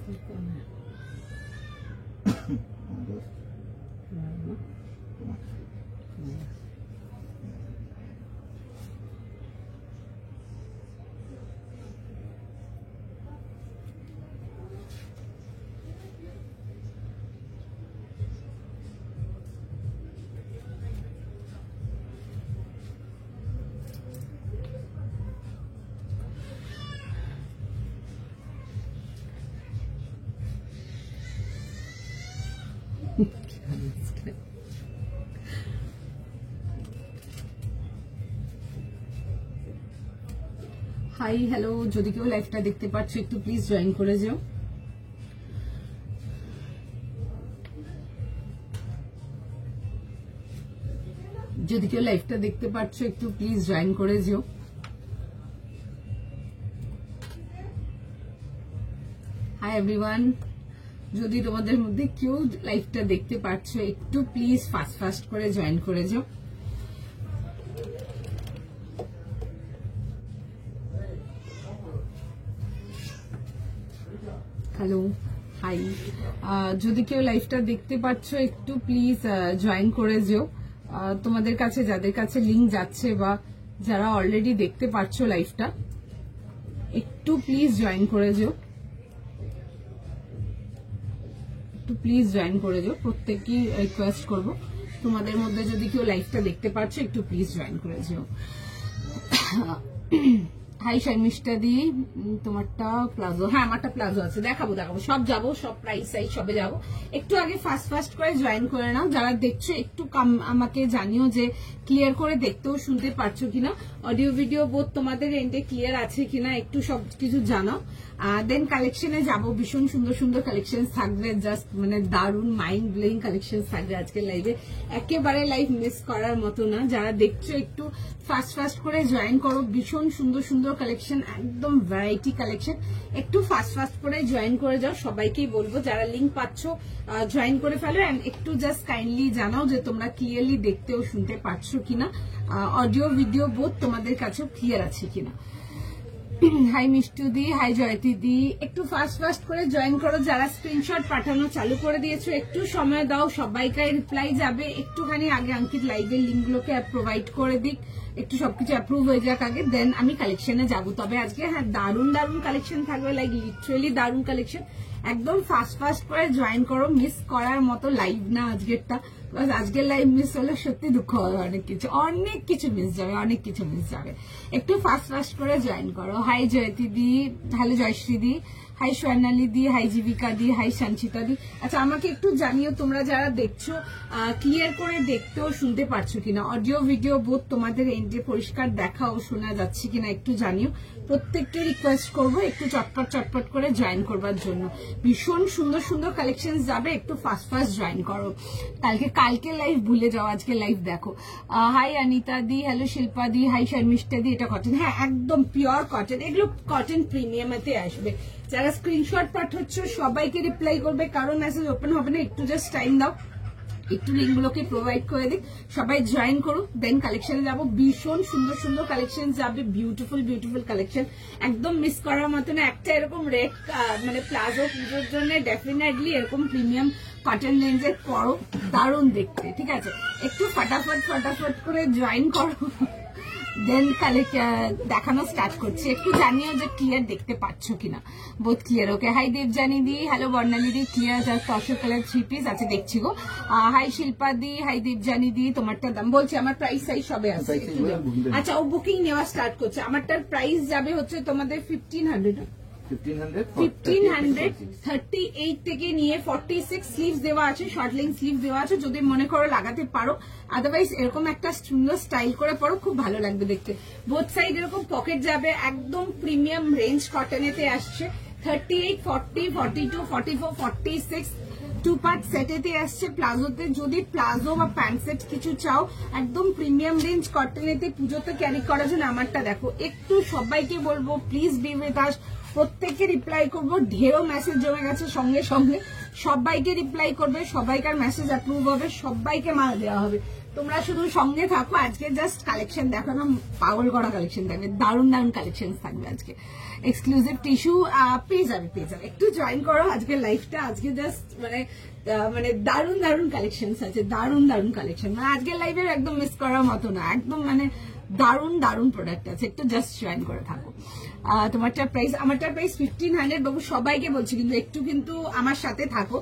Hi hello, যদি কেউ লাইভটা দেখতে পাচ্ছ একটু প্লিজ জয়েন করে যেও। যদি কেউ লাইভটা দেখতে পাচ্ছ একটু প্লিজ জয়েন করে যেও। হাই এভরিওয়ান, যদি তোমাদের মধ্যে কেউ লাইভটা দেখতে পাচ্ছ একটু প্লিজ ফাস্ট ফাস্ট করে জয়েন করে যাও। হ্যালো হাই, যদি কেউ লাইভটা দেখতে পাচ্ছ একটু প্লিজ জয়েন করে যেও। তোমাদের কাছে যাদের কাছে লিংক যাচ্ছে বা যারা অলরেডি দেখতে পাচ্ছ লাইভটা একটু প্লিজ জয়েন করে যেও, একটু প্লিজ জয়েন করে যাও। প্রত্যেককেই রিকোয়েস্ট করব, তোমাদের মধ্যে যদি কেউ লাইভটা দেখতে পাচ্ছ একটু প্লিজ জয়েন করে যাও। হাই শর্মিষ্ঠা দি, তোমারটা প্লাজো? হ্যাঁ আমারটা প্লাজো আছে, দেখাবো সব যাবো, সব প্রাইস সাইজ সবে যাবো। একটু আগে ফাস্ট ফাস্ট করে জয়েন করে নাও। যারা দেখছো একটু আমাকে জানিও যে ক্লিয়ার করে দেখতেও শুনতে পারছো কিনা, অডিও ভিডিও বোধ তোমাদের এন্ডে ক্লিয়ার আছে কিনা একটু সবকিছু জানাও। দেন কালেকশনে যাবো, ভীষণ সুন্দর সুন্দর কালেকশন থাকবে, জাস্ট মানে দারুণ মাইন্ড ব্লোয়িং কালেকশন থাকবে আজকের লাইভে। একেবারে লাইভ মিস করার মতো না। যারা দেখছো একটু ফাস্ট ফাস্ট করে জয়েন করো, ভীষণ সুন্দর সুন্দর কালেকশন, একদম ভ্যারাইটি কালেকশন। একটু ফাস্ট ফাস্ট করে জয়েন করে যাও। সবাইকেই বলবো যারা লিঙ্ক পাচ্ছ জয়েন করে ফেলো, এন্ড একটু জাস্ট কাইন্ডলি জানাও যে তোমরা ক্লিয়ারলি দেখতে ও শুনতে পাচ্ছ কিনা, অডিও ভিডিও বোধ তোমাদের কাছেও ক্লিয়ার আছে কিনা। হাই মিষ্টু দি, হাই জয়তি দি, একটু ফাস্ট ফাস্ট করে জয়েন করো। যারা স্ক্রিনশট পাঠানো চালু করে দিয়েছো একটু সময় দাও, সবাইকার রিপ্লাই যাবে। একটুখানি আগে অঙ্কিত লাইভের লিঙ্কগুলোকে প্রোভাইড করে দিক, একটু সবকিছু অ্যাপ্রুভ হয়ে যাক আগে, দেন আমি কালেকশনে যাবো। তবে আজকে হ্যাঁ দারুণ দারুণ কালেকশন থাকবে, লাইক লিটারেলি দারুণ কালেকশন। একদম ফাস্ট ফাস্ট করে জয়েন করো, মিস করার মতো লাইভ না আজকেরটা। আজকের লাইভ মিস হলে সত্যি দুঃখ হবে, অনেক কিছু মিস যাবে, অনেক কিছু মিস যাবে। একটু ফাস্ট ফাস্ট করে জয়েন করো। হাই জয়তি দি, হ্যালো জয়শ্রী দি, হাই স্বর্ণালী দি, হাই জীবিকা দি, হাই সঞ্চিতা দি। আচ্ছা আমাকে একটু জানিও তোমরা যারা দেখছো ক্লিয়ার করে দেখতেও শুনতে পারছো কিনা, অডিও ভিডিও বোধ তোমাদের এন্ডে পরিষ্কার দেখা ও শোনা যাচ্ছে কিনা একটু জানিও। প্রত্যেককে রিকোয়েস্ট করবো একটু চটপট চটপট করে জয়েন করবার জন্য। ভীষণ সুন্দর সুন্দর কালেকশন যাবে, একটু ফাস্ট ফাস্ট জয়েন করো। কালকে লাইভ ভুলে যাও, আজকে লাইভ দেখো। হাই অনিতা দি, হ্যালো শিল্পা দি, হাই শর্মিষ্ঠা দি। এটা কটন, হ্যাঁ একদম পিওর কটন, এগুলো কটন প্রিমিয়ামতে আসবে। যারা স্ক্রিনশট পাঠাচ্ছ সবাইকে রিপ্লাই করবে, কারণ মেসেজ ওপেন হবে না, একটু জাস্ট টাইম দাও, একটু লিঙ্কগুলোকে প্রোভাইড করে দিই, সবাই জয়েন করো, দেন কালেকশনে যাবো। ভীষণ সুন্দর সুন্দর কালেকশন যাবে, বিউটিফুল বিউটিফুল কালেকশন, একদম মিস করার মতো না। একটা এরকম রেড মানে প্লাজো পুজোর জন্য ডেফিনেটলি এরকম প্রিমিয়াম কটন লেন্সের পরো, দারুণ দেখতে। ঠিক আছে, একটু ফটাফট ফটাফট করে জয়েন করো, দেন দেখানো স্টার্ট করছি। একটু জানিও যে ক্লিয়ার দেখতে পাচ্ছ কিনা, বোধ ক্লিয়ার। ওকে, হাই দেবজানি দি, হ্যালো বর্ণালী দি, clear just tussar colour 3 piece আছে দেখছি গো। হাই শিল্পা দি, হাই দেবজানি দি, তোমারটা দাম বলছি, আমার প্রাইস সাইজ সবে আছে। আচ্ছা ও বুকিং নেওয়া স্টার্ট করছে, আমারটার প্রাইস যাবে হচ্ছে তোমাদের 1500 38 থেকে নিয়ে 46 স্লিভস দেওয়া আছে, শর্ট লেন্থ স্লিভ দেওয়া আছে, যদি মনে করো লাগাতে পারো। আদারওয়াইজ এরকম একটা সুন্দর স্টাইল করে পরো, খুব ভালো লাগবে দেখতে। বোথ সাইড এরকম পকেট যাবে, একদম প্রিমিয়াম রেঞ্জ কটনেতে আসছে। 38, 40, 42, 44, 46 2 পার্ট সেটেতে আসছে প্লাজোতে। যদি প্লাজো বা প্যান্ট সেট কিছু চাও একদম প্রিমিয়াম রেঞ্জ কটনেতে পুজোতে ক্যারি করার জন্য আমারটা দেখো। একটু সবাইকে বলবো প্লিজ বি উইথ আস, প্রত্যেককে রিপ্লাই করবো, ঢেরও মেসেজ জমে গেছে, সঙ্গে সঙ্গে সবাইকে রিপ্লাই করবে, সবাইকার মেসেজ অ্যাপ্রুভ হবে, সবাইকে মাল দেওয়া হবে। তোমরা শুধু সঙ্গে থাকো, আজকে জাস্ট কালেকশন দেখো না, পাগল করা কালেকশন থাকবে, দারুণ দারুণ কালেকশন থাকবে আজকে। এক্সক্লুসিভ টিস্যু পেয়ে যাবে, একটু জয়েন করো আজকে লাইভটা। আজকে জাস্ট মানে দারুণ দারুণ কালেকশন আছে, দারুণ দারুণ কালেকশন, মানে আজকের লাইভের একদম মিস করার মতো না, একদম মানে দারুণ দারুণ প্রোডাক্ট আছে, একটু জাস্ট জয়েন করে থাকো। তোমারটার প্রাইস, আমারটার প্রাইস 1500 বাবু, সবাইকে বলছি কিন্তু একটু কিন্তু আমার সাথে থাকো।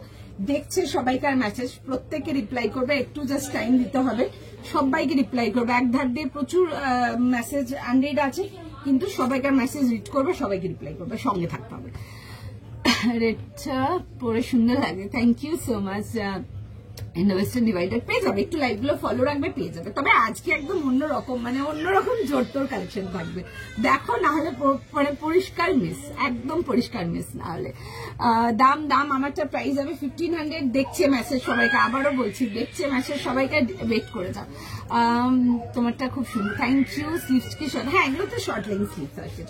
দেখছে সবাইকার মেসেজ, প্রত্যেককে রিপ্লাই করবে, একটু জাস্ট টাইম দিতে হবে, সবাইকে রিপ্লাই করবে। এক ধার দিয়ে প্রচুর মেসেজ আনরিড আছে, কিন্তু সবাইকার মেসেজ রিড করবে, সবাইকে রিপ্লাই করবে, সঙ্গে থাকতে হবে। রেটটা পরে সুন্দর লাগে, thank you so much. Indo western divider পেয়ে যাবে, একটু লাইভ গুলো ফলো রাখবে, পেয়ে যাবে। তবে আজকে একদম অন্যরকম, মানে অন্যরকম জোরতোর কালেকশন থাকবে, দেখো না হলে মানে পরিষ্কার মিস, একদম পরিষ্কার মিস না হলে। দাম আমারটা প্রাইস হবে 1500। দেখছে মেসেজ সবাইকে, আবারও বলছি, দেখছে মেসেজ সবাইকে, ওয়েট করে যাও। তোমারটা খুব সুন্দর, থ্যাংক ইউ। স্লিভস কি শর্ট? হ্যাঁ, এগুলো তো শর্ট লেন্থ স্লিভস আসছে।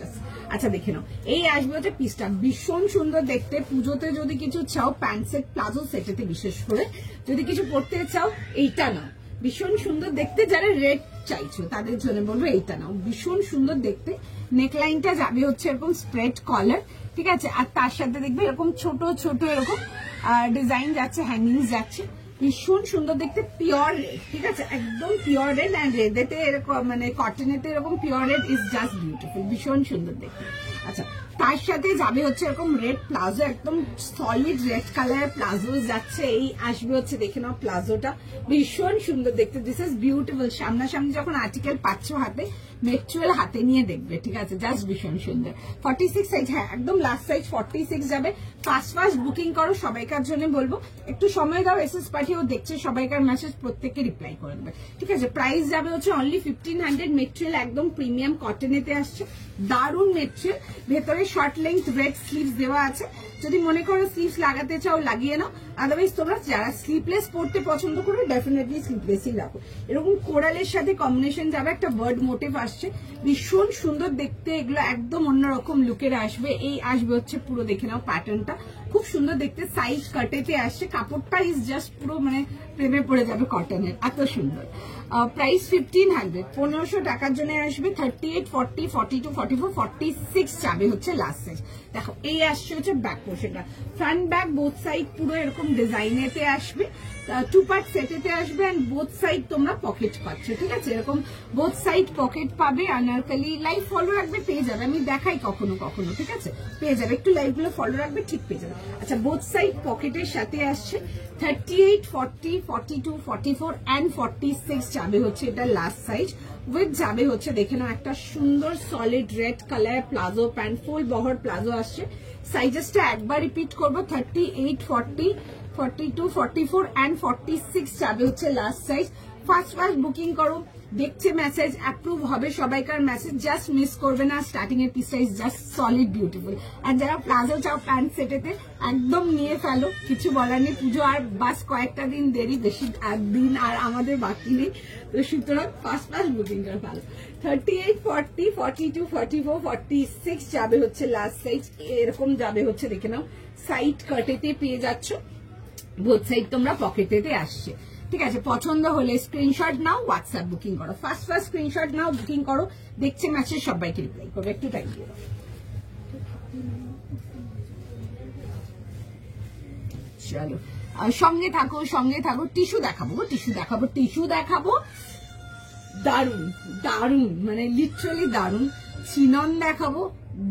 আচ্ছা দেখে নাও, এই আসবে হচ্ছে পিসটা, ভীষণ সুন্দর দেখতে। পুজোতে যদি কিছু চাও, প্যান্ট সেট, প্লাজো সেটেতে বিশেষ করে যদি কিছু পড়তে চাও, এইটা নাও, ভীষণ সুন্দর দেখতে। যারা রেড চাইছো তাদের জন্য বলবো এইটা নাও, ভীষণ সুন্দর দেখতে। নেকলাইনটা যাবে হচ্ছে এরকম স্প্রেড কলার, ঠিক আছে, আর তার সাথে দেখবে এরকম ছোট ছোট এরকম ডিজাইন যাচ্ছে, হ্যাঙ্গিংস যাচ্ছে, ভীষণ সুন্দর দেখতে। পিওর রেড, ঠিক আছে, একদম পিওর রেড। অ্যান্ড রেডেতে এরকম মানে কটনেতে এরকম pure red is just beautiful, ভীষণ সুন্দর দেখতে। আচ্ছা, তার সাথে যাবে হচ্ছে এরকম রেড প্লাজো, একদম সলিড রেড কালার প্লাজো যাচ্ছে। এই আসবে হচ্ছে, দেখে নাও প্লাজোটা, ভীষণ সুন্দর দেখতে, দিস ইজ বিউটিফুল। সামনাসামনি যখন আর্টিকেল পাচ্ছ হাতে, মেট্রুয়াল হাতে নিয়ে দেখবে, ঠিক আছে, জাস্ট ভীষণ সুন্দর। 46 সাইজ, হ্যাঁ একদম লাস্ট সাইজ 46 যাবে। ফাস্ট বুকিং করো, সবাইকার জন্য বলবো একটু সময় দাও, এসএস পাঠিয়েও দেখছে সবাইকার মেসেজ, প্রত্যেককে রিপ্লাই করে দেবে, ঠিক আছে। প্রাইস যাবে হচ্ছে অনলি 1500। মেটেরিয়াল একদম প্রিমিয়াম কটনেতে আসছে, দারুণ মেটেরিয়াল। ভেতরে শর্ট লেন্থ রেড স্লিভস দেওয়া আছে, যদি মনে করো স্লিভস লাগাতে চাও লাগিয়ে নাও, আদারওয়াইজ তোমরা যারা স্লিভলেস পড়তে পছন্দ করবে ডেফিনেটলি স্লিভলেসই রাখো। এরকম কোরালের সাথে কম্বিনেশন যাবে, একটা বার্ড মোটিভ আসছে, ভীষণ সুন্দর দেখতে। এগুলো একদম অন্যরকম লুকের আসবে। এই আসবে হচ্ছে পুরো, দেখে নাও প্যাটার্নটা, খুব সুন্দর দেখতে। সাইজ কাটেতে আসছে, কাপড়টা ইজ জাস্ট পুরো মানে প্রেমে পড়ে যাবে কটনের, এত সুন্দর। প্রাইস 1500, 1500 টাকার জন্য আসবে। 38, 40, 42, 44, 46 যাবে হচ্ছে লাস্ট সাইজ। দেখো এই আসছে হচ্ছে ব্যাক পোর্শনটা, ফ্রন্ট ব্যাক বোথ সাইড পুরো এরকম ডিজাইনেতে আসবে, 2 পার্ট সেটেতে আসবে। এন্ড বোথ সাইড তোমরা পকেট পাচ্ছ, ঠিক আছে, এরকম বোথ সাইড পকেট পাবে। আনারকলি লাইভ ফলো রাখবে, পেয়ে যাবে, আমি দেখাই কখনো কখনো, ঠিক আছে, পেয়ে যাবে। একটু লাইভ গুলো ফলো রাখবে, ঠিক পেয়ে যাবে। আচ্ছা, বোথ সাইড পকেটের সাথে আসছে। 38, 40, 42, 44 and 46 যাবে হচ্ছে এটা লাস্ট সাইজ। উইথ যাবে হচ্ছে, দেখে নাও, একটা সুন্দর solid red colour palazzo pant, full বহর প্লাজো আসছে। সাইজেসটা একবার রিপিট করবো, 38, 40, 42, 44 and 46 যাবে হচ্ছে লাস্ট সাইজ। ফার্স্ট বুকিং করো, দেখছে মেসেজ, অ্যাপ্রুভ হবে সবাইকার মেসেজ, জাস্ট মিস করবে না। স্টার্টিং এর piece size just solid beautiful. আর যারা প্লাজো চাও প্যান্ট সেটেতে, একদম নিয়ে ফেলো, কিছু বলার নেই। পুজো আর বাস কয়েকটা দিন দেরি, বেশি দিন আর আমাদের বাকি নেই, তো সুতরাং ফার্স্ট বুকিং করে ফেলো। 38, 40, 42, 44, 46 যাবে হচ্ছে লাস্ট সাইজ। এরকম যাবে হচ্ছে, দেখে নাও, সাইড কাটেতে পেয়ে যাচ্ছ, বোথ সাইড তোমরা পকেটেতে আসছে, ঠিক আছে। পছন্দ হলে স্ক্রিনশট নাও, হোয়াটসঅ্যাপ বুকিং করো, ফার্স্ট স্ক্রিনশট নাও, বুকিং করো, দেখছে মেসেজ সবাইকে রিপ্লাই করবে, একটু টাইম দিয়ে দাও। চলো সঙ্গে থাকো, সঙ্গে থাকো। টিস্যু দেখাবো, টিস্যু দেখাবো, দারুন দারুন, মানে লিটারালি দারুন। চিনন দেখাবো,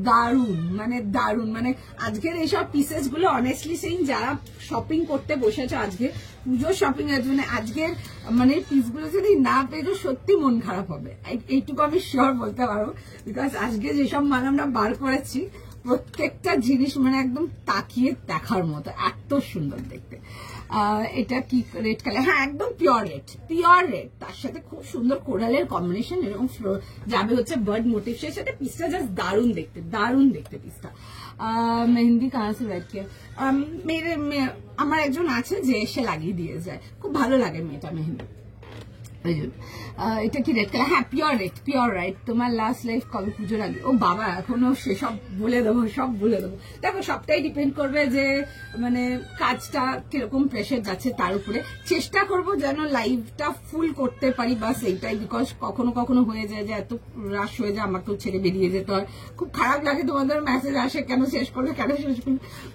দারুন মানে দারুন, মানে আজকের এইসব পিসেস গুলো অনেস্টলি সেইং, যারা শপিং করতে বসেছো আজকে পুজোর শপিং এর জন্য, আজকের মানে পিসগুলো যদি না পেয়েছো সত্যি মন খারাপ হবে, এইটুকু আমি শিওর বলতে পারবো। বিকজ আজকে যেসব মাল আমরা বার করেছি, প্রত্যেকটা জিনিস মানে একদম তাকিয়ে দেখার মতো, এত সুন্দর দেখতে। এটা কি রেড কালার, হ্যাঁ একদম পিওর রেড, তার সাথে খুব সুন্দর কোরালের কম্বিনেশন, এরকম যাবে হচ্ছে বার্ড মোটিভসের সাথে। পিসটা জাস্ট দারুন দেখতে পিসটা। মেহেন্দি কাহা সে बैठ के আমার একজন আছে যে এসে লাগিয়ে দিয়ে যায়, খুব ভালো লাগে মেয়েটা মেহেন্দি। এটা কি রেড কালার? হ্যাঁ পিওর রেড। তোমার লাস্ট লাইফ কবে? পুজোর আগে। ও বাবা, এখনো সেসব বলে দেবো, সব বলে দেবো। দেখো সবটাই ডিপেন্ড করবে যে মানে কাজটা কিরকম প্রেশার যাচ্ছে তার উপরে। চেষ্টা করব যেন লাইভটা ফুল করতে পারি, বাস এইটাই। বিকজ কখনো কখনো হয়ে যায় যে এত রাশ হয়ে যায়, আমাকেও ছেড়ে বেরিয়ে যেতে হয়। খুব খারাপ লাগে, তোমাদের মেসেজ আসে কেন শেষ করবে,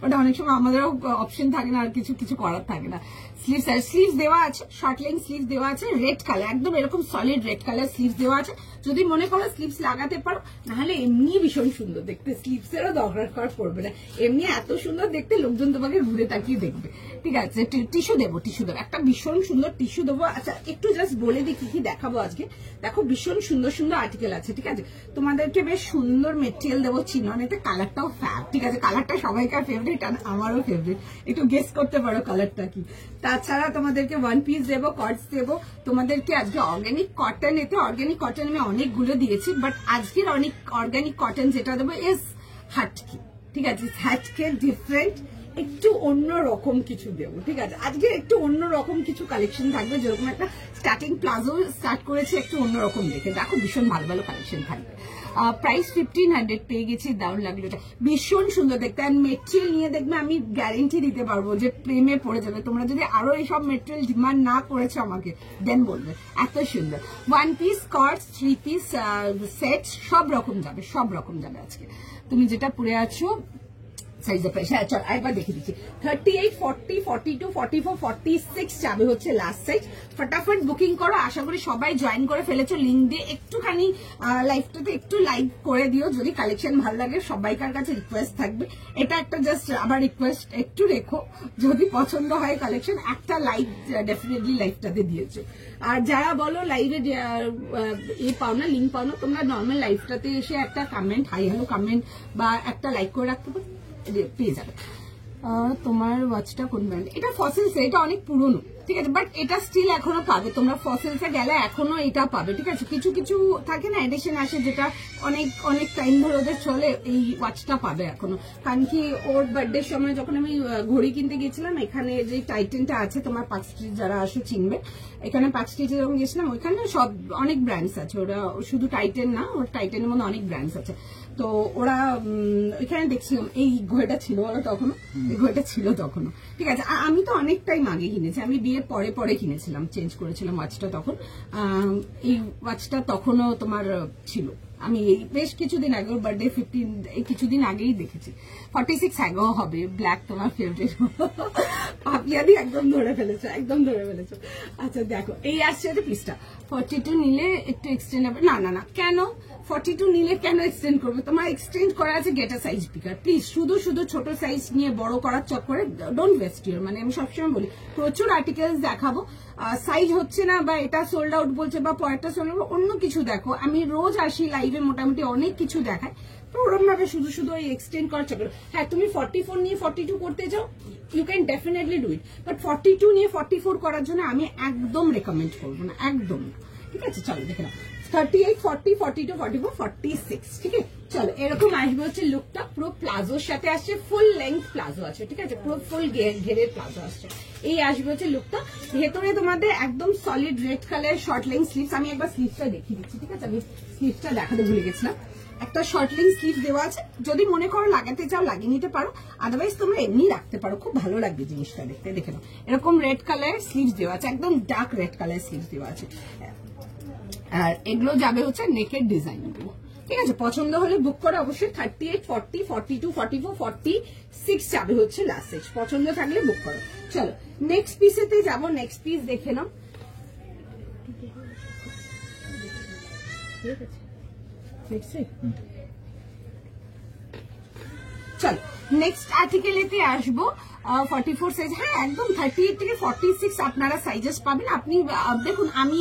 বাট অনেক সময় আমাদেরও অপশন থাকে না, আর কিছু করার থাকে না। স্লিভস দেওয়া আছে, শর্ট লেন্থ স্লিভস দেওয়া আছে, রেড কালার, একদম এরকম সলিড রেড কালার স্লিভস দেওয়া আছে। যদি মনে করো স্লিভস লাগাতে পারো, নাহলে এমনি ভীষণ সুন্দর দেখতে, স্লিভসেরও দরকার পড়বে না। এমনি এত সুন্দর দেখতে, লোকজন তোমাকে ঘুরে তাকিয়ে দেখবে। ঠিক আছে, টিস্যু দেবো, একটা ভীষণ সুন্দর টিস্যু দেবো। আচ্ছা একটু জাস্ট বলে দিই কি কি দেখাবো আজকে। দেখো ভীষণ সুন্দর সুন্দর আর্টিকেল আছে, ঠিক আছে। তোমাদেরকে বেশ সুন্দর মেটেরিয়াল দেবো, চিনন। এতে কালারটাও ফ্যাব, ঠিক আছে। কালারটা সবাইকার ফেভারিট, আর আমারও ফেভারিট। একটু গেস করতে পারো কালারটা কি। তাছাড়া তোমাদেরকে ওয়ান পিস দেবো, কটস দেবো তোমাদেরকে। আজকে অর্গানিক কটন, এতে অর্গানিক কটন আমি অনেকগুলো দিয়েছি, বাট আজকের অনেক অর্গানিক কটন যেটা দেবো ইজ হাটকি, ঠিক আছে। হাটকে ডিফারেন্ট, একটু অন্য রকম কিছু দেবো, ঠিক আছে। আজকে একটু অন্য রকম কিছু কালেকশন থাকবে, যেরকম একটা স্টার্টিং প্লাজো স্টার্ট করেছে, একটু অন্যরকম দেখে দেখো, ভীষণ ভালো ভালো কালেকশন থাকবে। প্রাইস 1500 পেয়ে গেছি, দারুণ লাগলো এটা, ভীষণ সুন্দর দেখতে। আর মেটেরিয়াল নিয়ে দেখবে আমি গ্যারেন্টি দিতে পারবো যে প্রেমে পড়ে যাবে। তোমরা যদি আরো এইসব মেটেরিয়াল ডিমান্ড না করেছো আমাকে, দেন বলবে। এত সুন্দর one piece, skirt, 3 piece set, সব রকম যাবে আজকে। তুমি যেটা পরে আছো সাইজের প্রাইস, হ্যাঁ চল একবার দেখে দিচ্ছি। 38, 40, 42, 44, 46 যাবে হচ্ছে লাস্ট সাইজ। ফটাফট বুকিং করো, আশা করি সবাই জয়েন করে ফেলেছো লিঙ্ক দিয়ে। একটুখানি লাইভটাতে একটু লাইক করে দিও যদি কালেকশন ভালো লাগে, সবাইকার কাছে রিকোয়েস্ট থাকবে। এটা একটা জাস্ট আবার রিকোয়েস্ট, একটু রেখো, যদি পছন্দ হয় কালেকশন একটা লাইক ডেফিনেটলি লাইভটাতে দিয়েছো। আর যারা বলো লাইভে পাও না, লিঙ্ক পাও না, তোমরা নর্মাল লাইভটাতে এসে একটা কমেন্ট, হাই হ্যালো কমেন্ট বা একটা লাইক করে রাখতে পারো, পেয়ে যাবে। তোমার ওয়াচটা কোন ব্র্যান্ড? এটা ফসিলস, এটা অনেক পুরনো, ঠিক আছে, বাট এটা স্টিল এখনো পাবে। তোমরা ফসিলসে গেলে এখনো এটা পাবে, ঠিক আছে। কিছু থাকে না এডিশন আসে যেটা অনেক টাইম ধরে ওদের চলে, এই ওয়াচটা পাবে এখনো। কারণ কি ওর বার্থডের সময় যখন আমি ঘড়ি কিনতে গেছিলাম, এখানে যে টাইটেনটা আছে, তোমার পার্ক স্ট্রিট যারা আসো চিনবে, এখানে পার্ক স্ট্রিটে যখন গেছিলাম, ওইখানে সব অনেক ব্র্যান্ডস আছে। ওরা শুধু টাইটেন না, ওর টাইটেনের মধ্যে অনেক ব্র্যান্ডস আছে। তো ওরা এখানে দেখছিলাম, এই ঘড়িটা ছিল তখনো, এই ঘড়িটা ছিল তখনো, ঠিক আছে। আমি তো অনেক টাইম আগে কিনেছি, আমি বিয়ের পরে কিনেছিলাম, চেঞ্জ করেছিলাম ওয়াচটা তখন। এই ওয়াচটা তখনও তোমার ছিল, আমি এই বেশ কিছুদিন আগে, বার্থডে 15 এই কিছুদিন আগেই দেখেছি। 46 আগেও হবে, ব্ল্যাক তোমার ফেভারিট। পাপিয়াদি একদম ধরে ফেলেছো। আচ্ছা দেখো, এই আসছে পিসটা 42 নিলে একটু এক্সটেন্ড হবে। না কেন 42 নিলে কেন এক্সটেন্ড করবে? তোমার এক্সটেন্ড করা আছে গেটার সাইজ পিকার। প্লিজ শুধু ছোট সাইজ নিয়ে বড় করার চক্করে ডোন্ট ওয়েস্ট ইউর, মানে আমি সবসময় বলি প্রচুর আর্টিকেলস দেখাবো, সাইজ হচ্ছে না বা এটা সোল্ড আউট বলছে বা পরেরটা সোল্ড আউট, অন্য কিছু দেখো। আমি রোজ আসি লাইভে, মোটামুটি অনেক কিছু দেখায়, তো ওরম ভাবে শুধু ওই এক্সটেন্ড করার চক্কর। হ্যাঁ তুমি 44 নিয়ে 42 করতে চাও, you can definitely do it, but 42 নিয়ে 44 করার জন্য আমি একদম রেকমেন্ড করবো না, একদম না, ঠিক আছে। চলো দেখে নাও 38, 40, 42, 44, 46, ঠিক আছে। চলো এরকম আসবে হচ্ছে লুকটা, পুরো প্লাজোর সাথে আসছে, ফুল লেন্থ প্লাজো আছে, ঠিক আছে, পুরো ফুল ঘেরের প্লাজো আসছে। এই আসবে হচ্ছে লুকটা। ভেতরে তোমাদের একদম solid red colour short length sleeves. আমি একবার স্লিভসটা দেখিয়ে দিচ্ছি, ঠিক আছে। আমি স্লিভসটা দেখাতে ভুলে গেছিলাম। একটা শর্ট লেন্থ স্লিভ দেওয়া আছে, যদি মনে করো লাগাতে চাও লাগিয়ে নিতে পারো, আদারওয়াইজ তোমরা এমনি রাখতে পারো, খুব ভালো লাগবে জিনিসটা দেখতে। দেখে নাও এরকম রেড কালার স্লিভস দেওয়া আছে, একদম ডার্ক রেড কালার স্লিভস দেওয়া আছে। আর এগুলো যাবে হচ্ছে নেকের ডিজাইন গুলো, ঠিক আছে। পছন্দ হলে বুক করে অবশ্যই। 38, 40, 42, 44, 46 যাবে হচ্ছে লাস্ট সাইজ। পছন্দ থাকলে বুক করো। চলো নেক্সট পিসেতে যাবো, নেক্সট পিস দেখে নাও। চলো নেক্সট আর্টিকেলেতে আসবো। 44 সাইজ, হ্যাঁ একদম 38 থেকে 46 আপনারা সাইজেস পাবেন। আপনি দেখুন, আমি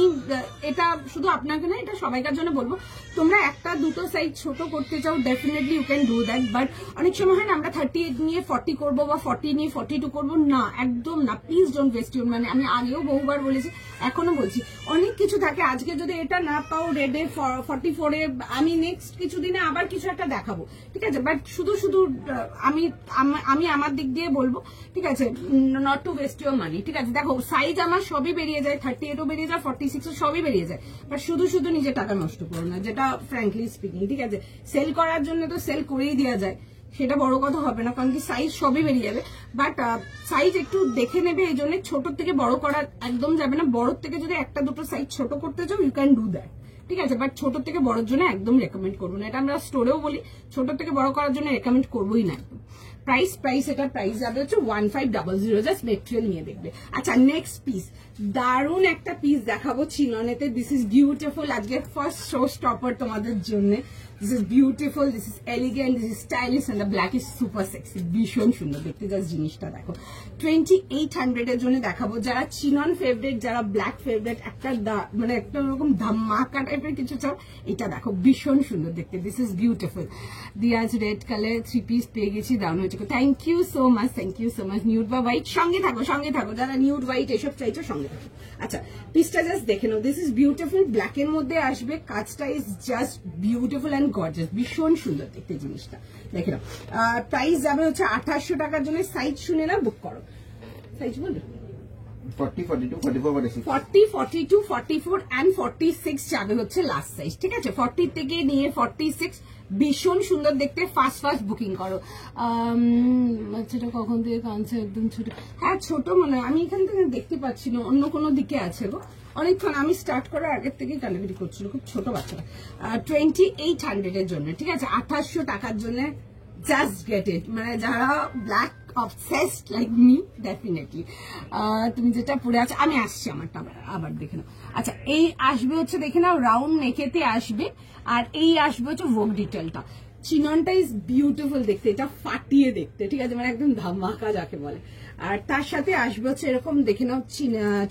এটা শুধু আপনাকে না, এটা সবাইকার জন্য বলবো, তোমরা একটা দুটো সাইজ ছোট করতে চাও, definitely you can do that, but অনেক সময় হয় না আমরা 38 নিয়ে 40 করবো বা 40 নিয়ে 42 করবো, না একদম না, প্লিজ ডোন্ট ওয়েস্ট ইউর মানি। আমি আগেও বহুবার বলেছি, এখনো বলছি, অনেক কিছু থাকে। আজকে যদি এটা না পাও রেডে 44-এ, আমি নেক্সট কিছুদিনে আবার কিছু একটা দেখাবো, ঠিক আছে। বাট শুধু আমি আমার দিক দিয়ে বলবো ঠিক আছে, not to waste your money. ঠিক আছে, দেখো সাইজ আমার সবই বেরিয়ে যায়, 38ও বেরিয়ে যায়, 46ও সবই বেরিয়ে যায়, বাট শুধু শুধু নিজে টাকা নষ্ট করো না, যেটা ফ্র্যাঙ্কলি স্পিকিং। ঠিক আছে, সেল করার জন্য তো সেল করেই দেওয়া যায়, সেটা বড় কথা হবে না, কারণ কি সাইজ সবই বেরিয়ে যাবে, বাট সাইজ একটু দেখে নেবে। এই জন্য ছোট থেকে বড় করা একদম যাবে না। বড় থেকে যদি একটা দুটো সাইজ ছোট করতে চাও, ইউ ক্যান ডু দ্যাট। ঠিক আছে, বাট ছোট থেকে বড়র জন্য একদম রেকমেন্ড করবো না। এটা আমরা স্টোরেও বলি, ছোট থেকে বড় করার জন্য রেকমেন্ড করবোই না একদম। প্রাইস এটা প্রাইস যাবে হচ্ছে 1500, জাস্ট মেটেরিয়াল নিয়ে দেখবে। আচ্ছা, নেক্সট পিস, দারুন একটা পিস দেখাবো চিননেতে। দিস ইজ বিউটিফুল, আজকে ফার্স্ট শো স্টপার তোমাদের জন্য। This is beautiful, this is elegant, this is stylish, and the black is super sexy. ভীষণ সুন্দর দেখতে, জাস্ট জিনিসটা দেখো। 2800 এর জন্য দেখাবো। যারা চিনন ফেভারিট, যারা ব্ল্যাক ফেভারিট, একটা মানে একটা ওরকম ধামাকা টাইপের কিছু চাও, এটা দেখো, ভীষণ সুন্দর দেখতে। This is beautiful. দিয়াজ রেড কালার 3 পিস পেয়ে গেছি, দারুণ হয়েছে। Thank you so much, thank you so much. Nude বা হোয়াইট, সঙ্গে থাকো, যারা নিউড হোয়াইট এসব চাইছো সঙ্গে থাকো। আচ্ছা, পিসটা জাস্ট দেখে নাও। দিস ইজ বিউটিফুল, ব্ল্যাক এর মধ্যে আসবে, কাজটা is just beautiful and gorgeous, ভীষণ সুন্দর দেখতে জিনিসটা, দেখে নাও। প্রাইস যাবে হচ্ছে 2800 টাকার জন্য। সাইজ শুনে না, বুক করো। সাইজ বলবে 40, 42, 44, 46, 40, 42, 44 and 46 যাবে হচ্ছে লাস্ট সাইজ। ঠিক আছে, 40 থেকে নিয়ে 46, ভীষণ সুন্দর দেখতে। ফাস্ট বুকিং করো। বাচ্চাটা কখন থেকে কাঁদছে, একদম ছোট। হ্যাঁ ছোট, মানে আমি এখান থেকে দেখতে পাচ্ছি না, অন্য কোনো দিকে আছে গো। অনেকক্ষণ আমি স্টার্ট করার আগের থেকেই কালেক্ট করছিল, খুব ছোট বাচ্চারা। 2800 এর জন্য। ঠিক আছে, 2800 টাকার জন্য জাস্ট গেট ইট। মানে যারা black obsessed like me, definitely তুমি যেটা পরে আছো, আমি আসছি আমারটা আবার দেখে নাও। আচ্ছা, এই আসবে হচ্ছে দেখে নাও রাউন্ড নেকেতে আসবে, আর এই আসবে হচ্ছে ভোগ ডিটেলটা। চিননটা ইজ বিউটিফুল দেখতে, এটা ফাটিয়ে দেখতে। ঠিক আছে, মানে একদম ধামাকা যাকে বলে। আর তার সাথে আসবে হচ্ছে এরকম দেখে নাও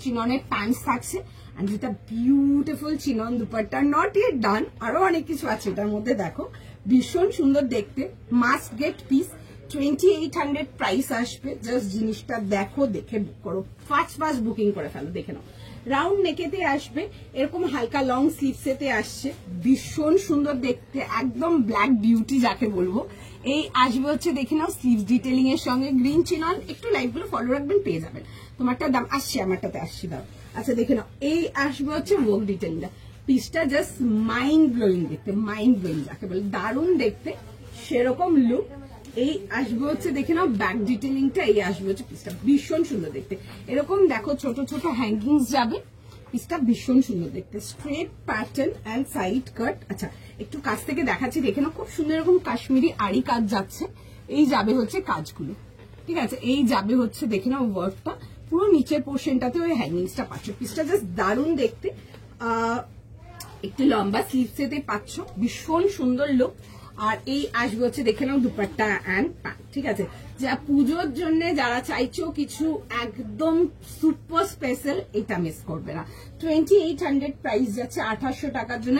চিননের প্যান্টস থাকছে, and যেটা beautiful chinon dupatta. Not yet done, আরো অনেক কিছু আছে এটার মধ্যে, দেখো ভীষণ সুন্দর দেখতে। Must get piece. 2800 প্রাইস আসবে, জাস্ট জিনিসটা দেখো, দেখে বুক করো, ফাস্ট বুকিং করে ফেলো, দেখে নাও। রাউন্ড নেকেতে আসবে, এরকম হালকা লং স্লিভসেতে আসছে, ভীষণ সুন্দর দেখতে, একদম ব্ল্যাক বিউটি যাকে বলবো। এই আসবে হচ্ছে দেখে নাও স্লিভস ডিটেলিং এর সঙ্গে। গ্রিন চিনন, একটু লাইভ গুলো ফলো রাখবেন, পেয়ে যাবেন। তোমারটা দাম আসছে, আমারটাতে আসছি, দাও। আচ্ছা, দেখে নাও, এই আসবে হচ্ছে ভোগ ডিটেলিংটা। পিসটা জাস্ট মাইন্ড ব্লোয়িং দেখতে, মাইন্ড ব্লোয়িং যাকে বলে, দারুণ দেখতে, সেরকম লুক। এই আসবে হচ্ছে দেখে নাও ব্যাক ডিটেলিংটা, এই আসবে হচ্ছে পিসটা, ভীষণ সুন্দর দেখতে। এরকম দেখো ছোট ছোট হ্যাঙ্গিংস যাবে, পিসটা ভীষণ সুন্দর দেখতে। স্ট্রেট প্যাটার্ন অ্যান্ড সাইড কাট। আচ্ছা, একটু কাছ থেকে দেখাচ্ছি, দেখে নাও, খুব সুন্দর এরকম কাশ্মীরি আড়ি কাজ যাচ্ছে। এই যাবে হচ্ছে কাজগুলো। ঠিক আছে, এই যাবে হচ্ছে দেখে নাও ওয়ার্কটা, পুরো নিচের পোর্শনটাতে ওই হ্যাঙ্গিংসটা পাচ্ছ। পিসটা জাস্ট দারুণ দেখতে, একটু লম্বা স্লিভসেতে পাচ্ছ, ভীষণ সুন্দর লুক। আর এই আসবে হচ্ছে দেখে নাও দুপাট্টা অ্যান্ড প্যান্ট। ঠিক আছে, যা পুজোর জন্য যারা চাইছো কিছু একদম সুপার স্পেশাল, এটা মিস করবে না। 2800 প্রাইস যাচ্ছে 2800 টাকার জন্য।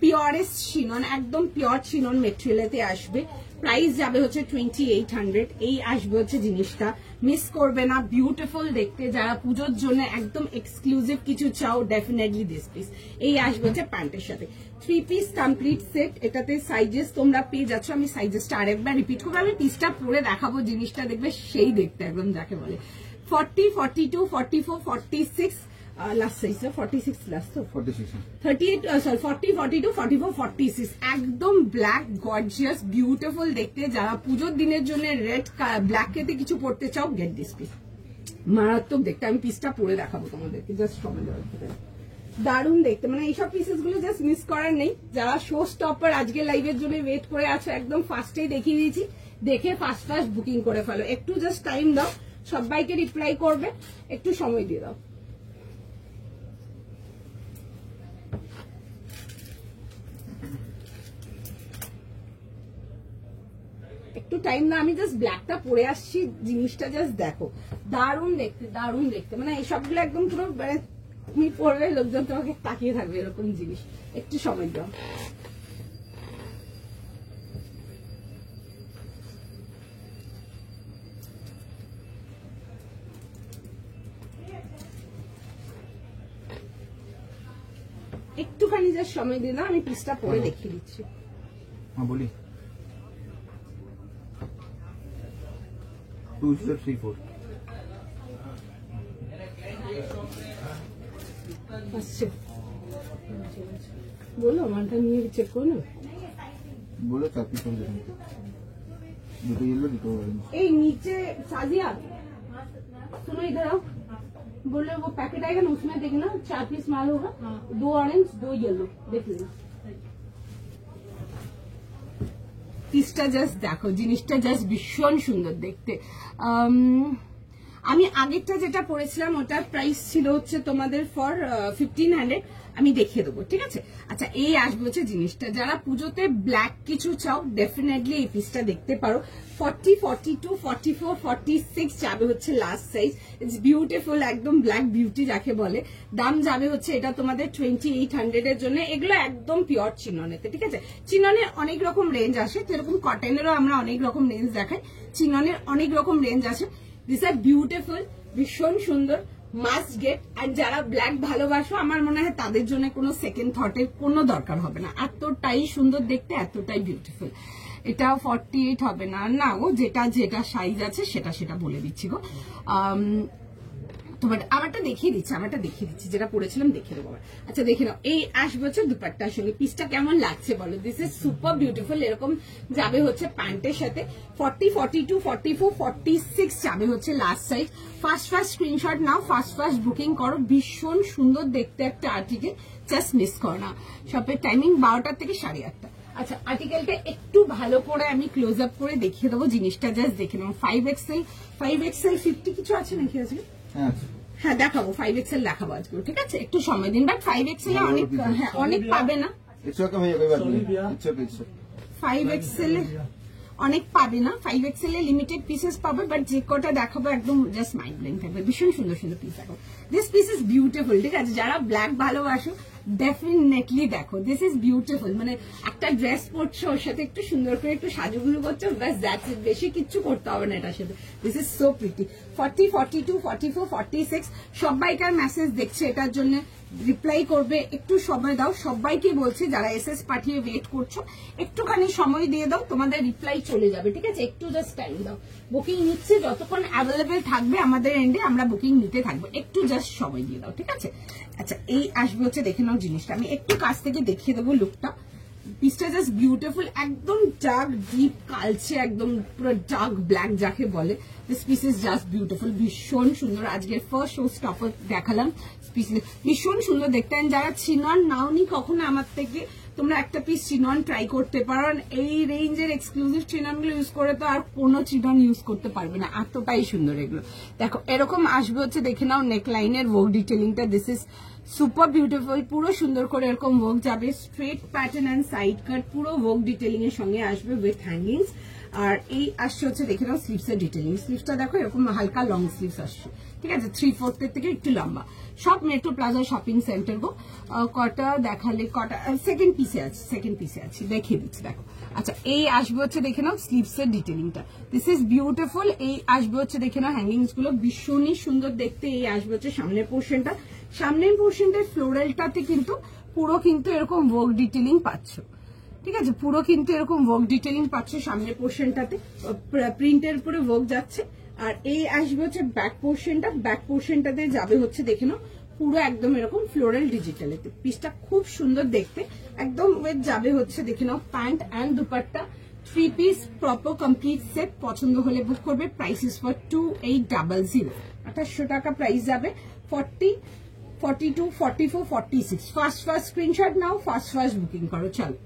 পিওরেস্ট চিনন, একদম পিওর চিনন মেটেরিয়ালেতে আসবে। প্রাইস যাবে হচ্ছে 2800। এই আসবে হচ্ছে জিনিসটা, মিস করবে না, বিউটিফুল দেখতে। যারা পুজোর জন্য একদম এক্সক্লুসিভ কিছু চাও, ডেফিনেটলি দিস পিস। এই আসবে হচ্ছে প্যান্টের সাথে। 3 পিস কমপ্লিট সেট, এটাতে সাইজেস তোমরা পেয়ে যাচ্ছ। আমি সাইজেসটা আরেকবার রিপিট করবো, আমি পিসটা পরে দেখাবো, জিনিসটা দেখবে সেই দেখতে একদম যাকে বলে। 40, 42, 44, 46 লাস্ট সাইজ, 46 লাস্ট, তো 46, 38, সরি 40, 42, 44, 46, একদম ব্ল্যাক গর্জিয়াস বিউটিফুল দেখতে। যারা পুজোর দিনের জন্য রেড ব্ল্যাক কেতে কিছু পড়তে চাও, গেট দিস পিস, মারাত্মক দেখতে। আমি পিসটা পরে দেখাবো তোমাদেরকে, জাস্ট সময় দেওয়ার, দারুণ দেখতে। মানে এইসব পিসেস গুলো জাস্ট মিস করার নেই। যারা শো স্টপার আজকে লাইভের জন্য ওয়েট করে আছো, একদম ফার্স্টেই দেখিয়ে দিয়েছি, দেখে ফার্স্ট বুকিং করে ফেলো। একটু জাস্ট টাইম দাও, সবাইকে রিপ্লাই করবে, একটু সময় দিয়ে দাও। একটু টাইম না, আমি জাস্ট ব্ল্যাকটা পরে আসছি, জিনিসটা জাস্ট দেখো, দারুণ দেখতে, দারুণ দেখতে। মানে এইসবগুলো একদম পুরো, মানে তুমি পড়লে লোকজন তোমাকে তাকিয়ে থাকবে, এরকম জিনিস। একটু সময় দাও। একটুখানি জাস্ট সময় দিয়ে দাও, আমি পিসটা পরে দেখিয়ে দিচ্ছি। হ্যাঁ বলি, 2034 আচ্ছা বলো মানটা নিয়ে চেক করো না बोलो 4 पीस হবে দুটো येलो দুটো ऑरेंज এই नीचे सादिया सुनो इधर आओ बोले वो पैकेट आएगा ना उसमें देखना 4 पीस माल होगा 2 ऑरेंज 2 येलो देख लेना পিসটা জাস্ট দেখো জিনিসটা জাস্ট ভীষণ সুন্দর দেখতে আমি আগেরটা যেটা পড়েছিলাম ওটার প্রাইস ছিল হচ্ছে তোমাদের ফর 1500 আমি দেখিয়ে দেবো ঠিক আছে আচ্ছা এই আসবে হচ্ছে জিনিসটা যারা পুজোতে ব্ল্যাক কিছু চাও ডেফিনেটলি এই পিসটা দেখতে পারো 40 42 44 46 যাবে হচ্ছে লাস্ট সাইজ ইটস বিউটিফুল একদম ব্ল্যাক বিউটি যাকে বলে দাম যাবে হচ্ছে এটা তোমাদের 2800 এর জন্য এগুলো একদম পিওর চিননেতে ঠিক আছে চিননের অনেক রকম রেঞ্জ আসে যেরকম কটনেরও আমরা অনেক রকম রেঞ্জ দেখাই চিননের অনেক রকম রেঞ্জ আসে দিস আর বিউটিফুল ভীষণ সুন্দর মাস্ট গেট এন্ড যারা ব্ল্যাক ভালোবাসো আমার মনে হয় তাদের জন্য কোনো সেকেন্ড থটের কোনো দরকার হবে না এতটাই সুন্দর দেখতে এতটাই বিউটিফুল এটা 48 হবে না না গো যেটা যেটা সাইজ আছে সেটা সেটা বলে দিচ্ছি গো তোমার আমারটা দেখিয়ে দিচ্ছি যেটা পড়েছিলাম দেখিয়ে দেবো আচ্ছা দেখে নাও এই আসবে হচ্ছে দুপাট্টার সঙ্গে পিসটা কেমন লাগছে বলো দিস ইজ সুপার বিউটিফুল এরকম যাবে হচ্ছে প্যান্টের সাথে 40 42 44 46 যাবে হচ্ছে লাস্ট সাইজ ফার্স্ট স্ক্রিনশট নাও ফার্স্ট বুকিং করো ভীষণ সুন্দর দেখতে একটা আর্টিকেল জাস্ট মিস করো না শপের টাইমিং 12টা থেকে 8:30 আচ্ছা আর্টিকেলটা একটু ভালো করে আমি ক্লোজ আপ করে দেখিয়ে দেবো জিনিসটা জাস্ট দেখে নাও 5XL 50 কিছু আছে নাকি আজকে হ্যাঁ দেখাবো 5XL দেখাবো আজকে ঠিক আছে একটু সময় দিন বাট 5XL এ অনেক অনেক পাবে না 5XL অনেক পাবে না 5XL এ লিমিটেড পিসেস পাবে বাট যে কটা দেখাবো একদম জাস্ট মাইন্ড ব্লোয়িং থাকবে ভীষণ সুন্দর সুন্দর পিস দেখাবো দিস পিস ইজ বিউটিফুল ঠিক আছে যারা ব্ল্যাক ভালোবাসো ডেফিনেটলি দেখো দিস ইজ বিউটিফুল মানে একটা ড্রেস পরছো ওর সাথে একটু সুন্দর করে একটু সাজুগুজু করছো ব্যাস দ্যাটস ইট বেশি কিচ্ছু করতে হবে না এটার সাথে দিস ইজ সো প্রিটি 40 42 44 46 সবাইকার মেসেজ দেখছে এটার জন্য রিপ্লাই করবে একটু সময় দাও সবাইকে বলছি যারা এসএস পাঠিয়ে ওয়েট করছো একটুখানি সময় দিয়ে দাও তোমাদের রিপ্লাই চলে যাবে ঠিক আছে একটু জাস্ট টাইম দাও বুকিং নিচ্ছে যতক্ষণ অ্যাভেলেবেল থাকবে আমাদের এন্ডে আমরা বুকিং নিতে থাকবো একটু জাস্ট সময় দিয়ে দাও ঠিক আছে আচ্ছা এই আসবে হচ্ছে দেখে নাও জিনিসটা আমি একটু কাছ থেকে দেখিয়ে দেবো লুকটা পিসটা জাস্ট বিউটিফুল একদম ডার্ক ডিপ কালচে একদম পুরো ডার্ক ব্ল্যাক যাকে বলে this piece is just beautiful ভীষণ সুন্দর আজকের ফার্স্ট শো স্টপার দেখালাম ভীষণ সুন্দর দেখতে যারা চিনন নাওনি কখনো আমার থেকে তোমরা একটা পিস চিনন ট্রাই করতে পারো এই রেঞ্জের এক্সক্লুসিভ চিনন গুলো ইউজ করে তো আর কোনো চিনন ইউজ করতে পারবে না এতটাই সুন্দর এগুলো দেখো এরকম আসবে হচ্ছে দেখে নাও নেক লাইনের ওয়ার্ক ডিটেলিংটা দিস ইজ সুপার বিউটিফুল পুরো সুন্দর করে এরকম ওয়ার্ক যাবে straight pattern and side cut পুরো ওয়ার্ক ডিটেলিং এর সঙ্গে আসবে উইথ হ্যাঙ্গিংস আর এই আসছে হচ্ছে দেখে নাও স্লিভস এর ডিটেলিং স্লিভসটা দেখো এরকম হালকা লং স্লিভস আসছে ঠিক আছে 3/4 থেকে একটু লম্বা সব মেট্রো প্লাজা শপিং সেন্টার গো কটা দেখালে কটা সেকেন্ড পিসে আছে দেখিয়ে দিচ্ছি দেখো আচ্ছা এই আসবে হচ্ছে দেখে নাও স্লিভস এর ডিটেলিংটা দিস ইজ বিউটিফুল এই আসবে হচ্ছে দেখে নাও হ্যাঙ্গিংস গুলো ভীষণই সুন্দর দেখতে এই আসবে হচ্ছে সামনের পোর্শনটার ফ্লোরালটাতে কিন্তু পুরো কিন্তু এরকম ওয়ার্ক ডিটেলিং পাচ্ছ ঠিক আছে পুরো কিন্তু এরকম ওয়ার্ক ডিটেলিং পাচ্ছ সামনের পোর্শনটাতে প্রিন্টের উপরে ওয়ার্ক যাচ্ছে আর এই আসবে হচ্ছে ব্যাক পোর্শনটাতে যাবে হচ্ছে দেখে নাও পুরো একদম এরকম ফ্লোরাল ডিজিটালেতে পিসটা খুব সুন্দর দেখতে একদম ওয়েট যাবে হচ্ছে দেখে নাও pant and dupatta 3 piece proper complete set পছন্দ হলে বুক করবে প্রাইস ইজ ফর 2800 2800 টাকা প্রাইস যাবে 40 42 44 46 ফার্স্ট স্ক্রিনশট নাও ফার্স্ট বুকিং করো চলো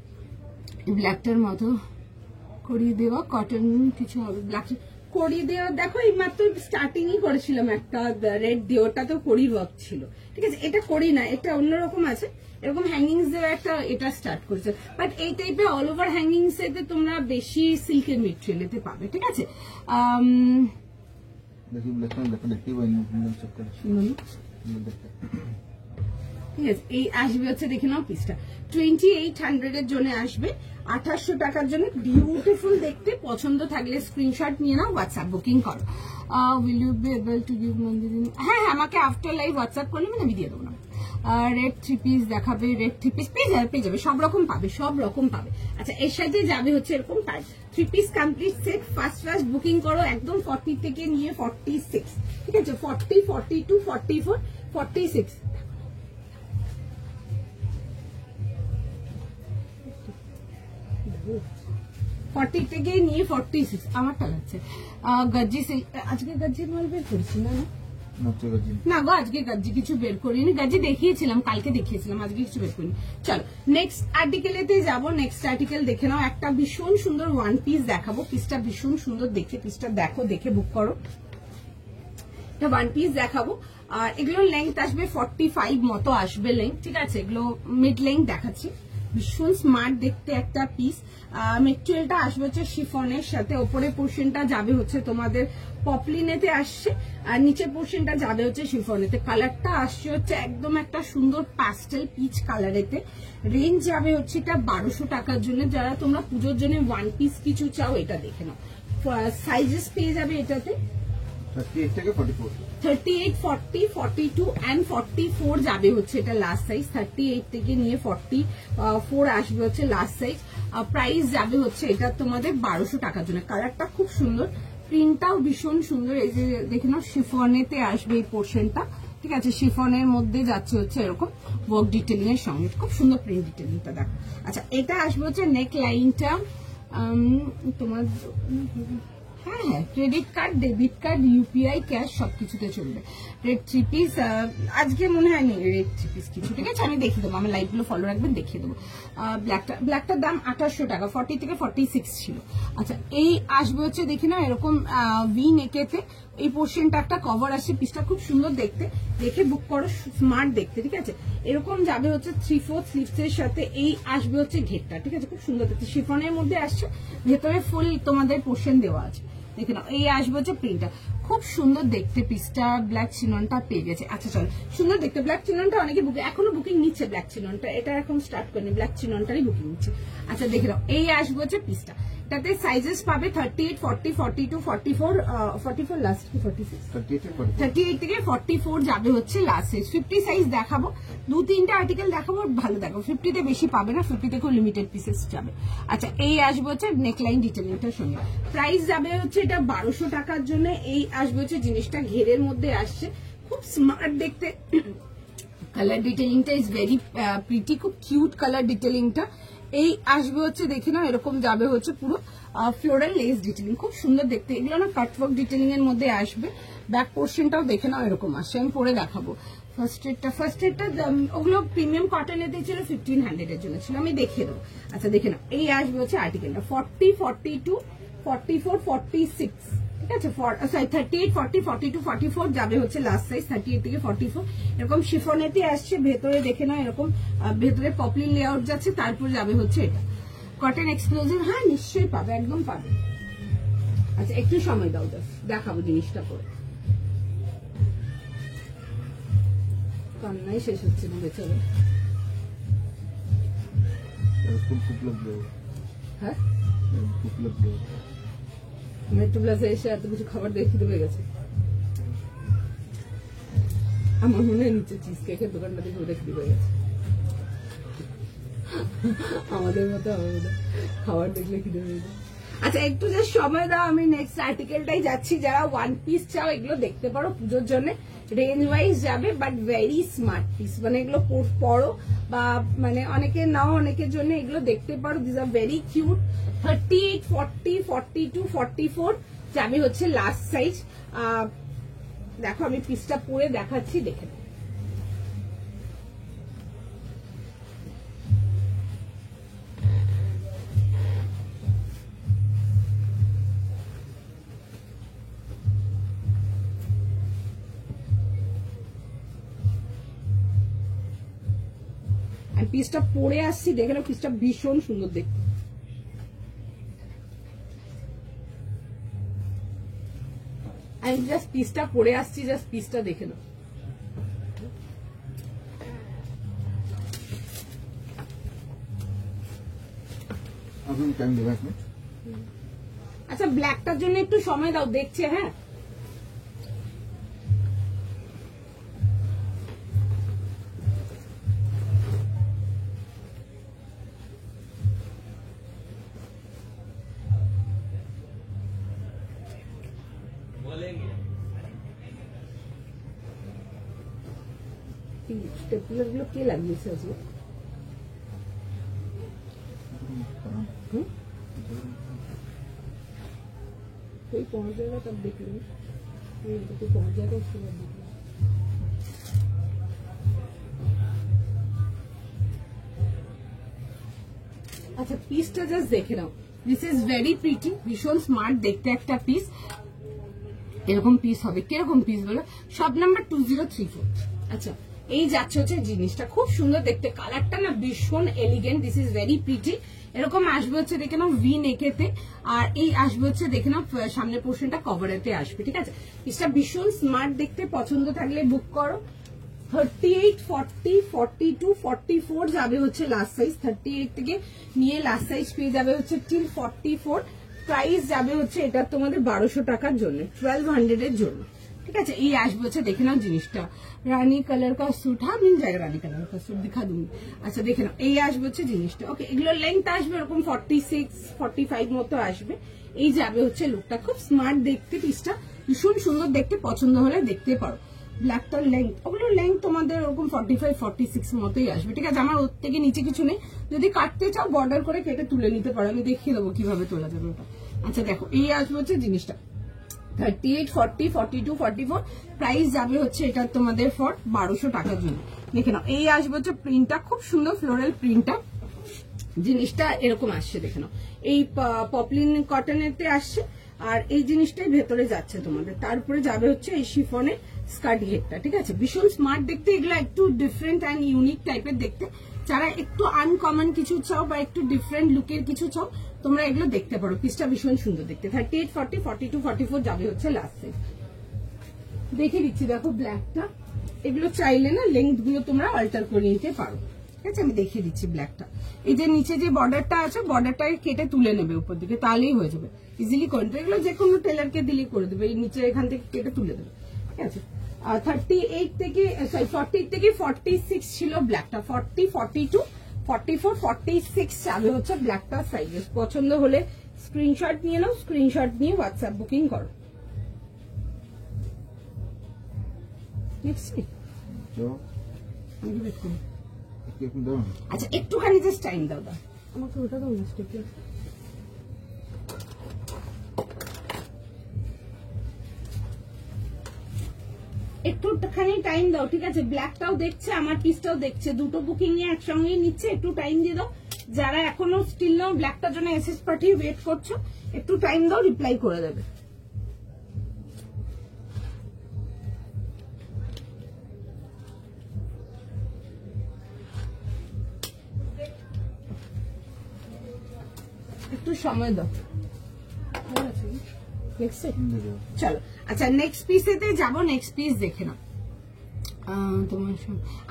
ব্ল্যাকটার মতো করিয়ে দেওয়া কটন কিছু হবে ব্ল্যাক করিয়ে দেওয়া দেখো এই মাত্র স্টার্টিংই করেছিলাম একটা রেড দিয়ে ওটা তো করি ওয়ার্ক ছিল ঠিক আছে এটা করি না এটা অন্যরকম আছে এরকম হ্যাঙ্গিংস দেওয়া একটা এটা স্টার্ট করেছে বাট এই টাইপের অল ওভার হ্যাঙ্গিংস এতে তোমরা বেশি সিল্কের মেটেরিয়ালেতে পাবে ঠিক আছে ঠিক আছে এই আসবে হচ্ছে দেখে নাও পিসটা 2800 এর জন্য আসবে 2800 টাকার জন্য বিউটিফুল দেখতে পছন্দ থাকলে স্ক্রিনশট নিয়ে নাও হোয়াটসঅ্যাপ বুকিং করো will you be able to give Nandini হ্যাঁ আমাকে আফটার লাইভ হোয়াটসঅ্যাপ করলে আমি দিয়ে দেবো না রেড 3 পিস দেখাবে, রেড 3 পিস পেয়ে যাবে, সব রকম পাবে, সব রকম পাবে। আচ্ছা এর সাথে যাবে হচ্ছে এরকম type 3 piece complete set. First booking করো একদম 40 থেকে নিয়ে 46, ঠিক আছে, 40, 42, 44, 46। ফর্টি থেকে নিয়ে 46 আমারটা লাগছে। গজ্জি আজকে গজ্জি মাল বের করছি না না গো, আজকে গজ্জি কিছু বের করিনি, গজ্জি দেখিয়েছিলাম, কালকে দেখিয়েছিলাম, আজকে কিছু বের করিনি। চলো নেক্সট আর্টিকেলেতে যাবো। নেক্সট আর্টিকেল দেখে নাও, একটা ভীষণ সুন্দর ওয়ান পিস দেখাবো। পিসটা ভীষণ সুন্দর দেখে, পিসটা দেখো, দেখে বুক করো। এটা ওয়ান পিস দেখাবো, আর এগুলোর লেন্থ আসবে 45 মতো আসবে লেন্থ, ঠিক আছে, এগুলো মিড লেন্থ দেখাচ্ছি। ভীষণ স্মার্ট দেখতে একটা পিস। মেটেরিয়ালটা আসবে হচ্ছে শিফনের সাথে, ওপরের পোর্শনটা যাবে হচ্ছে তোমাদের পপলিনেতে আসছে, আর নিচের পোর্শনটা যাবে হচ্ছে শিফনেতে। কালারটা আসছে হচ্ছে একদম একটা সুন্দর প্যাস্টেল পিচ কালারেতে। রেঞ্জ যাবে হচ্ছে এটা 1200 টাকার জন্য। যারা তোমরা পুজোর জন্য ওয়ান পিস কিছু চাও এটা দেখে নাও। সাইজেস পেয়ে যাবে এটাতে 38 থেকে 44, 38, 40, 42 and 44 যাবে হচ্ছে এটা লাস্ট সাইজ। 38 থেকে নিয়ে 44 আসবে হচ্ছে লাস্ট সাইজ। প্রাইস যাবে হচ্ছে এটা তোমাদের 1200 টাকার জন্য। কালারটা খুব সুন্দর, প্রিন্টটাও ভীষণ সুন্দর। এই যে দেখে নাও, শিফনেতে আসবে এই পোর্শনটা, ঠিক আছে, শিফনের মধ্যে যাচ্ছে হচ্ছে এরকম ওয়ার্ক ডিটেলিং এর সঙ্গে, খুব সুন্দর প্রিন্ট ডিটেলিংটা দেখো। আচ্ছা এটা আসবে হচ্ছে নেক লাইনটা তোমার, হ্যাঁ credit card, debit card, UPI, cash সবকিছুতে চলবে। রেড 3 পিস আজকে মনে হয় নেই রেড 3 পিস কিছু, ঠিক আছে, আমি দেখিয়ে দেবো, আমার লাইভগুলো ফলো রাখবেন, দেখিয়ে দেবো। ব্ল্যাকটার দাম 2800 টাকা, 40 থেকে 46 ছিল। আচ্ছা এই আসবে হচ্ছে দেখি না এরকম ভি নেকেতে, এই পোর্শনটা একটা কভার আসছে, পিসটা খুব সুন্দর দেখতে, দেখে বুক করো, স্মার্ট দেখতে, ঠিক আছে। এরকম যাবে হচ্ছে 3/4 স্লিভস এর সাথে, এই আসবে হচ্ছে ঘেরটা, ঠিক আছে, খুব সুন্দর দেখতে, শিফনের মধ্যে আসছে, ভেতরে ফুল তোমাদের পোর্শন দেওয়া আছে, দেখে নাও। এই আসবে হচ্ছে প্রিন্টটা, খুব সুন্দর দেখতে পিসটা। ব্ল্যাক চিননটা পেয়ে গেছে। আচ্ছা চলো, সুন্দর দেখতে ব্ল্যাক চিননটা অনেকে এখনো বুকিং নিচ্ছে, ব্ল্যাক চিননটা এটা এখন স্টার্ট করেনি, ব্ল্যাক চিননটারই বুকিং নিচ্ছে। আচ্ছা দেখে নাও, এই আসবে হচ্ছে পিসটা। এটাতে সাইজেস পাবে 38, 40, 42, 44, 44 লাস্ট কি 46, 38 থেকে 44 যাবে হচ্ছে লাস্ট সাইজ। 50 সাইজ দেখাবো, 2-3টা আর্টিকেল দেখাবো, ভালো দেখাবো। 50-তে বেশি পাবে না, 50-তে খুব লিমিটেড পিসেস যাবে। আচ্ছা এই আসবে হচ্ছে নেকলাইন ডিটেলিংটার সঙ্গে। প্রাইস যাবে হচ্ছে এটা 1200 টাকার জন্য। এই আসবে হচ্ছে জিনিসটা ঘেরের মধ্যে আসছে, খুব স্মার্ট দেখতে। কালার ডিটেলিংটা ইজ ভেরি প্রিটি, খুব কিউট কালার ডিটেলিংটা। এই আসবে হচ্ছে দেখি না এরকম যাবে হচ্ছে পুরো ফ্লোরাল লেস ডিটেলিং, খুব সুন্দর দেখতে। এগুলো না কাটওয়ার্ক ডিটেলিং এর মধ্যে আসবে। ব্যাক পোর্শনটাও দেখে নাও এরকম আসছে, আমি পরে দেখাবো। ফার্স্ট এডটা ওগুলো প্রিমিয়াম কটনেতে ছিল, 1500 এর জন্য ছিল, আমি দেখিয়ে দেবো। আচ্ছা দেখে নাও, এই আসবে হচ্ছে আর্টিকেলটা 40, 42, 44, 46, ঠিক আছে, 38, 40, 42, 44 যাবে হচ্ছে লাস্ট সাইজ। 38 থেকে 44 এরকম শিফনেতে আসছে, ভেতরে দেখে নাও এরকম ভেতরে পপলিন লেআউট যাচ্ছে, তারপর যাবে হচ্ছে এটা কটন এক্সক্লুসিভ। হ্যাঁ নিশ্চয়ই পাবে, একদম পাবে। আচ্ছা একটু সময় দাও, দেখাবো জিনিসটা পরে, কান্নাই শেষ হচ্ছে না বেচারা। হ্যাঁ মেট্রো প্লাজা এসে এত কিছু খাবার দেখে দেবে গেছে। আমার মনে হয় নিচে চিজ কেকের দোকানটা দেখে দেখে দেবে গেছে। আমাদের মতো খাবার দেখলে কি দেবে। আচ্ছা একটু যে সময় দাও, আমি নেক্সট আর্টিকেলটাই যাচ্ছি। যারা ওয়ান পিস চাও এগুলো দেখতে পারো পুজোর জন্য, রেঞ্জ ওয়াইজ যাবে, বাট ভেরি স্মার্ট পিস, মানে এগুলো পরো বা মানে অনেকে নাও, অনেকের জন্য এগুলো দেখতে পারো। দিস আর ভেরি কিউট। 38, 40, 42, 44 যাবে হচ্ছে লাস্ট সাইজ। দেখো আমি পিসটা পরে দেখাচ্ছি, দেখে নাও। পিসটা পরে আসছি, দেখে নাও, পিসটা ভীষণ সুন্দর দেখতে। আমি জাস্ট পিসটা পরে আসছি, জাস্ট পিসটা দেখে নাও। আচ্ছা ব্ল্যাকটার জন্য একটু সময় দাও, দেখছে। হ্যাঁ স্টেপলার গুলো কে লাগিয়েছে আজকে? कोई पहुंच जाएगा तब देख लेंगे, कोई पहुंच जाएगा उसके बाद देख लेंगे। আচ্ছা পিসটা জাস্ট দেখে নাও, দিস ইজ ভেরি প্রিটি, ভীষণ স্মার্ট দেখতে একটা পিস। এরকম পিস হবে, কিরকম পিস বলো? Shop number 2034। আচ্ছা এই যাচ্ছে হচ্ছে জিনিসটা, খুব সুন্দর দেখতে, কালারটা না ভীষণ elegant, this is very pretty. এরকম আসবে হচ্ছে দেখে নাও ভি নেকেতে, আর এই আসবে হচ্ছে দেখে নাও সামনের পোর্শনটা কভারেতে আসবে, ঠিক আছে? পিসটা ভীষণ স্মার্ট দেখতে, পছন্দ থাকলে বুক করো। 38, 40, 42, 44 যাবে হচ্ছে লাস্ট সাইজ, 38 থেকে নিয়ে লাস্ট সাইজ পেয়ে যাবে হচ্ছে টিল 44। প্রাইস যাবে হচ্ছে এটা তোমাদের 1200 টাকার জন্য, 1200 এর জন্য, ঠিক আছে? এই আসবে হচ্ছে দেখে নাও জিনিসটা, রানী কালার কা স্যুট, হ্যাঁ মিল যায়গা রানী কালার কা স্যুট, দিখা दूंगी। আচ্ছা দেখে নাও, এই আসবে হচ্ছে জিনিসটা। ওকে, এগুলোর লেন্থ আসবে এরকম 46, 45 মতো আসবে। এই যাবে হচ্ছে লুকটা, খুব স্মার্ট দেখতে, পিসটা ভীষণ সুন্দর দেখতে, পছন্দ হলে দেখতে পারো। ব্ল্যাকটার লেন্থ, ওগুলোর লেন্থ তোমাদের ওরকম 45, 46 মতোই আসবে, ঠিক আছে? আমার ওর থেকে নিচে কিছু নেই, যদি কাটতে চাও বর্ডার করে কেটে তুলে নিতে পারো, আমি দেখিয়ে দেবো কিভাবে তোলা যাবে ওটা। আচ্ছা দেখো, এই আসবে হচ্ছে জিনিসটা 38, 40, 42, 44, প্রাইস যাবে হচ্ছে এটা তোমাদের ফর 1200 টাকার জন্য। দেখে নাও, এই আসবে হচ্ছে প্রিন্টটা, খুব সুন্দর ফ্লোরাল প্রিন্টটা, জিনিসটা এরকম আসছে দেখে নাও, এই পপলিন কটনেতে আসছে, আর এই জিনিসটাই ভেতরে যাচ্ছে তোমাদের, তারপরে যাবে হচ্ছে এই শিফনের স্কার্ট ঘেরটা, ঠিক আছে? ভীষণ স্মার্ট দেখতে, এগুলো একটু ডিফারেন্ট অ্যান্ড ইউনিক টাইপের দেখতে, যারা একটু আনকমন কিছু চাও বা একটু ডিফারেন্ট লুকের কিছু চাও তোমরা এগুলো দেখতে পারো। পিসটা ভীষণ সুন্দর দেখতে, 38, 40, 42, 44 যাবে হচ্ছে লাস্ট সাইজ। দেখে দিচ্ছি দেখো ব্ল্যাকটা, এগুলো চাইলে না লেন্থ গুলো তোমরা অল্টার করে নিতে পারো, ঠিক আছে? আমি দেখিয়ে দিচ্ছি ব্ল্যাকটা, এই যে নিচে যে বর্ডারটা আছে বর্ডারটাকে কেটে তুলে নেবে উপর দিকে, তাহলেই হয়ে যাবে, ইজিলি করে দেবে। এগুলো যে কোনো টেলারকে দিলেই করে দেবে, এই নিচে এখান থেকে কেটে তুলে দেবে, ঠিক আছে? 38 থেকে 40 থেকে 46 ছিল ব্ল্যাকটা, 40, 42, 44, 46 যাবে হচ্ছে ব্ল্যাকটা সাইজেস। পছন্দ হলে স্ক্রিনশট নিয়ে নাও, স্ক্রিনশট নিয়ে হোয়াটসঅ্যাপ বুকিং করো। আচ্ছা একটুখানি জাস্ট টাইম দাও, আমাকে ওটা দাও না, স্টেপলার। একটুখানি টাইম দাও, ঠিক আছে? ব্ল্যাকটাও দেখছে, আমার পিসটাও দেখছে, দুটো বুকিং নিয়ে একসঙ্গেই নিচ্ছে, একটু টাইম দিয়ে দাও। যারা এখনো স্টিল নাও ব্ল্যাকটার জন্য এসএস পাঠিয়ে ওয়েট করছো, একটু টাইম দাও, রিপ্লাই করে দেবে। একটু সময় দাও, চলো। আচ্ছা নেক্সট পিসেতে যাবো, নেক্সট পিস দেখে নাও। তোমার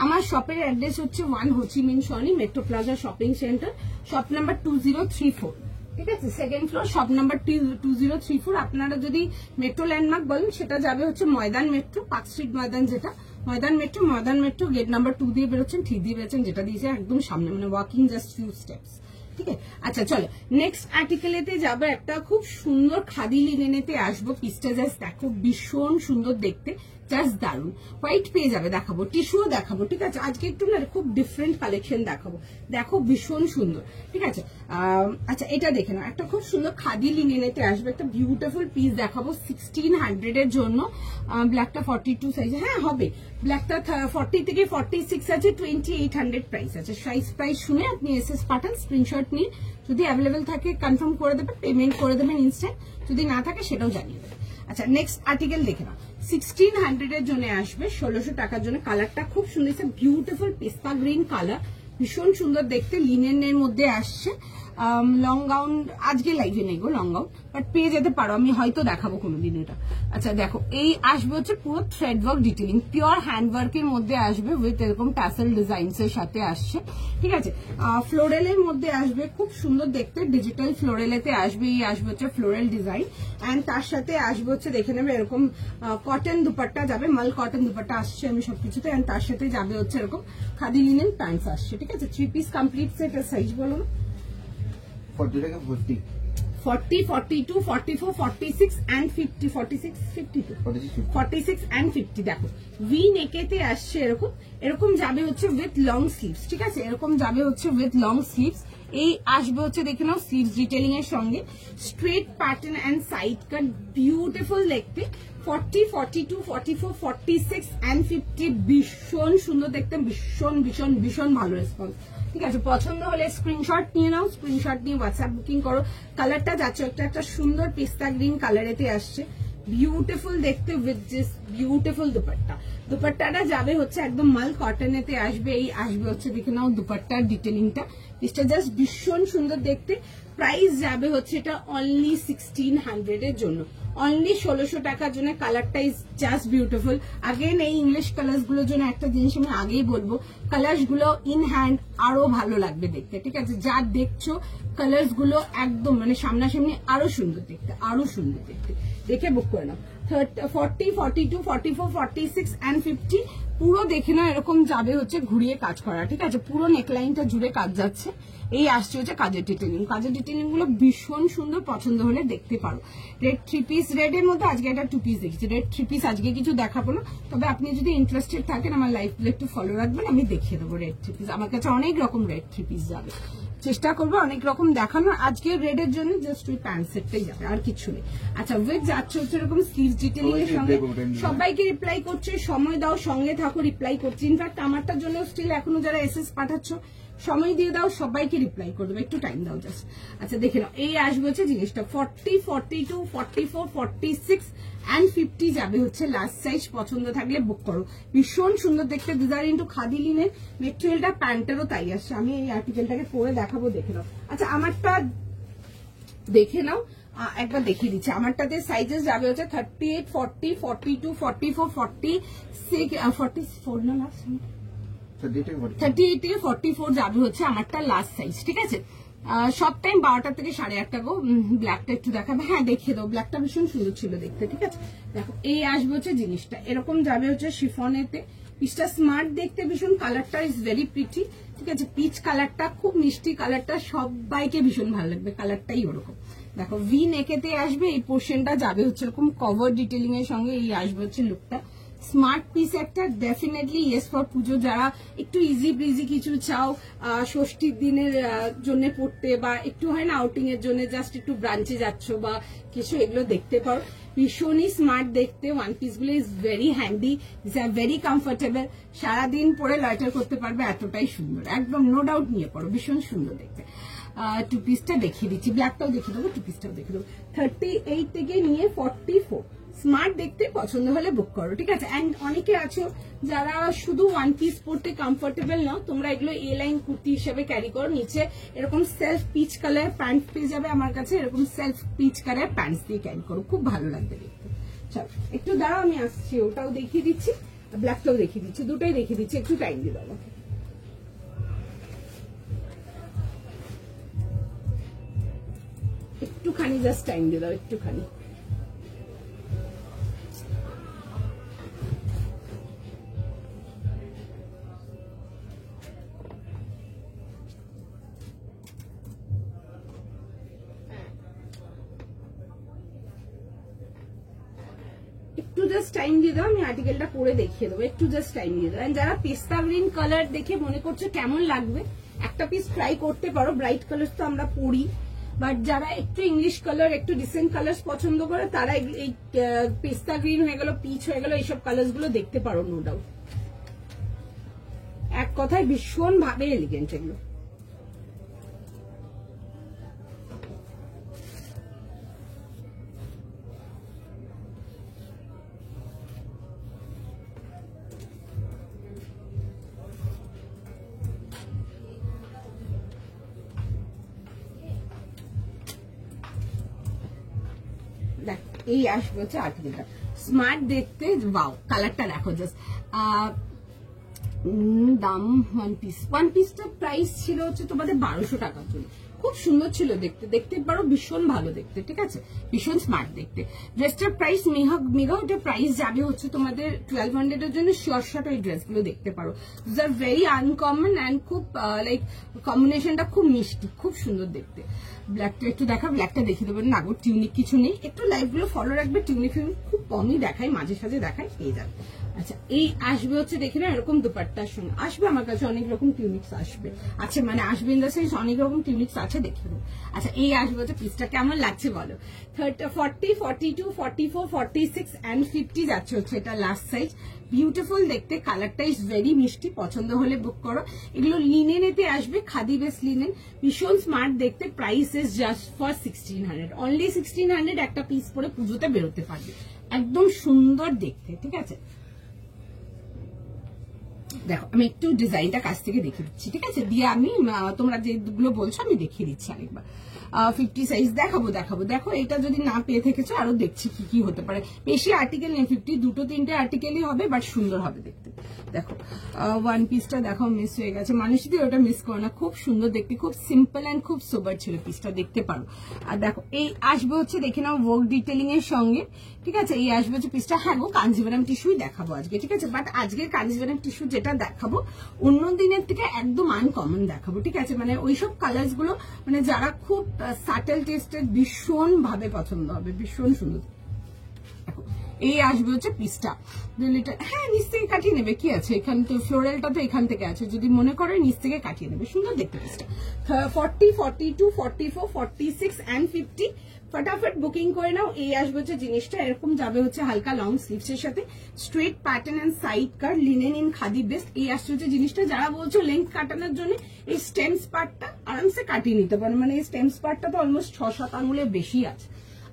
আমার শপের অ্যাড্রেস হচ্ছে 1 Ho Chi Minh Sony Metro Plaza shopping centre, shop number 2034, ঠিক আছে? Second floor, shop number 2034। আপনারা যদি মেট্রো ল্যান্ডমার্ক বলেন সেটা যাবে হচ্ছে Maidan metro, Park Street Maidan, যেটা ময়দান মেট্রো গেট নাম্বার 2 দিয়ে বেরোচ্ছেন, 3 দিয়ে বেরোচ্ছেন, যেটা দিয়েছে একদম সামনে, মানে ওয়াকিং জাস্ট ফিউ স্টেপস, ঠিক আছে? আচ্ছা চলো নেক্সট আর্টিকেলেতে যাবো, একটা খুব সুন্দর খাদি লিনেনেতে আসবো। পিসটা জাস্ট দেখো, ভীষণ সুন্দর দেখতে, জাস্ট দারুন। হোয়াইট পেয়ে যাবে, দেখাবো টিস্যুও দেখাবো, ঠিক আছে? আজকে একটু না খুব ডিফারেন্ট কালেকশন দেখাবো, দেখো ভীষণ সুন্দর, ঠিক আছে? আচ্ছা এটা দেখে নাও, একটা খুব সুন্দর খাদি লিনেনেতে আসবে, একটা বিউটিফুল পিস দেখাবো 1600 এর জন্য। ব্ল্যাকটা 42 সাইজ, হ্যাঁ হবে। ব্ল্যাকটা 40 থেকে 46 আছে, 2800 প্রাইস আছে। প্রাইস শুনে আপনি এসএস পাঠান, স্ক্রিনশট নিয়ে, যদি অ্যাভেলেবেল থাকে কনফার্ম করে দেবেন, পেমেন্ট করে দেবেন ইনস্ট্যান্ট, যদি না থাকে সেটাও জানিয়ে দেবেন। আচ্ছা নেক্সট আর্টিকেল দেখে নাও, 1600 এর জন্য আসবে, 1600 টাকার জন্য। কালারটা খুব সুন্দর, বিউটিফুল পেস্তা গ্রিন কালার, ভীষণ সুন্দর দেখতে, লিনেনের মধ্যে আসছে। লং গাউন আজকে লাইভে নেই গো লং গাউন, বাট পেয়ে যেতে পারো, আমি হয়তো দেখাবো কোনোদিন এটা। আচ্ছা দেখো, এই আসবে হচ্ছে পুরো থ্রেড ওয়ার্ক ডিটেলিং, পিওর হ্যান্ডওয়ার্কের মধ্যে আসবে, উইথ এরকম ট্যাসেল ডিজাইনস এর সাথে আসছে, ঠিক আছে? ফ্লোরেলের মধ্যে আসবে, খুব সুন্দর দেখতে, ডিজিটাল ফ্লোরেলেতে আসবে। এই আসবে হচ্ছে ফ্লোরাল ডিজাইন, অ্যান্ড তার সাথে আসবে হচ্ছে দেখে নেবে এরকম কটন দুপাট্টা যাবে, মাল কটন দুপাট্টা আসছে আমি সবকিছুতে, অ্যান্ড তার সাথে যাবে হচ্ছে এরকম খাদি লিনেন প্যান্টস আসছে, ঠিক আছে? 3 পিস কমপ্লিট সেট। সাইজ বলো না? 40 থেকে 40, 40, 42, 44, 46 and 50, 46, 52, 46 and 50 দেখো ভি নেকেতে আসছে এরকম, এরকম যাবে হচ্ছে উইথ লং স্লিভস, ঠিক আছে, এরকম যাবে হচ্ছে উইথ লং স্লিভস। এই আসবে হচ্ছে দেখে নাও স্লিভস ডিটেলিং এর সঙ্গে, straight pattern and side cut, beautiful দেখতে। 40, 42, 44, 46 and 50 ভীষণ সুন্দর দেখতে, ভীষণ ভীষণ ভীষণ ভালো রেসপন্স। ঠিক আছে, পছন্দ হলে স্ক্রিনশট নিয়ে নাও, স্ক্রিনশট নিয়ে হোয়াটসঅ্যাপ বুকিং করো। কালারটা যাচ্ছে একটা সুন্দর পিস্তা গ্রিন কালারেতে আসছে, বিউটিফুল দেখতে উইথ দিস বিউটিফুল দুপাট্টা। দুপাট্টাটা যাবে হচ্ছে একদম মাল কটনেতে আসবে, এই আসবে হচ্ছে দেখে নাও দুপাট্টার ডিটেলিংটা, পিসটা জাস্ট ভীষণ সুন্দর দেখতে। প্রাইস যাবে হচ্ছে এটা অনলি 1600 এর জন্য, অনলি 1600 টাকার জন্য। কালারটা ইজ জাস্ট বিউটিফুল। আগেন এই ইংলিশ কালার্স গুলোর জন্য একটা জিনিস আমি আগেই বলবো, কালার্স গুলো ইন হ্যান্ড আরো ভালো লাগবে দেখতে, ঠিক আছে, যা দেখছো কালার্স গুলো একদম মানে সামনাসামনি আরো সুন্দর দেখতে, আরো সুন্দর দেখতে। দেখে বুক করে নাও। 40, 42, 44, 46 and 50 পুরো দেখে নাও এরকম যাবে হচ্ছে ঘুরিয়ে কাজ করা, ঠিক আছে, পুরো নেকলাইনটা জুড়ে কাজ যাচ্ছে। এই আসছে হচ্ছে কাজের ডিটেলিং, কাজের ডিটেলিং গুলো ভীষণ সুন্দর, পছন্দ হলে দেখতে পারো। রেড 3 পিস, রেড এর মধ্যে আজকে একটা 2 পিস দেখছি, রেড 3 পিস আজকে কিছু দেখাবো না, তবে আপনি যদি ইন্টারেস্টেড থাকেন আমার লাইভ গুলো একটু ফলো রাখবেন, আমি দেখিয়ে দেবো রেড 3 পিস। আমার কাছে অনেক রকম রেড 3 পিস যাবে, চেষ্টা করবো অনেক রকম দেখানোর। আজকে রেড এর জন্য জাস্ট ওই প্যান্ট সেটটাই যাবে, আর কিছু নেই। আচ্ছা, ওয়েট যাচ্ছে হচ্ছে এরকম স্লিভস ডিটেলিং এর সঙ্গে। সবাইকে রিপ্লাই করছে, সময় দাও, সঙ্গে থাকো, রিপ্লাই করছি। ইনফ্যাক্ট আমারটার জন্য স্টিল এখনো যারা এসএস পাঠাচ্ছ সময় দিয়ে দাও, সবাইকে রিপ্লাই করে দেবো, একটু টাইম দাও জাস্ট। আচ্ছা দেখে নাও, এই আসবে হচ্ছে জিনিসটা 40, 42, 44, 46 and 50 যাবে হচ্ছে লাস্ট সাইজ। পছন্দ থাকলে বুক করো, ভীষণ সুন্দর দেখতে। ডিজাইন ইন্টু খাদি লিনের, মেটেরিয়ালটা প্যান্টেরও তাই আসছে। আমি এই আর্টিকেলটাকে পরে দেখাবো, দেখে নাও। আচ্ছা আমারটা দেখে নাও, একবার দেখিয়ে দিচ্ছি। আমারটাতে সাইজেস যাবে হচ্ছে 38, 40, 42, 44, 46, 44 না লাস্ট, 38 থেকে 44 যাবে হচ্ছে আমারটা লাস্ট সাইজ, ঠিক আছে। সব টাইম 12টা থেকে 8:30 গো। ব্ল্যাকটা একটু দেখাবে, হ্যাঁ দেখিয়ে দাও, ব্ল্যাকটা ভীষণ সুন্দর ছিল দেখতে, ঠিক আছে। দেখো এই আসবে হচ্ছে জিনিসটা এরকম যাবে হচ্ছে শিফনেতে, পিসটা স্মার্ট দেখতে ভীষণ, কালারটা ইজ ভেরি প্রিটি, ঠিক আছে, পিচ কালারটা খুব মিষ্টি কালারটা, সবাইকে ভীষণ ভালো লাগবে, কালারটাই ওরকম। দেখো ভি নেকেতে আসবে, এই পোর্শনটা যাবে হচ্ছে এরকম কভার ডিটেলিং এর সঙ্গে, এই আসবে হচ্ছে লুকটা। স্মার্ট পিস একটা, ডেফিনেটলি ইয়েস ফর পুজো। যারা একটু ইজি ব্রিজি কিছু চাও ষষ্ঠীর দিনের জন্য পড়তে, বা একটু হয় না আউটিং এর জন্য, জাস্ট একটু ব্রাঞ্চে যাচ্ছ বা কিছু, এগুলো দেখতে পারো। ভীষণই স্মার্ট দেখতে, ওয়ান পিস গুলো is very handy, is are very comfortable, সারাদিন পরে লয়টার করতে পারবে, এতটাই সুন্দর, একদম নো ডাউট নিয়ে পড়ো, ভীষণ সুন্দর দেখতে। 2 পিসটা দেখিয়ে দিচ্ছি, ব্ল্যাকটাও দেখিয়ে দেবো, 2 পিসটাও দেখিয়ে দেবো। 38 থেকে নিয়ে 44 স্মার্ট দেখতে, পছন্দ হলে বুক করো, ঠিক আছে। এন্ড অনেকে আছো যারা শুধু ওয়ান পিস পড়তে কমফোর্টেবল নাও, তোমরা এগুলো এ লাইন কুর্তি হিসেবে ক্যারি করো। নিচে এরকম সেলফ পিচ কালার প্যান্ট পেয়ে যাবে আমার কাছে, এরকম সেলফ পিচ কালার প্যান্টস দিয়ে ক্যারি করো, খুব ভালো লাগবে দেখতে। চলো একটু দাঁড়াও, আমি আসছি, ওটাও দেখিয়ে দিচ্ছি, ব্ল্যাকটাও দেখিয়ে দিচ্ছি, দুটোই দেখিয়ে দিচ্ছি, একটু টাইম দিয়ে দাও আমাকে। একটুখানি জাস্ট টাইম দিয়ে দাও, একটুখানি। একটু জাস্ট টাইম দিয়ে দাও, আমি আর্টিকেলটা পরে দেখিয়ে দেবো, একটু জাস্ট টাইম দিয়ে দাও। যারা পেস্তা গ্রিন কালার দেখে মনে করছো কেমন লাগবে, একটা পিস ট্রাই করতে পারো। ব্রাইট কালার তো আমরা পরি, বাট যারা একটু ইংলিশ কালার, একটু ডিসেন্ট কালার পছন্দ করে, তারা এই পেস্তা গ্রিন হয়ে গেল, পিচ হয়ে গেল, এইসব কালার গুলো দেখতে পারো, নো ডাউট। এক কথায় ভীষণ ভাবে এলিগেন্ট এগুলো। এই আসবে হচ্ছে আর্টিকেলটা, স্মার্ট দেখতে, ওয়াও কালারটা দেখো জাস্ট। দাম ওয়ান পিসটা প্রাইস ছিল হচ্ছে তোমাদের 1200 টাকার জন্য, খুব সুন্দর ছিল দেখতে, দেখতে পারো ভীষণ ভালো দেখতে, ঠিক আছে, ভীষণ স্মার্ট দেখতে। ড্রেসটার প্রাইস মেগা ওটার প্রাইস যাবে হচ্ছে তোমাদের 1200 এর জন্য শিওর শট ওই ড্রেসগুলো দেখতে পারো। দিস আর ভেরি আনকমন অ্যান্ড খুব লাইক কম্বিনেশনটা খুব মিষ্টি, খুব সুন্দর দেখতে। ব্ল্যাকটা একটু দেখা, ব্ল্যাকটা দেখে দেবেন না গো, টিউনিক কিছু নেই, একটু লাইভগুলো ফলো রাখবে, টিউনিক খুব কমই দেখায়, মাঝে সাঝে দেখায়, পেয়ে যাবে। আচ্ছা এই আসবে হচ্ছে দেখে না এরকম দুপাট্টার সঙ্গে আসবে, আমার কাছে অনেক রকম টিউনিক্স আসবে, আচ্ছা মানে আসবে ইন দ্য সেন্স অনেক রকম টিউনিক্স আছে, দেখে দেবো। আচ্ছা এই আসবে হচ্ছে পিসটা কেমন লাগছে বলো। 40, 42, 44, 46 and 50 যাচ্ছে হচ্ছে এটা লাস্ট সাইজ। বিউটিফুল দেখতে, কালারটা ইজ ভেরি মিষ্টি, পছন্দ হলে বুক করো। এগুলো লিনেনেতে আসবে, খাদি বেস লিনেন, ভীষণ স্মার্ট দেখতে। Price is just for 1600, only 1600 একটা পিস পরে পুজোতে বেরোতে পারবে, একদম সুন্দর দেখতে, ঠিক আছে। দেখো আমি একটু ডিজাইনটা কাছ থেকে দেখিয়ে দিচ্ছি, ঠিক আছে, দিয়ে আমি তোমরা যেগুলো বলছো আমি দেখিয়ে দিচ্ছি আরেকবার। 50 সাইজ দেখাবো। দেখো এটা যদি না পেয়ে থেকেছো আরো দেখছি কি কি হতে পারে, বেশি আর্টিকেল নেই, 50 দুটো তিনটে আর্টিকেলই হবে, বাট সুন্দর হবে দেখতে। দেখো ওয়ান পিসটা দেখো মিস হয়ে গেছে, মানুষই ওটা মিস করো না, খুব সুন্দর দেখতে, খুব সিম্পল অ্যান্ড খুব সোবার ছিল পিসটা, দেখতে পারো। আর দেখো এই আসবে হচ্ছে দেখে নাও ওয়ার্ক ডিটেলিং এর সঙ্গে, ঠিক আছে, এই আসবে হচ্ছে পিসটা। হ্যাঁ গো কাঞ্জিভারাম টিস্যুই দেখাবো আজকে, ঠিক আছে, বাট আজকের কাঞ্জিভারাম টিস্যু যেটা দেখাবো অন্য দিনের থেকে একদম আনকমন দেখাবো, ঠিক আছে, মানে ওইসব কালার্স গুলো মানে যারা খুব সাটেল টেস্টের ভীষণ ভাবে পছন্দ হবে, ভীষণ সুন্দর। এই আসবে হচ্ছে পিসটা, হ্যাঁ নিচ থেকে কাটিয়ে নেবে, কি আছে এখানে তো, ফ্লোরালটা তো এখান থেকে আছে, যদি মনে করে নিচ থেকে কাটিয়ে নেবে, সুন্দর দেখতে পিসটা। 40, 42, 44, 46 and 50 ফটাফট বুকিং করে নাও। এই আসবে হচ্ছে জিনিসটা, এরকম যাবে হচ্ছে হালকা লং স্লিভস এর সাথে, straight pattern and side cut, linen in khadi best. এই আসছে হচ্ছে জিনিসটা, যারা বলছো লেন্থ কাটানোর জন্য এই স্টেমস পার্টটা আরামসে কাটিয়ে নিতে পারো, মানে এই স্টেমস পার্টটা তো অলমোস্ট 6-7 আঙুলের বেশি আছে।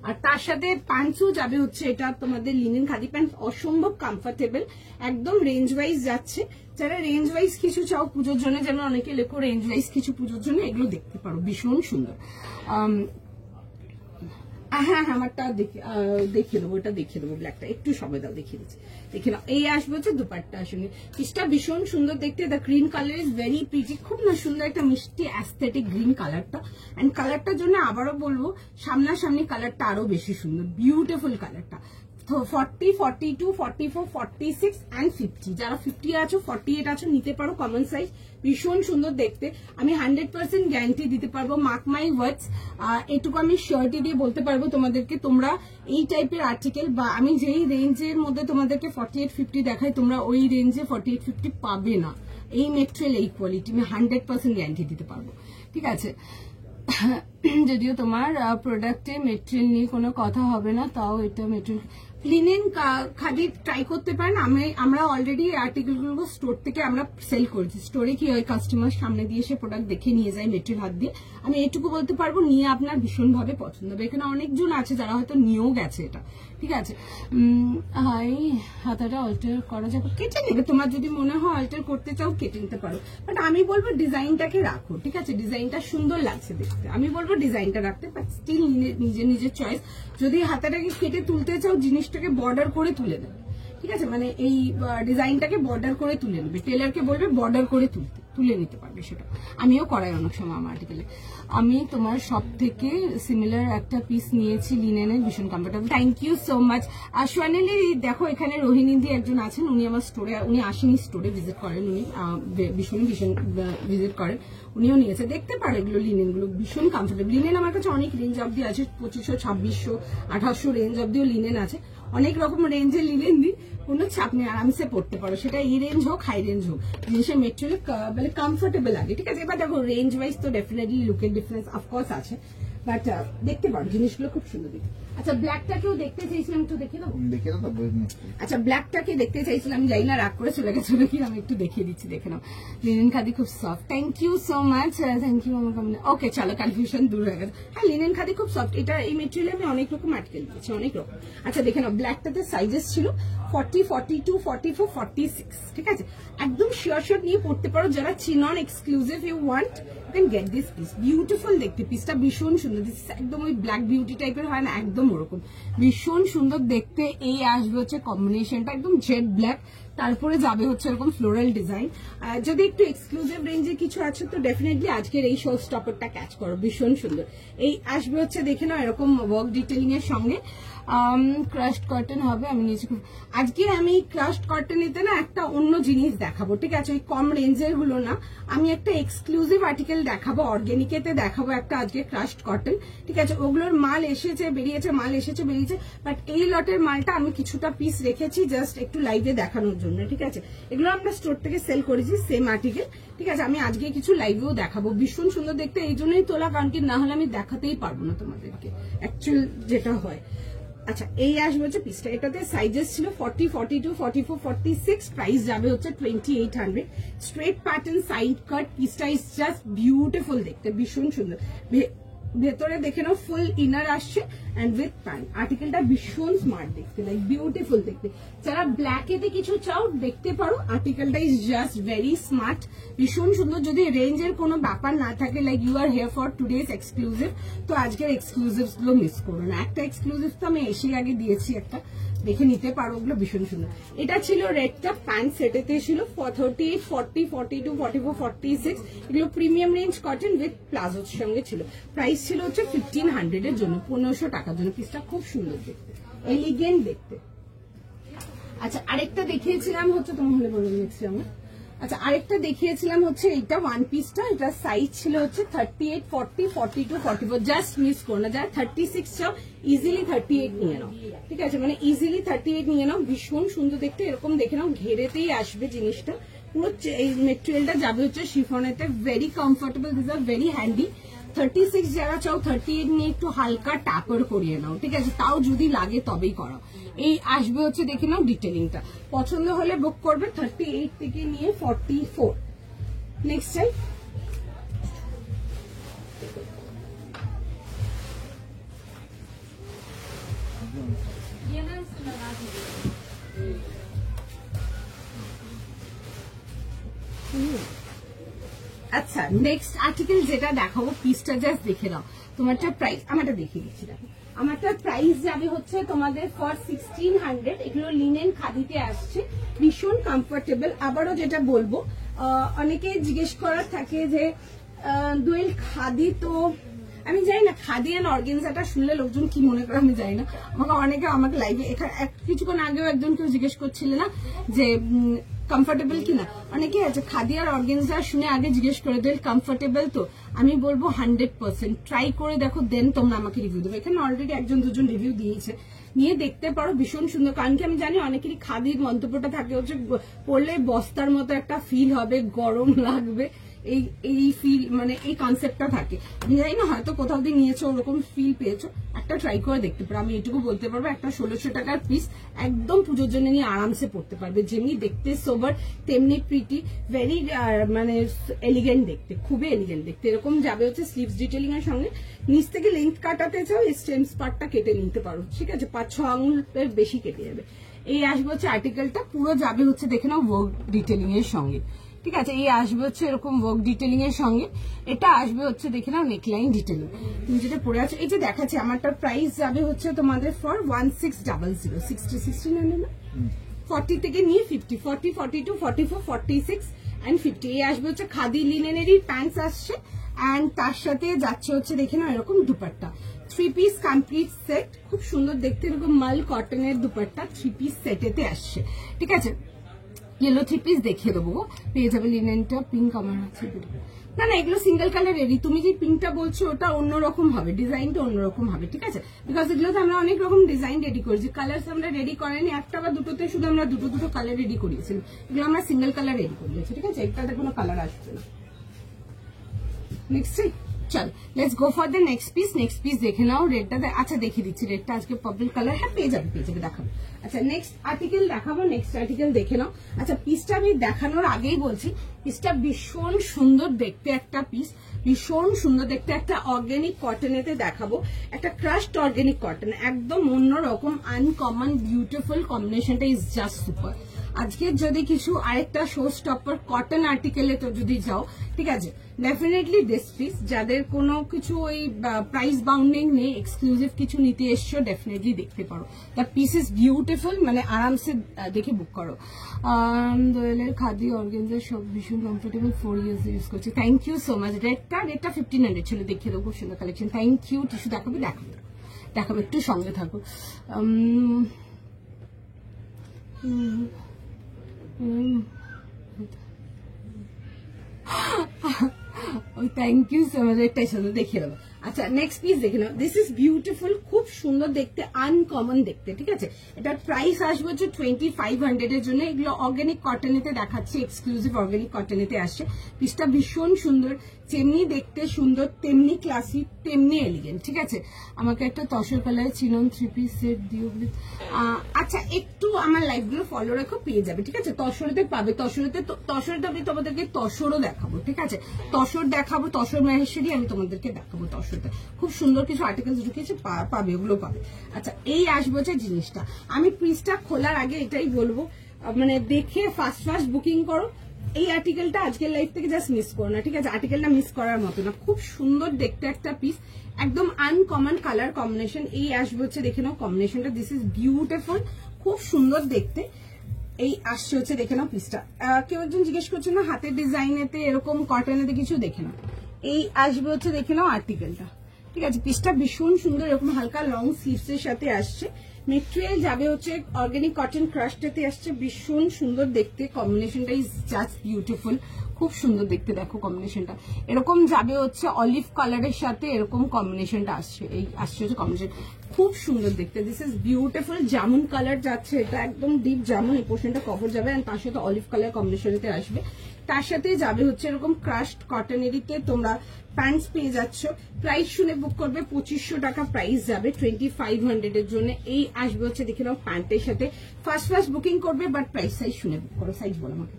আর তার সাথে প্যান্টসও যাবে হচ্ছে এটা তোমাদের লিনেন খাদি প্যান্ট, অসম্ভব কমফোর্টেবল, একদম রেঞ্জ ওয়াইজ যাচ্ছে। যারা রেঞ্জ ওয়াইজ কিছু চাও পুজোর জন্য, যেমন অনেকে লেখো রেঞ্জ ওয়াইজ কিছু পুজোর জন্য, এগুলো দেখতে পারো, ভীষণ সুন্দর। হ্যাঁ আমারটা দেখিয়ে দেবো, ওটা দেখিয়ে দেবো, ব্ল্যাকটা একটু সময় দাও, দেখিয়ে দিচ্ছি, দেখে নাও। এই আসবে হচ্ছে দুপাট্টা আসলে, পিসটা ভীষণ সুন্দর দেখতে, the green colour is very pretty, খুব না সুন্দর একটা মিষ্টি অ্যাস্থেটিক গ্রিন কালারটা, এন্ড কালারটার জন্য আবারও বলবো সামনাসামনি কালারটা আরো বেশি সুন্দর, বিউটিফুল কালারটা। 40, 42, 44, 46 and 50, যারা 50 আছো 48 আছো নিতে পারো, কমন সাইজ, ভীষণ সুন্দর দেখতে। আমি 100% গ্যারান্টি দিতে পারবো, মার্ক মাই ওয়ার্ডস, এটুকু আমি শিওরিটি দিয়ে বলতে পারবো তোমাদেরকে, তোমরা এই টাইপের আর্টিকেল বা আমি যেই রেঞ্জের মধ্যে তোমাদেরকে 48, 50 দেখাই, তোমরা ওই রেঞ্জে 48, 50 পাবে না, এই মেটেরিয়াল এই কোয়ালিটি আমি 100% গ্যারান্টি দিতে পারবো, ঠিক আছে। যদিও তোমার প্রোডাক্টে মেটেরিয়াল নিয়ে কোনো কথা হবে না, তাও এটা মেটেরিয়াল লিনেন খাদি ট্রাই করতে পারেন। আমরা অলরেডি আর্টিকেলগুলো স্টোর থেকে আমরা সেল করেছি, স্টোরে কি হয় কাস্টমার সামনে দিয়ে এসে প্রোডাক্ট দেখে নিয়ে যায় মেটেরিয়াল হাত দিয়ে, আমি এটুকু বলতে পারবো নিয়ে আপনার ভীষণ ভাবে পছন্দ হবে। এখানে অনেকজন আছে যারা হয়তো নিয়েও গেছে এটা, ঠিক আছে। এই হাতাটা অল্টার করা যাবে, কেটে নেবে, তোমার যদি মনে হয় অল্টার করতে চাও কেটে নিতে পারো, বাট আমি বলবো ডিজাইনটাকে রাখো, ঠিক আছে, ডিজাইনটা সুন্দর লাগছে দেখতে, আমি বলবো ডিজাইনটা রাখতে, বাট স্টিল নিজের চয়েস। যদি হাতাটাকে কেটে তুলতে চাও জিনিসটাকে বর্ডার করে তুলে দেবে, ঠিক আছে, মানে এই ডিজাইনটাকে বর্ডার করে তুলে নেবে, টেলারকে বলবে বর্ডার করে তুলে নিতে পারবে, সেটা আমিও করাই অনেক সময় আমার আর্টিকেলে। আমি তোমার সব থেকে সিমিলার একটা পিস নিয়েছি লিনেনের, ভীষণ comfortable, thank you so much. আর সোয়ানেলি দেখো এখানে রোহিণীদি একজন আছেন, উনি আমার স্টোরে, উনি আসেনি স্টোরে ভিজিট করেন, উনি ভীষণ ভিজিট করেন, উনিও নিয়েছে, দেখতে পারো এগুলো লিনেন গুলো ভীষণ কমফোর্টেবল। লিনেন আমার কাছে অনেক রেঞ্জ অব্দি আছে, 2500, 2600, 2800 রেঞ্জ অব্দিও লিনেন আছে, অনেক রকম রেঞ্জের লিনেন দিই, কোনো চাপ নেই, আরামসে পড়তে পারো, সেটা এই রেঞ্জ হোক হাই রেঞ্জ হোক, জিনিসের মেটেরিয়াল মানে কমফোর্টেবল লাগে, ঠিক আছে। এবার দেখো রেঞ্জ ওয়াইজ তো ডেফিনেটলি লুকের ডিফারেন্স অফকোর্স আছে, বাট দেখতে পারো জিনিসগুলো খুব সুন্দর দেখতে। আচ্ছা ব্ল্যাকটাকেও দেখতে চাইছিলাম, একটু দেখে দেবো, আচ্ছা ব্ল্যাকটাকে দেখতে চাইছিলাম, যাই না রাগ করে চলে গেছে নাকি, আমি একটু দেখিয়ে দিচ্ছি, দেখে নাও, লিনেন খাদি খুব soft, thank you so much, thank you আমার কমেন্ট, ওকে চলো কনফিউশন দূর হয়ে গেছে। হ্যাঁ লিনেন খাদি খুব সফট, এটা এই মেটেরিয়ালে আমি অনেক রকম আর্টিকেল দিয়েছি, অনেক রকম। আচ্ছা দেখে নাও, ব্ল্যাকটাতে সাইজেস ছিল 40, 42, 44, 46, ঠিক আছে, একদম শিওর শট নিয়ে পড়তে পারো, যারা চিনন exclusive you want you can get this piece, beautiful দেখতে, পিসটা ভীষণ সুন্দর, দিস একদম ওই ব্ল্যাক বিউটি টাইপের হয় না, একদম ওরকম ভীষণ সুন্দর দেখতে। এই আসবে হচ্ছে কম্বিনেশনটা একদম জেড ব্ল্যাক, তারপরে যাবে হচ্ছে এরকম ফ্লোরাল ডিজাইন। যদি একটু এক্সক্লুসিভ রেঞ্জে কিছু আছে তো ডেফিনেটলি আজকের এই শো স্টপারটা ক্যাচ করো, ভীষণ সুন্দর। এই আসবে হচ্ছে দেখে নাও এরকম ওয়ার্ক ডিটেলিং এর সঙ্গে ক্রাশড কটন হবে। আমি নিচে আজকে আমি ক্রাশড কটনেতে না একটা অন্য জিনিস দেখাবো, ঠিক আছে? ওই কম রেঞ্জের গুলো না, আমি একটা এক্সক্লুসিভ আর্টিকেল দেখাবো, অর্গানিকেতে দেখাবো একটা আজকে ক্রাশড কটন, ঠিক আছে? ওগুলোর মাল এসেছে বেরিয়েছে, মাল এসেছে বেরিয়েছে, বাট এই লটের মালটা আমি কিছুটা পিস রেখেছি জাস্ট একটু লাইভে দেখানোর জন্য, ঠিক আছে? এগুলো আমরা স্টোর থেকে সেল করেছি সেম আর্টিকেল, ঠিক আছে? আমি আজকে কিছু লাইভেও দেখাবো, ভীষণ সুন্দর দেখতে, এই জন্যই তোলা, কারণ কি না হলে আমি দেখাতেই পারবো না তোমাদেরকে অ্যাকচুয়াল যেটা হয়। আচ্ছা, এই আসবে হচ্ছে পিসটা, এটাতে সাইজেস ছিল 40, 42, 44, 46, প্রাইস যাবে হচ্ছে 2800। স্ট্রেট প্যাটার্ন সাইড কাট, পিসটা ইজ জাস্ট বিউটিফুল দেখতে, ভীষণ সুন্দর। ভেতরে দেখে নাও ফুল ইনার আসছে এন্ড উইথ প্যান্ট। আর্টিকেলটা ভীষণ স্মার্ট দেখতে, লাইক বিউটিফুল দেখতে। যারা ব্ল্যাক এতে কিছু চাও দেখতে পারো, আর্টিকেলটা ইজ জাস্ট ভেরি স্মার্ট, ভীষণ সুন্দর। যদি রেঞ্জের কোনো ব্যাপার না থাকে, like you are here for today's exclusive, তো আজকের এক্সক্লুসিভ গুলো মিস করো না। একটা এক্সক্লুসিভ তো আমি এসে আগে দিয়েছি, একটা দেখে নিতে পারো, ওগুলো ভীষণ সুন্দর। এটা ছিল রেডটা, প্যান্ট সেটেতে ছিল 38, 40, 42, 44, 46, এগুলো প্রিমিয়াম রেঞ্জ কটন উইথ প্লাজোর সঙ্গে ছিল। প্রাইস ছিল হচ্ছে 1500 এর জন্য, 1500 টাকার জন্য। পিসটা খুব সুন্দর দেখতে, এলিগেন্ট দেখতে। আচ্ছা, আরেকটা দেখিয়েছিলাম হচ্ছে, তোমার হলে বলে দিচ্ছি আমার। আচ্ছা, আরেকটা দেখিয়েছিলাম হচ্ছে এইটা ওয়ান পিসটা, এটা সাইজ ছিল হচ্ছে 38, 40, 42, 44, জাস্ট মিস করো না। যারা 36 চাও ইজিলি 38 নিয়ে নাও, ঠিক আছে? মানে ইজিলি 38 নিয়ে নাও, ভীষণ সুন্দর দেখতে। এরকম দেখে নাও, ঘেরেতেই আসবে জিনিসটা, পুরো এই মেটেরিয়ালটা যাবে হচ্ছে শিফনেতে, ভেরি কমফোর্টেবল, দিস আর ভেরি হ্যান্ডি। 36 যারা চাও 38 নিয়ে একটু হালকা ট্যাপার করিয়ে নাও, ঠিক আছে? তাও যদি লাগে তবেই করো। এই আসবে হচ্ছে দেখে নাও ডিটেলিংটা, পছন্দ হলে বুক করবে 38 থেকে নিয়ে 44। নেক্সট টাইম আচ্ছা, নেক্সট আর্টিকেল যেটা দেখাবো, পিসটা জাস্ট দেখে নাও। তোমারটা প্রাইস আমারটা দেখিয়ে দিচ্ছি, দেখো আমারটা প্রাইস যাবে হচ্ছে তোমাদের ফর 1600। এগুলো লিনেন খাদিতে আসছে, ভীষণ কমফোর্টেবল। আবারও যেটা বলবো, অনেকে জিজ্ঞেস করার থাকে যে দোয়েল খাদি, তো আমি জানি না খাদি এন্ড অর্গানজাটা শুনলে লোকজন কি মনে করে আমি জানি না। আমাকে লাইভে এখানে কিছুক্ষণ আগেও একজন কেউ জিজ্ঞেস করছিল না যে কমফোর্টেবল কিনা, অনেকে আছে খাদি আর অর্গানজা শুনে আগে জিজ্ঞেস করে দেয় কমফোর্টেবল, তো আমি বলবো 100% ট্রাই করে দেখো, দেন তোমরা আমাকে রিভিউ দেবে। এখানে অলরেডি একজন দুজন রিভিউ দিয়েছে, নিয়ে দেখতে পারো, ভীষণ সুন্দর। কারণ কি আমি জানি অনেকেরই খাদির মন্তব্যটা থাকে হচ্ছে পরলে বস্তার মতো একটা ফিল হবে, গরম লাগবে, এই ফিল মানে এই কনসেপ্টটা থাকে। আমি জানি না হয়তো কোথাও দিয়ে নিয়েছো, ওরকম ফিল পেয়েছো, একটা ট্রাই করে দেখতে পারো। আমি এটুকু বলতে পারবো, একটা 1600 টাকার পিস, একদম পুজোর জন্য নিয়ে আরামসে পড়তে পারবে। যেমনি দেখতে সোবার তেমনি প্রিটি, ভেরি মানে এলিগেন্ট দেখতে, খুবই এলিগেন্ট দেখতে। এরকম যাবে হচ্ছে স্লিভস ডিটেলিং এর সঙ্গে। নিচ থেকে লেন্থ কাটাতে চাও, এই স্টেমস পার্টটা কেটে নিতে পারো, ঠিক আছে? 5-6 আঙুলের বেশি কেটে যাবে। এই আসবে হচ্ছে আর্টিকেলটা, পুরো যাবে হচ্ছে দেখে নাও ওয়ার্ক ডিটেলিং এর সঙ্গে, ঠিক আছে? এই আসবে হচ্ছে এরকম ওয়ার্ক ডিটেলিং এর সঙ্গে। এটা আসবে হচ্ছে দেখে নাও নেকলাইন ডিটেলিং। তুমি যেটা পরে আছো, এই যে দেখাচ্ছি, আমারটার প্রাইস যাবে হচ্ছে তোমাদের ফর 1600, 1600 না, 40 থেকে নিয়ে 50, 40, 42, 44, 46 এন্ড 50। এই আসবে হচ্ছে খাদি লিনেনেরই প্যান্টস আসছে, এন্ড তার সাথে যাচ্ছে হচ্ছে দেখে নাও এরকম দুপাট্টা, 3 পিস কমপ্লিট সেট, খুব সুন্দর দেখতে। এরকম মাল কটনের দুপাট্টা 3 পিস সেটেতে আসছে, ঠিক আছে? ইয়েলো 3 পিস দেখিয়ে দেবো, পেয়ে যাবে লিনেনটা। পিঙ্ক আমার আছে, না না এগুলো সিঙ্গেল কালারেরই। তুমি যে পিঙ্কটা বলছো ওটা অন্যরকম হবে, ডিজাইনটা অন্যরকম হবে, ঠিক আছে? বিকজ এগুলোতে আমরা অনেক রকম ডিজাইন রেডি করেছি, কালার আমরা রেডি করেনি, একটা বা দুটোতে শুধু আমরা দুটো কালার রেডি করিয়েছিলাম, এগুলো আমরা সিঙ্গেল কালার রেডি করিয়েছি, ঠিক আছে? এটাতে কোনো কালার আসবে না। নেক্সট চল let's go for the next piece. Next piece দেখে নাও, রেডটা আচ্ছা দেখিয়ে দিচ্ছি, রেডটা আজকে পার্পল কালার, হ্যাঁ পেয়ে যাবে দেখাবো। আচ্ছা নেক্সট আর্টিকেল দেখাবো, নেক্সট আর্টিকেল দেখে নাও। আচ্ছা পিসটা আমি দেখানোর আগেই বলছি, পিসটা ভীষণ সুন্দর দেখতে একটা পিস, ভীষণ সুন্দর দেখতে একটা অর্গানিক কটনেতে দেখাবো, একটা ক্রাশড অর্গানিক কটন, একদম অন্যরকম আনকমন বিউটিফুল কম্বিনেশনটা ইজ জাস্ট সুপার। আজকের যদি কিছু আরেকটা শো স্টপার কটন আর্টিকেলে তো যদি যাও, ঠিক আছে, ডেফিনেটলি দিস পিস। যাদের কোনো কিছু ওই প্রাইস বাউন্ডিং নেই, এক্সক্লুসিভ কিছু নিতে এসছো, ডেফিনেটলি দেখতে পারো। দ্য পিস ইজ বিউটিফুল, মানে আরামসে দেখে বুক করো। দোয়েলের খাদি অর্গানজার সব ভীষণ কমফোর্টেবল, 4 ইয়ার্স ইউজ করছি। Thank you so much. রেটটা 1500 ছিল, দেখিয়ে দেবো, খুব সুন্দর কালেকশন। Thank you. টিস্যু দেখাবে? দেখাবো, একটু সঙ্গে থাকো। Thank you so much. এটাই সাথে দেখিয়ে দেবো। আচ্ছা, নেক্সট পিস দেখে নাও। দিস ইজ বিউটিফুল, খুব সুন্দর দেখতে, আনকমন দেখতে, ঠিক আছে। এটার প্রাইস আসবে হচ্ছে 2500 এর জন্য। এগুলো অর্গানিক কটনেতে দেখাচ্ছে, এক্সক্লুসিভ অর্গানিক কটনেতে আসছে। পিসটা ভীষণ সুন্দর, যেমনি দেখতে সুন্দর, তেমনি ক্লাসি, তেমনি এলিগেন্ট, ঠিক আছে। আমাকে একটা তসর কালারের চিনন 3 পিস সেট দিও প্লিজ। আচ্ছা, একটু আমার লাইভগুলো ফলো রেখো, পেয়ে যাবে, ঠিক আছে। তসরেতে পাবে, তসরেতে আমি তোমাদেরকে তসরও দেখাবো, ঠিক আছে। তসর দেখাবো, তসর মহেশ্বরী আমি তোমাদেরকে দেখাবো। তসরতে খুব সুন্দর কিছু আর্টিকেলস ঢুকিয়েছে, পাবে, ওগুলো পাবে। আচ্ছা, এই আসবে হচ্ছে জিনিসটা। আমি পিসটা খোলার আগে এটাই বলবো, মানে দেখে ফার্স্ট বুকিং করো। এই আর্টিকেলটা আজকের লাইভ থেকে জাস্ট মিস করো না, ঠিক আছে। আর্টিকেলটা মিস করার মতো না, খুব সুন্দর দেখতে একটা পিস, একদম আনকমন কালার কম্বিনেশন। এই আসবে হচ্ছে, দেখে নাও কম্বিনেশনটা। দিস ইজ বিউটিফুল, খুব সুন্দর দেখতে। এই আসছে হচ্ছে, দেখে নাও পিসটা। কেউ একজন জিজ্ঞেস করছে না হাতের ডিজাইনেতে এরকম কটনেতে কিছু, দেখে নাও। এই আসবে হচ্ছে, দেখে নাও আর্টিকেলটা, ঠিক আছে। পিসটা ভীষণ সুন্দর, এরকম হালকা লং স্লিভস এর সাথে আসছে। মেটেরিয়াল যাবে হচ্ছে অর্গানিক কটন ক্রাশটাতে আসছে, ভীষণ সুন্দর দেখতে। কম্বিনেশনটা ইজ জাস্ট বিউটিফুল, খুব সুন্দর দেখতে। দেখো কম্বিনেশনটা এরকম যাবে হচ্ছে অলিভ কালারের সাথে, এরকম কম্বিনেশনটা আসছে। এই আসছে হচ্ছে কম্বিনেশন, খুব সুন্দর দেখতে। This is beautiful, jamun colour যাচ্ছে, এটা একদম ডিপ জামুন। এই পোর্শনটা কভার যাবে, আর তার সাথে অলিভ কালার কম্বিনেশনেতে আসবে। তার সাথে যাবে হচ্ছে এরকম ক্রাশড কটনেরিতে তোমরা প্যান্টস পেয়ে যাচ্ছ। প্রাইস শুনে বুক করবে, 2500 টাকা প্রাইস যাবে 2500 এর জন্য। এই আসবে হচ্ছে, দেখে নাও প্যান্টের সাথে। ফার্স্ট বুকিং করবে, বাট প্রাইস সাইজ শুনে বুক করো। সাইজ বলো আমাকে।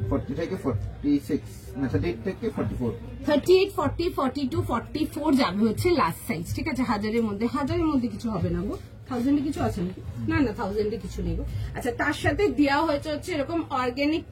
40 থেকে 46, না 38 থেকে 44, 38, 40, 42, 44 যাবে হচ্ছে লাস্ট সাইজ, ঠিক আছে। হাজারের মধ্যে কিছু হবে না গো। 1000 কিছু আছে নাকি? না 1000 কিছু নেই গো। আচ্ছা, তার সাথে দেওয়া হয়েছে হচ্ছে এরকম অর্গানিক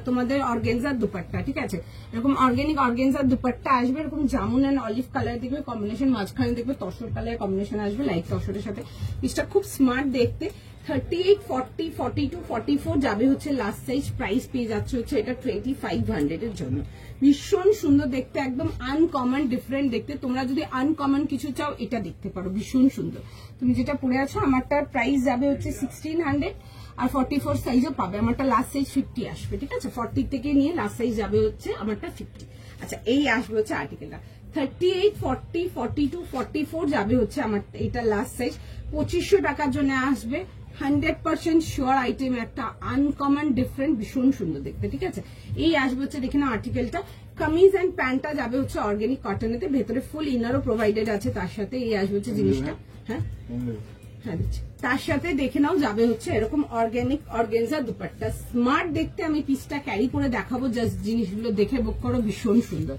তোমাদের অর্গেনজার দুপাট্টা, ঠিক আছে। এরকম অর্গানিক অর্গেনজার দুপাট্টা আসবে, এরকম জামুন এন্ড অলিভ কালার দেখবে কম্বিনেশন, মাঝখানে দেখবে তসর কালার কম্বিনেশন আসবে, লাইট তসরের সাথে। পিসটা খুব স্মার্ট দেখতে। 38, 40, 42, 44 যাবে হচ্ছে লাস্ট সাইজ। প্রাইস পেয়ে যাচ্ছে হচ্ছে এটা 2500 এর জন্য। ভীষণ সুন্দর দেখতে, একদম আনকমন ডিফারেন্ট দেখতে। তোমরা যদি আনকমন কিছু চাও, এটা দেখতে পারো, ভীষণ সুন্দর। তুমি যেটা পরে আছো, আমারটার প্রাইস যাবে হচ্ছে 1600, আর 44 সাইজও পাবে। আমারটা লাস্ট সাইজ 50 আসবে, ঠিক আছে। 40 থেকে নিয়ে লাস্ট সাইজ যাবে হচ্ছে আমারটা 50। আচ্ছা, এই আসবে হচ্ছে আর্টিকেলটা। 38, 40, 42, 44 যাবে হচ্ছে আমার এটা লাস্ট সাইজ। 2500 টাকার জন্য আসবে। 100% শিওর আইটেম, একটা আনকমন ডিফারেন্ট, ভীষণ সুন্দর দেখতে, ঠিক আছে। এই আসবে হচ্ছে, দেখে নাও আর্টিকেলটা। কামিজ এন্ড প্যান্টটা যাবে হচ্ছে অর্গানিক কটনেতে, ভেতরে ফুল ইনারও প্রোভাইডেড আছে তার সাথে। এই আসবে হচ্ছে জিনিসটা, হ্যাঁ দিচ্ছি। তার সাথে দেখে নাও যাবে হচ্ছে এরকম অর্গানিক অর্গেনজা দুপাট্টা, স্মার্ট দেখতে। আমি পিসটা ক্যারি করে দেখাবো, জাস্ট জিনিসগুলো দেখে বুক করো, ভীষণ সুন্দর।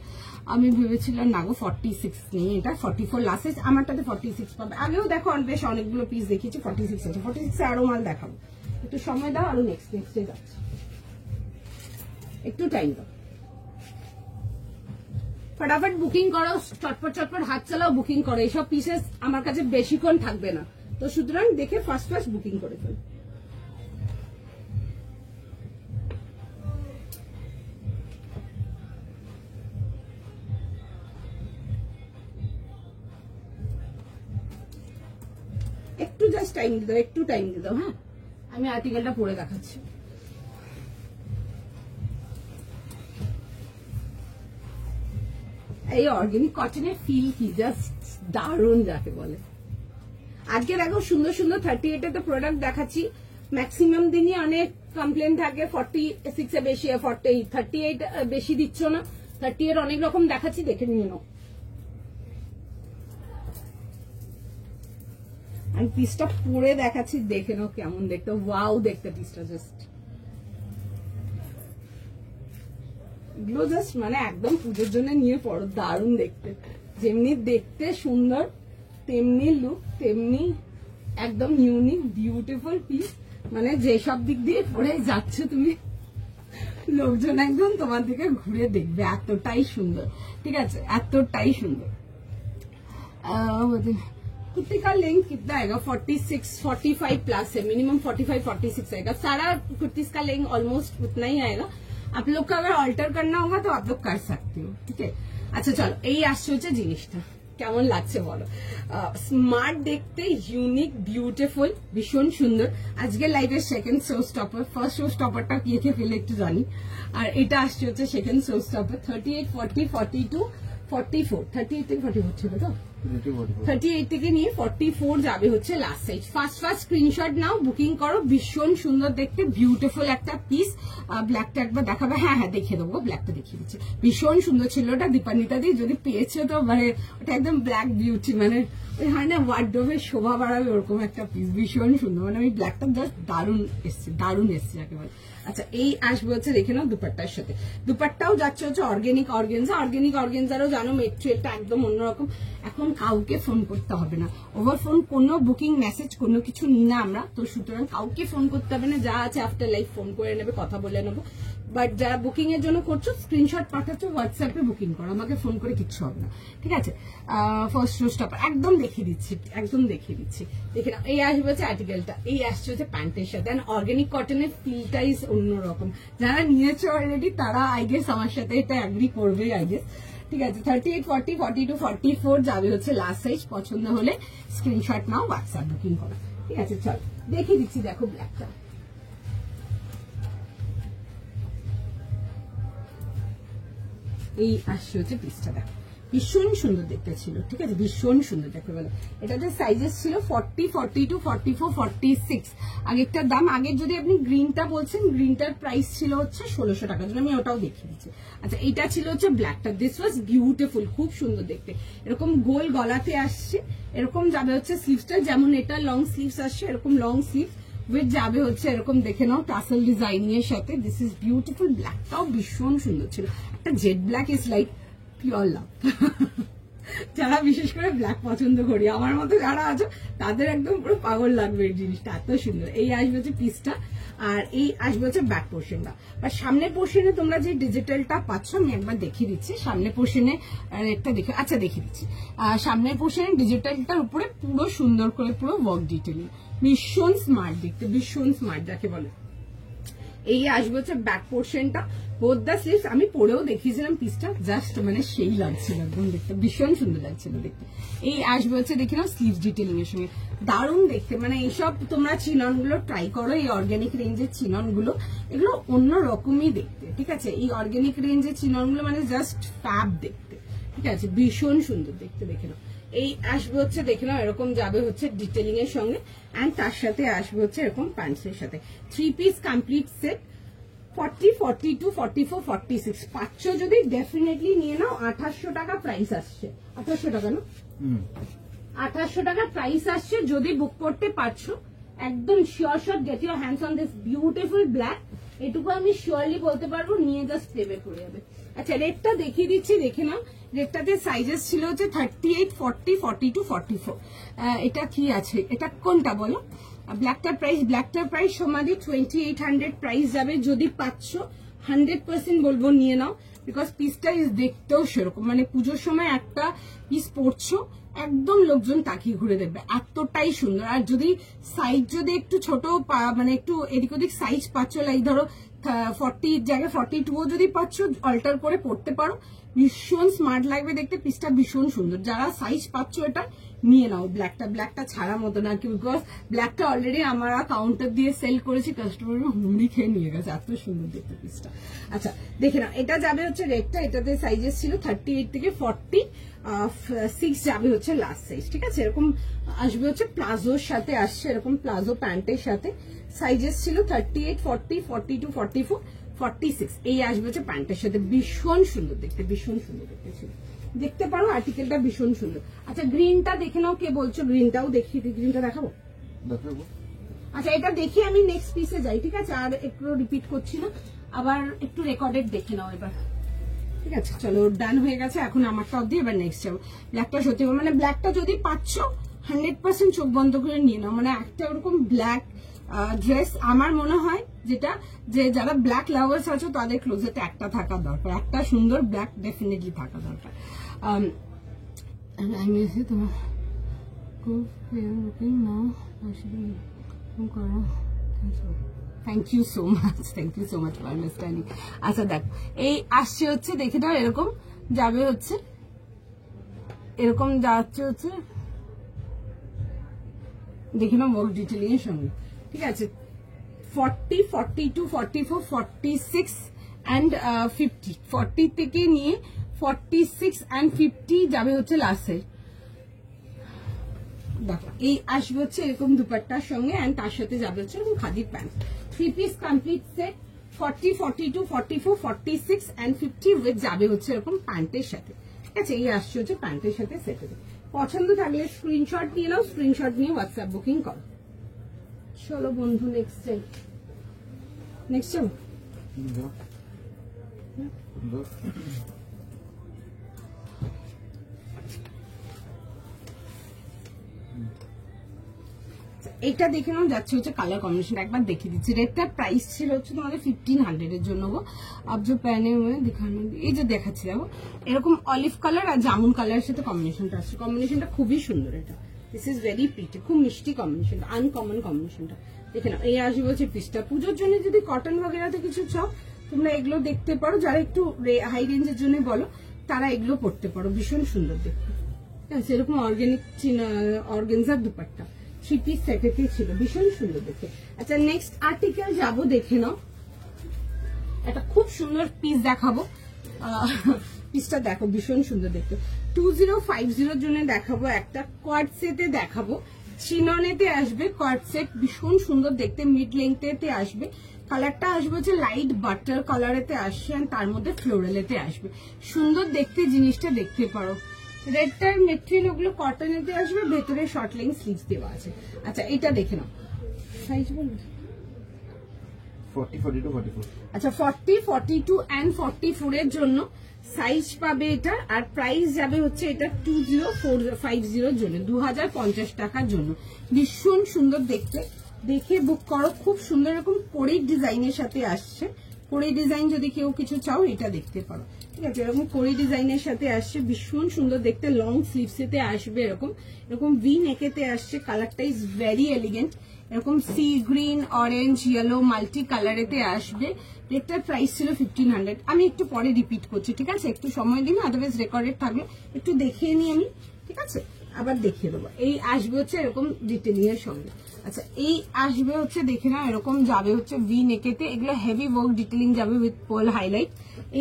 আমি ভেবেছিলাম না গো 46 নিয়ে, এটা 44 লাস্ট সাইজ। আমারটাতে 46 পাবে। আগেও দেখো বেশ অনেকগুলো পিস দেখিয়েছি, 46 আছে। 46 আরো মাল দেখাবো, একটু সময় দাও, আরো নেক্সটে যাচ্ছে, একটু টাইম দাও। ফটাফট বুকিং করো, চটপট হাত চালাও, বুকিং করো। এইসব পিসেস আমার কাছে বেশিক্ষণ থাকবে না, তো সুতরাং দেখে ফার্স্ট বুকিং করে ফেল। একটু জাস্ট টাইম দিয়ে দাও, একটু টাইম দিয়ে দাও। হ্যাঁ, আমি আর্টিকেলটা পড়ে দেখাচ্ছি। এই অর্গানিক কটনের ফিল কি জাস্ট দারুণ যাকে বলে। আজকে দেখো সুন্দর সুন্দর 38 এ তো প্রোডাক্ট দেখাচ্ছি। ম্যাক্সিমাম দিনই অনেক কমপ্লেন থাকে 46 এ বেশি, 38 বেশি দিচ্ছ না। 30 এর অনেক রকম দেখাচ্ছি, দেখে নিয়ে নাও। আমি পিসটা পরে দেখাচ্ছি, দেখে নাও কেমন দেখতে। ওয়াও দেখতে পিসটা, জাস্ট এগুলো জাস্ট মানে একদম পুজোর জন্য নিয়ে পড়ো, দারুণ দেখতে। যেমনি দেখতে সুন্দর, তেমনি লুক, তেমনি একদম ইউনিক বিউটিফুল পিস। মানে যেসব দিক দিয়ে পরে যাচ্ছ তুমি, লোকজন একদম তোমার দিকে ঘুরে দেখবে, এতটাই সুন্দর। ঠিক আছে, এতটাই সুন্দর। कुर्ती का लेंथ कितना आएगा? 46 45 प्लस है, मिनिमम 45 46 आएगा। सारा कुर्तीज का लेंथ ऑलमोस्ट उतना ही आएगा। आप लोग का अगर अल्टर करना होगा तो आप लोग कर सकते हो। ठीक है, আচ্ছা চলো এই আসছে হচ্ছে জিনিসটা, কেমন লাগছে বলো? স্মার্ট দেখতে, ইউনিক, বিউটিফুল, ভীষণ সুন্দর। আজকে লাইভের সেকেন্ড শো স্টপার, ফার্স্ট শো স্টপারটা কে কে ফেলে একটু জানি। আর এটা আসছে হচ্ছে সেকেন্ড শো স্টপার। 38 40 42 44, 38 থেকে 44 ছিল তো, 38 থেকে নিয়ে 44 যাবে হচ্ছে লাস্ট সাইজ। ফার্স্ট স্ক্রিনশট নাও, বুকিং করো। ভীষণ সুন্দর দেখতে, বিউটিফুল একটা পিস। ব্ল্যাকটা একবার দেখাবে? হ্যাঁ দেখে দেবো, ব্ল্যাকটা দেখিয়ে দিচ্ছি। ভীষণ সুন্দর ছিল ওটা, দীপান্বিতা দি যদি পেয়েছে তো মানে ওটা একদম ব্ল্যাক বিউটি, মানে ওই হয় না ওয়ার্ডরোবের শোভা বাড়াবে ওরকম একটা পিস, ভীষণ সুন্দর। মানে ওই ব্ল্যাকটা জাস্ট দারুণ এসছে একেবারে। আচ্ছা এই আসবে হচ্ছে দেখে নাও দুপাট্টার সাথে। দুপাট্টাও যাচ্ছে হচ্ছে অর্গানিক অর্গেনজারও জানো মেটেরিয়ালটা একদম অন্যরকম। এখন কাউকে ফোন করতে হবে না, ওভার ফোন কোনো বুকিং মেসেজ কোনো কিছু নিই না আমরা, তো সুতরাং কাউকে ফোন করতে হবে না। যা আছে আফটার লাইফ ফোন করে নেবে, কথা বলে নেবো। বাট যারা বুকিং এর জন্য করছো, স্ক্রিনশট পাঠাচ্ছ, হোয়াটসঅ্যাপে বুকিং করো, আমাকে ফোন করে কিচ্ছু হবে না। ঠিক আছে, ফার্স্ট শো স্টপার একদম দেখিয়ে দিচ্ছি, দেখে নাও। এই আসবে হচ্ছে আর্টিকেলটা, এই আসছে হচ্ছে প্যান্টের সাথে। অর্গানিক কটনের ফিলটা ইজ অন্যরকম। যারা নিয়েছো অলরেডি তারা আই গেস আমার সাথে এটা অ্যাগ্রি করবে আই গেস। ঠিক আছে, 38 40 42 44 যাবে হচ্ছে লাস্ট সাইজ। পছন্দ হলে স্ক্রিনশট নাও, হোয়াটসঅ্যাপ বুকিং করো। ঠিক আছে চল দেখিয়ে দিচ্ছি, দেখো ব্ল্যাকটা। এই আসছে হচ্ছে পিসটা, দেখো ভীষণ সুন্দর দেখতে ছিল। ঠিক আছে, ভীষণ সুন্দর দেখতে বলো। এটাতে সাইজেস ছিল 40 42 44 46। আগেরটার দাম, আগের যদি আপনি গ্রিনটা বলছেন, গ্রিনটার প্রাইস ছিল হচ্ছে 1600 টাকা, আমি ওটাও দেখিয়ে দিচ্ছি। আচ্ছা এইটা ছিল হচ্ছে ব্ল্যাকটা। দিস ওয়াজ বিউটিফুল, খুব সুন্দর দেখতে। এরকম গোল গলাতে আসছে, এরকম যাবে হচ্ছে স্লিভসটা, যেমন এটা লং স্লিভস আসছে, এরকম লং স্লিভ উইথ যাবে হচ্ছে এরকম দেখে নাও টাসেল ডিজাইনিং এর সাথে। This is beautiful. ব্ল্যাকটাও ভীষণ সুন্দর ছিল। একটা jet black is like pure লাভ। যারা বিশেষ করে ব্ল্যাক পছন্দ করি, আমার মতো যারা আছো তাদের একদম পুরো পাগল লাগবে এই জিনিসটা, এত সুন্দর। এই আসবে হচ্ছে পিসটা, আর এই আসবে হচ্ছে ব্যাক পোর্শনটা। বা সামনের পোর্শনে তোমরা যে ডিজিটালটা পাচ্ছ, আমি একবার দেখিয়ে দিচ্ছি সামনের পোর্শনে একটা দেখে। আচ্ছা দেখিয়ে দিচ্ছি, সামনের পোর্শনে ডিজিটালটার উপরে পুরো সুন্দর করে পুরো ওয়ার্ক ডিটেলিং, ভীষণ স্মার্ট দেখতে, ভীষণ স্মার্ট যাকে বলে। এই আসবে হচ্ছে ব্যাক পোর্শনটা, বোথ দ্য স্লিভস। আমি পরেও দেখিয়েছিলাম পিসটা, জাস্ট মানে সেই লাগছিল একদম দেখতে, ভীষণ সুন্দর লাগছিল দেখতে। এই আসবে হচ্ছে দেখে নাও স্লিভ ডিটেলিং এর সঙ্গে, দারুণ দেখতে। মানে এইসব তোমরা চিনন গুলো ট্রাই করো, এই অর্গানিক রেঞ্জের চিনন গুলো, এগুলো অন্য রকমই দেখতে। ঠিক আছে, এই অর্গানিক রেঞ্জের চিনন গুলো মানে জাস্ট ফ্যাব দেখতে। ঠিক আছে, ভীষণ সুন্দর দেখতে, দেখে নাও। এই আসবে হচ্ছে দেখে নাও এরকম যাবে হচ্ছে ডিটেলিং এর সঙ্গে, এন্ড তার সাথে আসবে হচ্ছে এরকম প্যান্টস এর সাথে। 3 পিস কমপ্লিট সেট, 40 42 44 46 পাচ্ছ যদি ডেফিনেটলি নিয়ে নাও। 2800 টাকা প্রাইস আসছে, 2800 টাকা না, 2800 টাকা প্রাইস আসছে। যদি বুক করতে পারছো একদম sure shot get your hands on this beautiful black. এটুকু আমি শিওরলি বলতে পারবো, নিয়ে জাস্ট প্লেবে করে যাবে। আচ্ছা রেটটা দেখিয়ে দিচ্ছি, দেখে নাও। রেটটাতে সাইজেস ছিল হচ্ছে 38 40 42 44। এটা কি আছে, এটা কোনটা বলো? ব্ল্যাকটার প্রাইস সমাধি 2800 প্রাইস যাবে। যদি পাচ্ছ 100% বলবো নিয়ে নাও, বিকজ পিসটা ইজ দেখতেও সেরকম, মানে পুজোর সময় একটা পিস পরছো একদম লোকজন তাকিয়ে ঘুরে দেখবে, এতটাই সুন্দর। আর যদি সাইজ যদি একটু ছোট মানে একটু এদিক ওদিক সাইজ পাচ্ছ, লাইক ধরো 40 জায়গায় 42 যদি পাচ্ছ, অল্টার করে পড়তে পারো, ভীষণ স্মার্ট লাগবে দেখতে। পিসটা ভীষণ সুন্দর, যারা সাইজ পাচ্ছ এটা নিয়ে নাও। ব্ল্যাকটা ছাড়া মতো না, বিকজ ব্ল্যাকটা অলরেডি আমরা কাউন্টার দিয়ে সেল করেছি, কাস্টমার হুমড়ি খেয়ে নিয়ে গেছে, এত সুন্দর দেখতে পিসটা। আচ্ছা দেখে নাও, এটা যাবে হচ্ছে রেটটা, এটাতে সাইজেস ছিল 38 থেকে 46 যাবে হচ্ছে লাস্ট সাইজ। ঠিক আছে, এরকম আসবে হচ্ছে প্লাজোর সাথে আসছে, এরকম প্লাজো প্যান্টের সাথে। সাইজেস ছিল 38 40 42 44 46। এই আসবে হচ্ছে প্যান্টের সাথে, ভীষণ সুন্দর দেখতে, ভীষণ সুন্দর দেখতে ছিল। দেখতে পারো আর্টিকেলটা ভীষণ সুন্দর। আচ্ছা গ্রিনটা দেখে নাও, কে বলছো গ্রিনটাও দেখিয়ে দিই, গ্রিনটা দেখাবো। আচ্ছা এটা দেখি আমি নেক্সট পিসে যাই। ঠিক আছে, আর একটু রিপিট করছি না, আবার একটু রেকর্ডেড দেখে নাও এবার। ঠিক আছে চলো, ডান হয়ে গেছে, এখন আমারটা অব্দি, এবার নেক্সট যাবো। ব্ল্যাকটা সত্যি মানে ব্ল্যাকটা যদি পাচ্ছ 100% চোখ বন্ধ করে নিয়ে নাও। মানে একটা ওরকম ব্ল্যাক ড্রেস আমার মনে হয় যেটা, যে যারা ব্ল্যাক লাভার্স আছো তাদের ক্লোজেটে একটা থাকা দরকার, একটা সুন্দর ব্ল্যাক ডেফিনেটলি থাকা দরকার। তোমার thank you so much, thank you so much for understanding. আচ্ছা দেখো এই আসছে হচ্ছে, দেখে দাও এরকম যাবে হচ্ছে, এরকম যাচ্ছে হচ্ছে, দেখে নাও ওয়ার্ক ডিটেলিং এর সঙ্গে, ঠিক আছে। 40, 42, 44, 46 and 50, 40 থেকে নিয়ে 46 and 50 যাবে হচ্ছে লাস্ট সাইড। দেখো এই আসবে হচ্ছে এরকম দুপাট্টার সঙ্গে, এন্ড তার সাথে যাবে হচ্ছে এরকম খাদির pant. 3 piece complete set 40, 42, 44, 46 and 50 with যাবে হচ্ছে এরকম প্যান্টের সাথে, ঠিক আছে। এই আসছে হচ্ছে প্যান্টের সাথে সেট। পছন্দ থাকলে স্ক্রিনশট নিয়ে নাও, স্ক্রিনশট নিয়ে হোয়াটসঅ্যাপ বুকিং করো। চলো বন্ধু নেক্সট টাইম, নেক্সট টাইম এটা দেখে নাও, যাচ্ছে হচ্ছে কালার কম্বিনেশন একবার দেখিয়ে দিচ্ছি। রেটটার প্রাইস ছিল হচ্ছে তোমাদের 1500 এর জন্য গো। আপ যে প্যানে দেখানো, এই যে দেখাচ্ছি দেখো এরকম অলিভ কালার আর জামুন কালারের সাথে কম্বিনেশনটা আসছে, কম্বিনেশনটা খুবই সুন্দর। এটা দিস ইজ ভেরি প্রিটি, খুব মিষ্টি কম্বিনেশন, আনকমন কম্বিনেশনটা দেখে নাও। এই আসবে হচ্ছে পিসটা। পুজোর জন্য যদি কটন বগেরাতে কিছু চাও তোমরা এগুলো দেখতে পারো, যারা একটু হাই রেঞ্জের জন্য বলো তারা এগুলো পড়তে পারো, ভীষণ সুন্দর দেখতে। সেরকম অর্গানিক অর্গানজার দুপাট্টা 3 পিস সেটেতে ছিল, ভীষণ সুন্দর দেখে। আচ্ছা নেক্সট আর্টিকেল যাবো, দেখে নাও একটা খুব সুন্দর পিস দেখাবো। পিসটা দেখো ভীষণ সুন্দর দেখতে। 2050 জন্য দেখাবো একটা কোয়ার্ড সেটে দেখাবো, চিননেতে আসবে কোয়ার্ড সেট, ভীষণ সুন্দর দেখতে, মিড লেংথেতে আসবে। কালারটা আসবে হচ্ছে লাইট বাটার কালারেতে আসছে, আর তার মধ্যে ফ্লোরালেতে আসবে, সুন্দর দেখতে জিনিসটা দেখতে পারো। রেডটার মেটেরিয়াল ওগুলো কটনেতে আসবে, ভেতরে শর্ট লেন্থ স্লিভস দেওয়া আছে। আচ্ছা এটা দেখে নাও, সাইজ বলুন। 40, 42, 44। আচ্ছা 40, 42 and 44 এর জন্য সাইজ পাবে এটা, আর প্রাইস যাবে হচ্ছে এটা 20450 জন্য, 2050 টাকার জন্য। ভীষণ সুন্দর দেখতে, দেখে বুক করো, খুব সুন্দর এরকম কোরির ডিজাইনের সাথে আসছে। কোরি ডিজাইন যদি কেউ কিছু চাও এটা দেখতে পারো, ঠিক আছে। এরকম কোরি ডিজাইনের সাথে আসছে, ভীষণ সুন্দর দেখতে, লং স্লিভসেতে আসবে, এরকম এরকম ভি নেকেতে আসছে। কালারটা ইজ ভেরি এলিগেন্ট, এরকম sea green, orange, yellow multi কালারেতে আসবে। রেটটার প্রাইস ছিল 1500। আমি একটু পরে রিপিট করছি, ঠিক আছে, একটু সময় দিন, আদারওয়াইজ রেকর্ডেড থাকলো একটু দেখিয়ে নিই আমি, ঠিক আছে, আবার দেখিয়ে দেবো। এই আসবে হচ্ছে এরকম ডিটেলিং এর সঙ্গে। আচ্ছা এই আসবে হচ্ছে দেখে নাও এরকম যাবে হচ্ছে ভি নেকেতে, এগুলো হেভি ওয়ার্ক ডিটেলিং যাবে উইথ পোল হাইলাইট।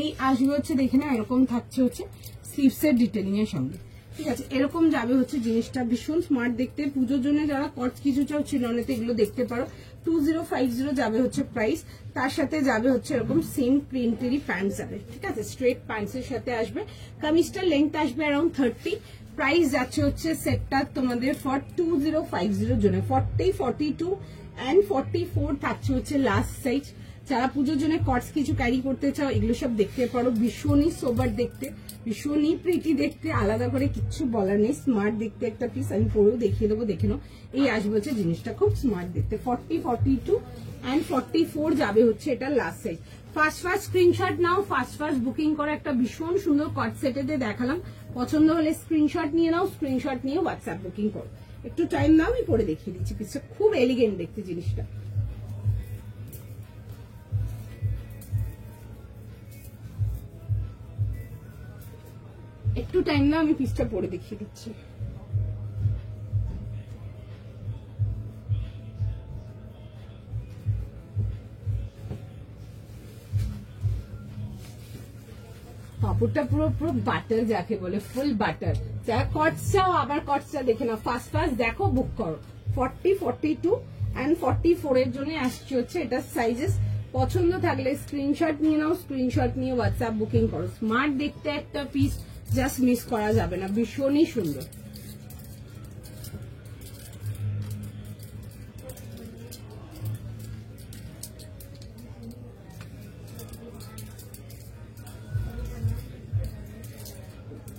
এই আসবে হচ্ছে দেখে নাও এরকম থাকছে হচ্ছে স্লিভসের ডিটেলিং এর সঙ্গে, ঠিক আছে। এরকম যাবে হচ্ছে জিনিসটা, ভীষণ স্মার্ট দেখতে। পুজোর জন্য যারা কটস কিছু চাও চিননেতে এগুলো দেখতে পারো। 2050 যাবে হচ্ছে প্রাইস, তার সাথে যাবে হচ্ছে এরকম সেম প্রিন্টেরই প্যান্ট যাবে, ঠিক আছে, স্ট্রেট প্যান্টসের সাথে আসবে। কামিজটার লেন্থ আসবে অ্যারাউন্ড 30। প্রাইস যাচ্ছে হচ্ছে সেটটা তোমাদের ফর 2050 জন্য। 40, 42 and 44 থাকছে হচ্ছে লাস্ট সাইজ। যারা পুজোর জন্য কটস কিছু ক্যারি করতে চাও এগুলো সব দেখতে পারো, ভীষণই সোবার দেখতে, ভীষণই প্রিটি দেখতে, আলাদা করে কিচ্ছু বলার নেই, স্মার্ট দেখতে একটা পিস। আমি পরেও দেখিয়ে দেবো, দেখে নাও। এই আসবে হচ্ছে জিনিসটা খুব স্মার্ট দেখতে। 40, 42 and 44 যাবে হচ্ছে এটা লাস্ট সাইজ। ফার্স্ট স্ক্রিনশট নাও, ফার্স্ট বুকিং করে। একটা ভীষণ সুন্দর কট সেটেতে দেখালাম, পছন্দ হলে স্ক্রিনশট নিয়ে নাও, স্ক্রিনশট নিয়ে হোয়াটসঅ্যাপ বুকিং করো। একটু টাইম নাও, আমি পরে দেখিয়ে দিচ্ছি পিসটা, খুব এলিগেন্ট দেখতে জিনিসটা। একটু টাইম নাও, আমি পিসটা পরে দেখিয়ে দিচ্ছি। কাপড়টা পুরো পুরো বাটার যাকে বলে, ফুল বাটার। যারা কটস চাও আবার কটসটা দেখে নাও, ফার্স্ট দেখো, বুক করো। 40, 42 and 44 এর জন্য আসছে হচ্ছে এটা সাইজেস। পছন্দ থাকলে স্ক্রিনশট নিয়ে নাও, স্ক্রিনশট নিয়ে হোয়াটসঅ্যাপ বুকিং করো। স্মার্ট দেখতে একটা পিস, জাস্ট মিস করা যাবে না, ভীষণই সুন্দর।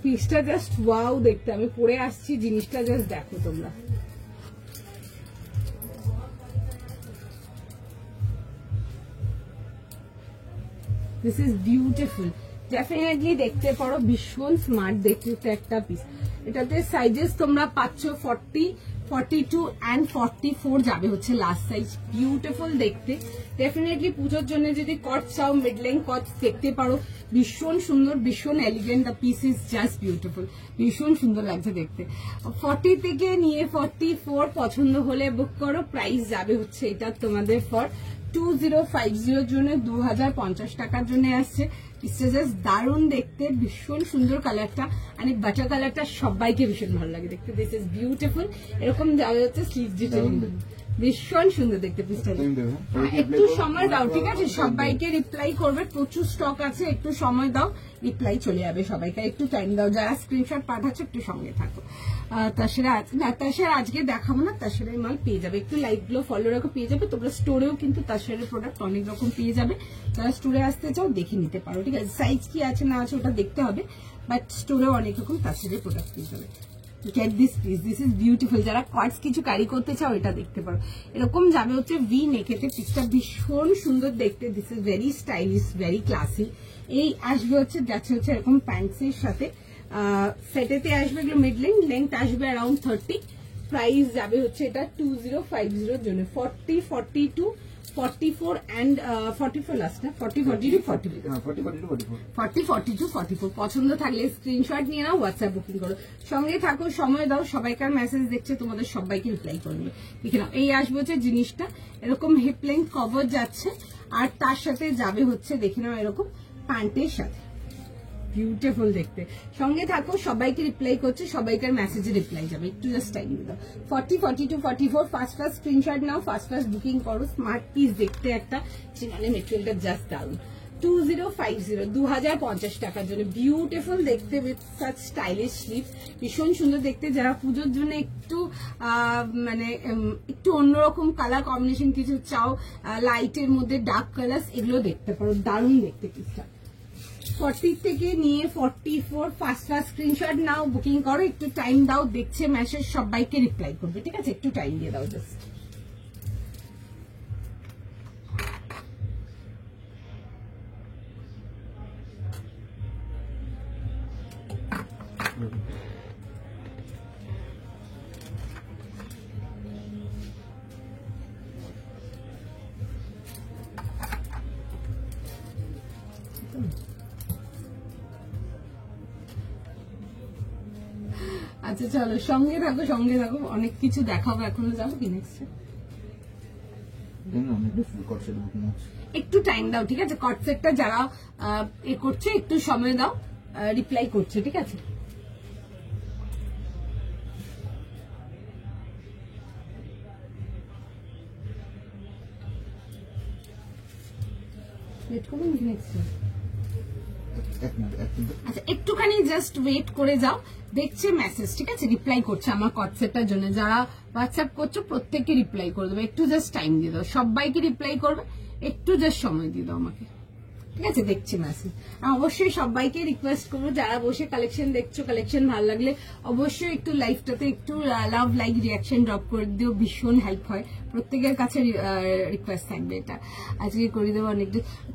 পিসটা জাস্ট ওয়াও দেখতে, আমি পরে আসছি, জিনিসটা জাস্ট দেখো তোমরা। দিস ইজ বিউটিফুল, ডেফিনেটলি দেখতে পারো, ভীষণ স্মার্ট দেখতে একটা পিস। এটাতে সাইজেস তোমরা পাচ্ছ 40, 42 and 44 যাবে হচ্ছে লাস্ট সাইজ। বিউটিফুল দেখতে, ডেফিনেটলি পুজোর জন্য যদি কট চাও মিড লেন্থ কট দেখতে পারো, ভীষণ সুন্দর, ভীষণ elegant. The piece is just beautiful, ভীষণ সুন্দর লাগছে দেখতে। 40 থেকে নিয়ে 44 পছন্দ হলে বুক করো। প্রাইস যাবে হচ্ছে এটা তোমাদের ফর 2050 জন্য 2050 টাকার জন্য আসছে। পিসটা জাস্ট দারুণ দেখতে, ভীষণ সুন্দর কালারটা, মানে বাটার কালারটা সবাইকে ভীষণ ভালো লাগে দেখতে। দিস ইজ বিউটিফুল, এরকম যাবে হচ্ছে স্লিভ ডিটেইল, ভীষণ সুন্দর দেখতে পিসটা। একটু সময় দাও, ঠিক আছে, সবাইকে রিপ্লাই করবে, প্রচুর স্টক আছে, একটু সময় দাও, রিপ্লাই চলে যাবে সবাইকে, একটু টাইম দাও। যারা স্ক্রিনশট পাঠাচ্ছে একটু সঙ্গে থাকো। তাছাড়া আজকে দেখাবো না, তাছাড়াই মাল পেয়ে যাবে, একটু লাইক গুলো ফলো রাখো, পেয়ে যাবে। তোমরা স্টোরেও কিন্তু তাছাড়া প্রোডাক্ট অনেক রকম পেয়ে যাবে, যারা স্টোরে আসতে চাও দেখে নিতে পারো, ঠিক আছে। সাইজ কি আছে না আছে ওটা দেখতে হবে, বাট স্টোরেও অনেক রকম তাছাড়া প্রোডাক্ট পেয়ে যাবে। Gate this piece, this is beautiful. যারা কার্ডস কিছু ক্যারি করতে চাও এটা দেখতে পারো, এরকম যাবে হচ্ছে ভি নেকেতে, পিসটা ভীষণ সুন্দর দেখতে। This is very stylish, very classy. এই আসবে হচ্ছে যাচ্ছে হচ্ছে এরকম প্যান্টসের সাথে, সেটেতে আসবে এগুলো মিড লেন্থ, লেন্থ আসবে অ্যারাউন্ড 30। প্রাইস যাবে হচ্ছে এটা 2050 জন্য 40, 42, 44 and 44 লাস্ট না, 40, 42, 44 পছন্দ থাকলে স্ক্রিনশট নিয়ে নাও, হোয়াটসঅ্যাপ বুকিং করো, সঙ্গে থাকো, সময় দাও। সবাইকার মেসেজ দেখছে, তোমাদের সবাইকে রিপ্লাই করবে, দেখে নাও। এই আসবে হচ্ছে জিনিসটা এরকম হিপ লেন্থ কভার যাচ্ছে, আর তার সাথে যাবে হচ্ছে দেখে নাও এরকম প্যান্টের সাথে, বিউটিফুল দেখতে। সঙ্গে থাকো, সবাইকে রিপ্লাই করছে, সবাইকার মেসেজে রিপ্লাই যাবে, একটু জাস্ট টাইম দাও। 40, 42, 44 ফার্স্ট স্ক্রিনশট নাও, ফার্স্ট বুকিং করো। স্মার্ট পিস দেখতে একটা, মানে মেটেরিয়ালটা জাস্ট দারুন। 2050, 2050 টাকার জন্য বিউটিফুল দেখতে, উইথ সাচ স্টাইলিশ স্লিভ, ভীষণ সুন্দর দেখতে। যারা পুজোর জন্য একটু মানে একটু অন্যরকম কালার কম্বিনেশন কিছু চাও, লাইটের মধ্যে ডার্ক কালার, এগুলো দেখতে পারো, দারুণ দেখতে পিসটা। 40 থেকে নিয়ে 44 ফার্স্ট স্ক্রিনশট নাও, বুকিং করো, একটু টাইম দাও, দেখছে মেসেজ, সবাইকে রিপ্লাই করবে, ঠিক আছে, একটু টাইম দিয়ে দাও জাস্ট। আচ্ছা চলো, সঙ্গে থাকো, সঙ্গে থাকো, অনেক কিছু দেখাবো। এখনো যাবো কি নেক্সট? একটু টাইম দাও, ঠিক আছে। কট সেটটা যারা এ করছে একটু সময় দাও, রিপ্লাই করছে, ঠিক আছে। আচ্ছা একটুখানি জাস্ট ওয়েট করে যাও, দেখছে মেসেজ, ঠিক আছে, রিপ্লাই করছে আমার কনসেপ্টটার জন্য। যারা হোয়াটসঅ্যাপ করছো প্রত্যেককে রিপ্লাই করে দেবো, একটু জাস্ট টাইম দিয়ে দাও, সবাইকে রিপ্লাই করবে, একটু জাস্ট সময় দিয়ে দাও আমাকে, ঠিক আছে। দেখছি মেসেজ, অবশ্যই সবাইকে রিকোয়েস্ট করবো, যারা বসে কালেকশন দেখছো, কালেকশন ভালো লাগলে অবশ্যই একটু লাইভটাতে একটু লাভ লাইক রিয়াকশন ড্রপ করে দিও, ভীষণ হেল্প হয়, প্রত্যেকের কাছে রিকোয়েস্ট থাকবে এটা। আজকে করে দেবো, অনেক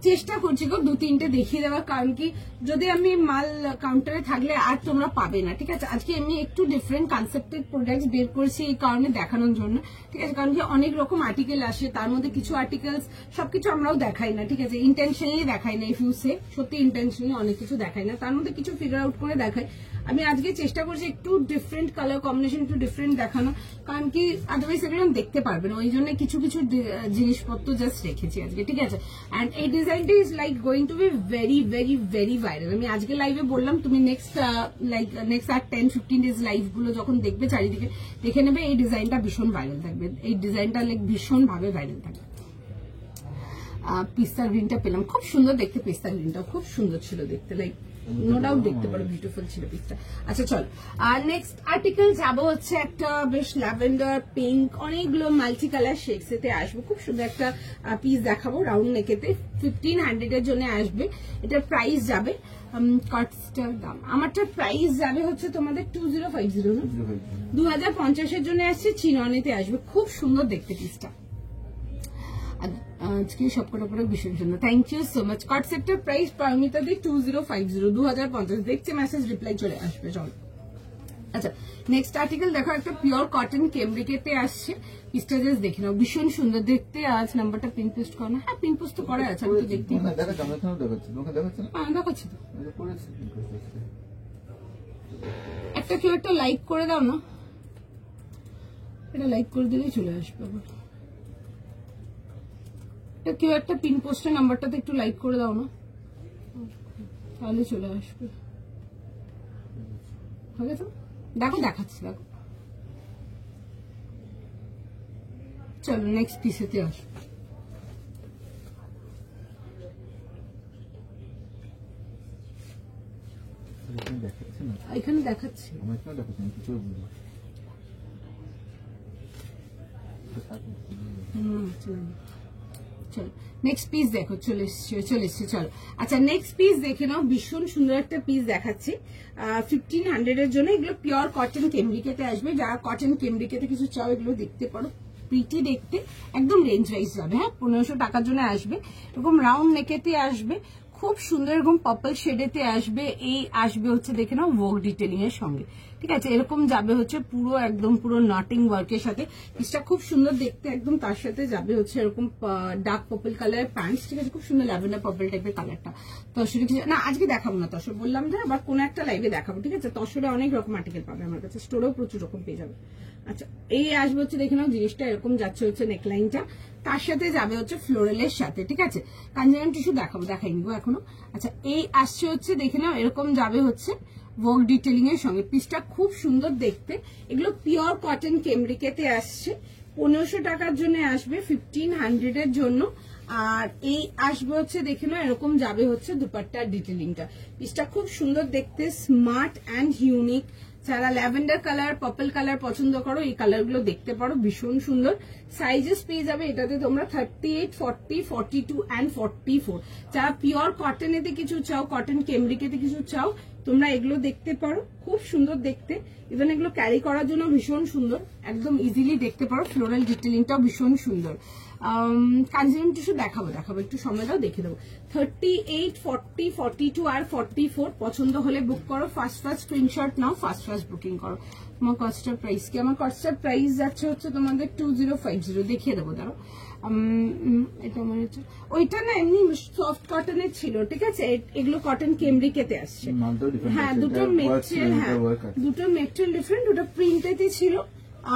চেষ্টা করছি গো 2-3টে দেখিয়ে দেওয়ার, কারণ কি যদি আমি মাল কাউন্টারে থাকলে আর তোমরা পাবে না, ঠিক আছে। আজকে আমি একটু ডিফারেন্ট কনসেপ্টের প্রোডাক্ট বের করেছি এই কারণে দেখানোর জন্য, ঠিক আছে, কারণ কি অনেক রকম আর্টিকেল আসে, তার মধ্যে কিছু আর্টিকেলস সবকিছু আমরাও দেখাই না, ঠিক আছে, ইন্টেনশনালি দেখাই না, ইফ ইউ সে সত্যি ইন্টেনশনালি অনেক কিছু দেখাই না, তার মধ্যে কিছু ফিগার আউট করে দেখাই। আমি আজকে চেষ্টা করছি একটু ডিফারেন্ট কালার কম্বিনেশন, একটু ডিফারেন্ট দেখানো, কারণ কি আদারওয়াইজ এগুলো দেখতে পারবে না, ওই জন্য কিছু কিছু জিনিসপত্র জাস্ট রেখেছি আজকে, ঠিক আছে। অ্যান্ড এই ডিজাইনটা is like going to be very very very viral. আমি আজকে লাইভে বললাম, তুমি নেক্সট আর 10-15 ডেজ লাইভ গুলো যখন দেখবে চারিদিকে দেখে নেবে, এই ডিজাইনটা ভীষণ ভাইরাল থাকবে, এই ডিজাইনটা লাইক ভীষণ ভাবে ভাইরাল থাকবে। পিস্তা গ্রিনটা পেলাম, খুব সুন্দর দেখতে, পিস্তা গ্রিনটা খুব সুন্দর ছিল দেখতে, লাইক নো ডাউট দেখতে পারো, বিউটিফুল ছিল পিসটা। আচ্ছা চল, আর নেক্সট আর্টিকেল যাবো হচ্ছে একটা বেশ ল্যাভেন্ডার পিঙ্ক, অনেকগুলো মাল্টি কালার শেডস এতে আসবে, খুব সুন্দর একটা পিস দেখাবো রাউন্ড নেকেতে, 1500 এর জন্য আসবে। এটার প্রাইস যাবে, কটসটার দাম আমারটার প্রাইস যাবে হচ্ছে তোমাদের 2050 না, 2050 এর জন্য আসছে, চিননেতে আসবে, খুব সুন্দর দেখতে পিসটা। আজকে সবকটা পরে ভীষণ সুন্দর, থ্যাংক ইউ সো মাচ। কট সেটটার প্রাইস পারমিতা দি 2050, 2050 দেখছে মেসেজ রিপ্লাই চলে আসবে। চলো আচ্ছা নেক্সট আর্টিকেল দেখো, একটা পিওর কটন কেমব্রিকেতে আসছে, পিসটা জাস্ট দেখে নাও, ভীষণ সুন্দর দেখতে। আজ নাম্বারটা পিন পোস্ট করো না, হ্যাঁ পিন পোস্ট তো করা আছে, আমি তো দেখতেই পাচ্ছি। দেখাচ্ছি তো, একটা কেউ একটা লাইক করে দাও না, এটা লাইক করে দিলেই চলে আসবে আবার। এটা কেউ একটা পিন পোস্টের নাম্বারটাতে একটু লাইক করে দাও না, তাহলে চলে আসবে। হবে তো, দেখো দেখাচ্ছি, দেখো। চলো নেক্সট পিসেতে আসো। এখানে দেখাচ্ছি, চলো নেক্সট পিস দেখো, চলে এসছে। চলো আচ্ছা নেক্সট পিস দেখে নাও, ভীষণ সুন্দর একটা পিস দেখাচ্ছি 1500 এর জন্য। এগুলো পিওর কটন কেমব্রিকেতে আসবে, যারা কটন কেমব্রিকেতে কিছু চাও এগুলো দেখতে পারো, প্রিটি দেখতে, একদম রেঞ্জ ওয়াইজ যাবে। হ্যাঁ 1500 টাকার জন্য আসবে, এরকম রাউন্ড নেকেতে আসবে, খুব সুন্দর এরকম পার্পল শেডেতে আসবে। এই আসবে হচ্ছে দেখে নাও ওয়ার্ক ডিটেলিং এর সঙ্গে, ঠিক আছে, এরকম যাবে হচ্ছে পুরো একদম পুরো নাটিং ওয়ার্কের সাথে, পিসটা খুব সুন্দর দেখতে একদম। তার সাথে যাবে হচ্ছে এরকম ডার্ক পার্পল কালারের প্যান্টস, ঠিক আছে, খুব সুন্দর ল্যাভেন্ডার পার্পল টাইপের কালারটা। তসরে কিছু না, আজকে দেখাবো না তসর, বললাম যে আবার কোন একটা লাইভে দেখাবো, ঠিক আছে। তসরে অনেক রকম আর্টিকেল পাবে আমার কাছে, স্টোরেও প্রচুর রকম পেয়ে যাবে। আচ্ছা এই আসবে হচ্ছে দেখে নাও, জিনিসটা এরকম যাচ্ছে হচ্ছে নেকলাইনটা, তার সাথে যাবে হচ্ছে ফ্লোরালের সাথে, ঠিক আছে। কাঞ্জিরাম টিস্যু দেখাবো, দেখাই নিবো এখনো। আচ্ছা এই আসছে হচ্ছে দেখে নাও, এরকম যাবে হচ্ছে ওয়ার্ক ডিটেলিং এর সঙ্গে, পিসটা খুব সুন্দর দেখতে। এগুলো পিওর কটন কেমব্রিকেতে আসছে, 1500 টাকার জন্য আসবে, 1500 এর জন্য। আর এই আসবে হচ্ছে দেখে নাও, এরকম যাবে হচ্ছে দুপাট্টার ডিটেলিংটা, পিসটা খুব সুন্দর দেখতে, স্মার্ট অ্যান্ড ইউনিক। যারা ল্যাভেন্ডার কালার পার্পল কালার পছন্দ করো এই কালার গুলো দেখতে পারো, ভীষণ সুন্দর। সাইজেস পেয়ে যাবে এটাতে তোমরা 38, 40, 42 অ্যান্ড 44। যারা পিওর কটনেতে কিছু চাও, কটন কেমব্রিকেতে কিছু চাও, তোমরা এগুলো দেখতে পারো, খুব সুন্দর দেখতে। ইভেন এগুলো ক্যারি করার জন্য ভীষণ সুন্দর, একদম ইজিলি দেখতে পারো। ফ্লোরাল ডিটেলিংটাও ভীষণ সুন্দর। কাঞ্জিরাম টিস্যু দেখাবো একটু সময় দাও, দেখে দেবো। 38, 40, 42 আর 44 পছন্দ হলে বুক করো, ফার্স্ট স্ক্রিনশট নাও, ফার্স্ট বুকিং করো। তোমার কস্টার প্রাইস কি? আমার কস্টার প্রাইস যাচ্ছে হচ্ছে তোমাদের 2050, দেখিয়ে দেবো দাঁড়ো। এটা মনে হচ্ছে ওইটা না এমনি সফট কটনের ছিল, ঠিক আছে, এগুলো কটন কেমব্রিকেতে আসছে। হ্যাঁ দুটো মেটেরিয়াল, হ্যাঁ দুটো মেটেরিয়াল ডিফারেন্ট, ওটা প্রিন্টেতে ছিল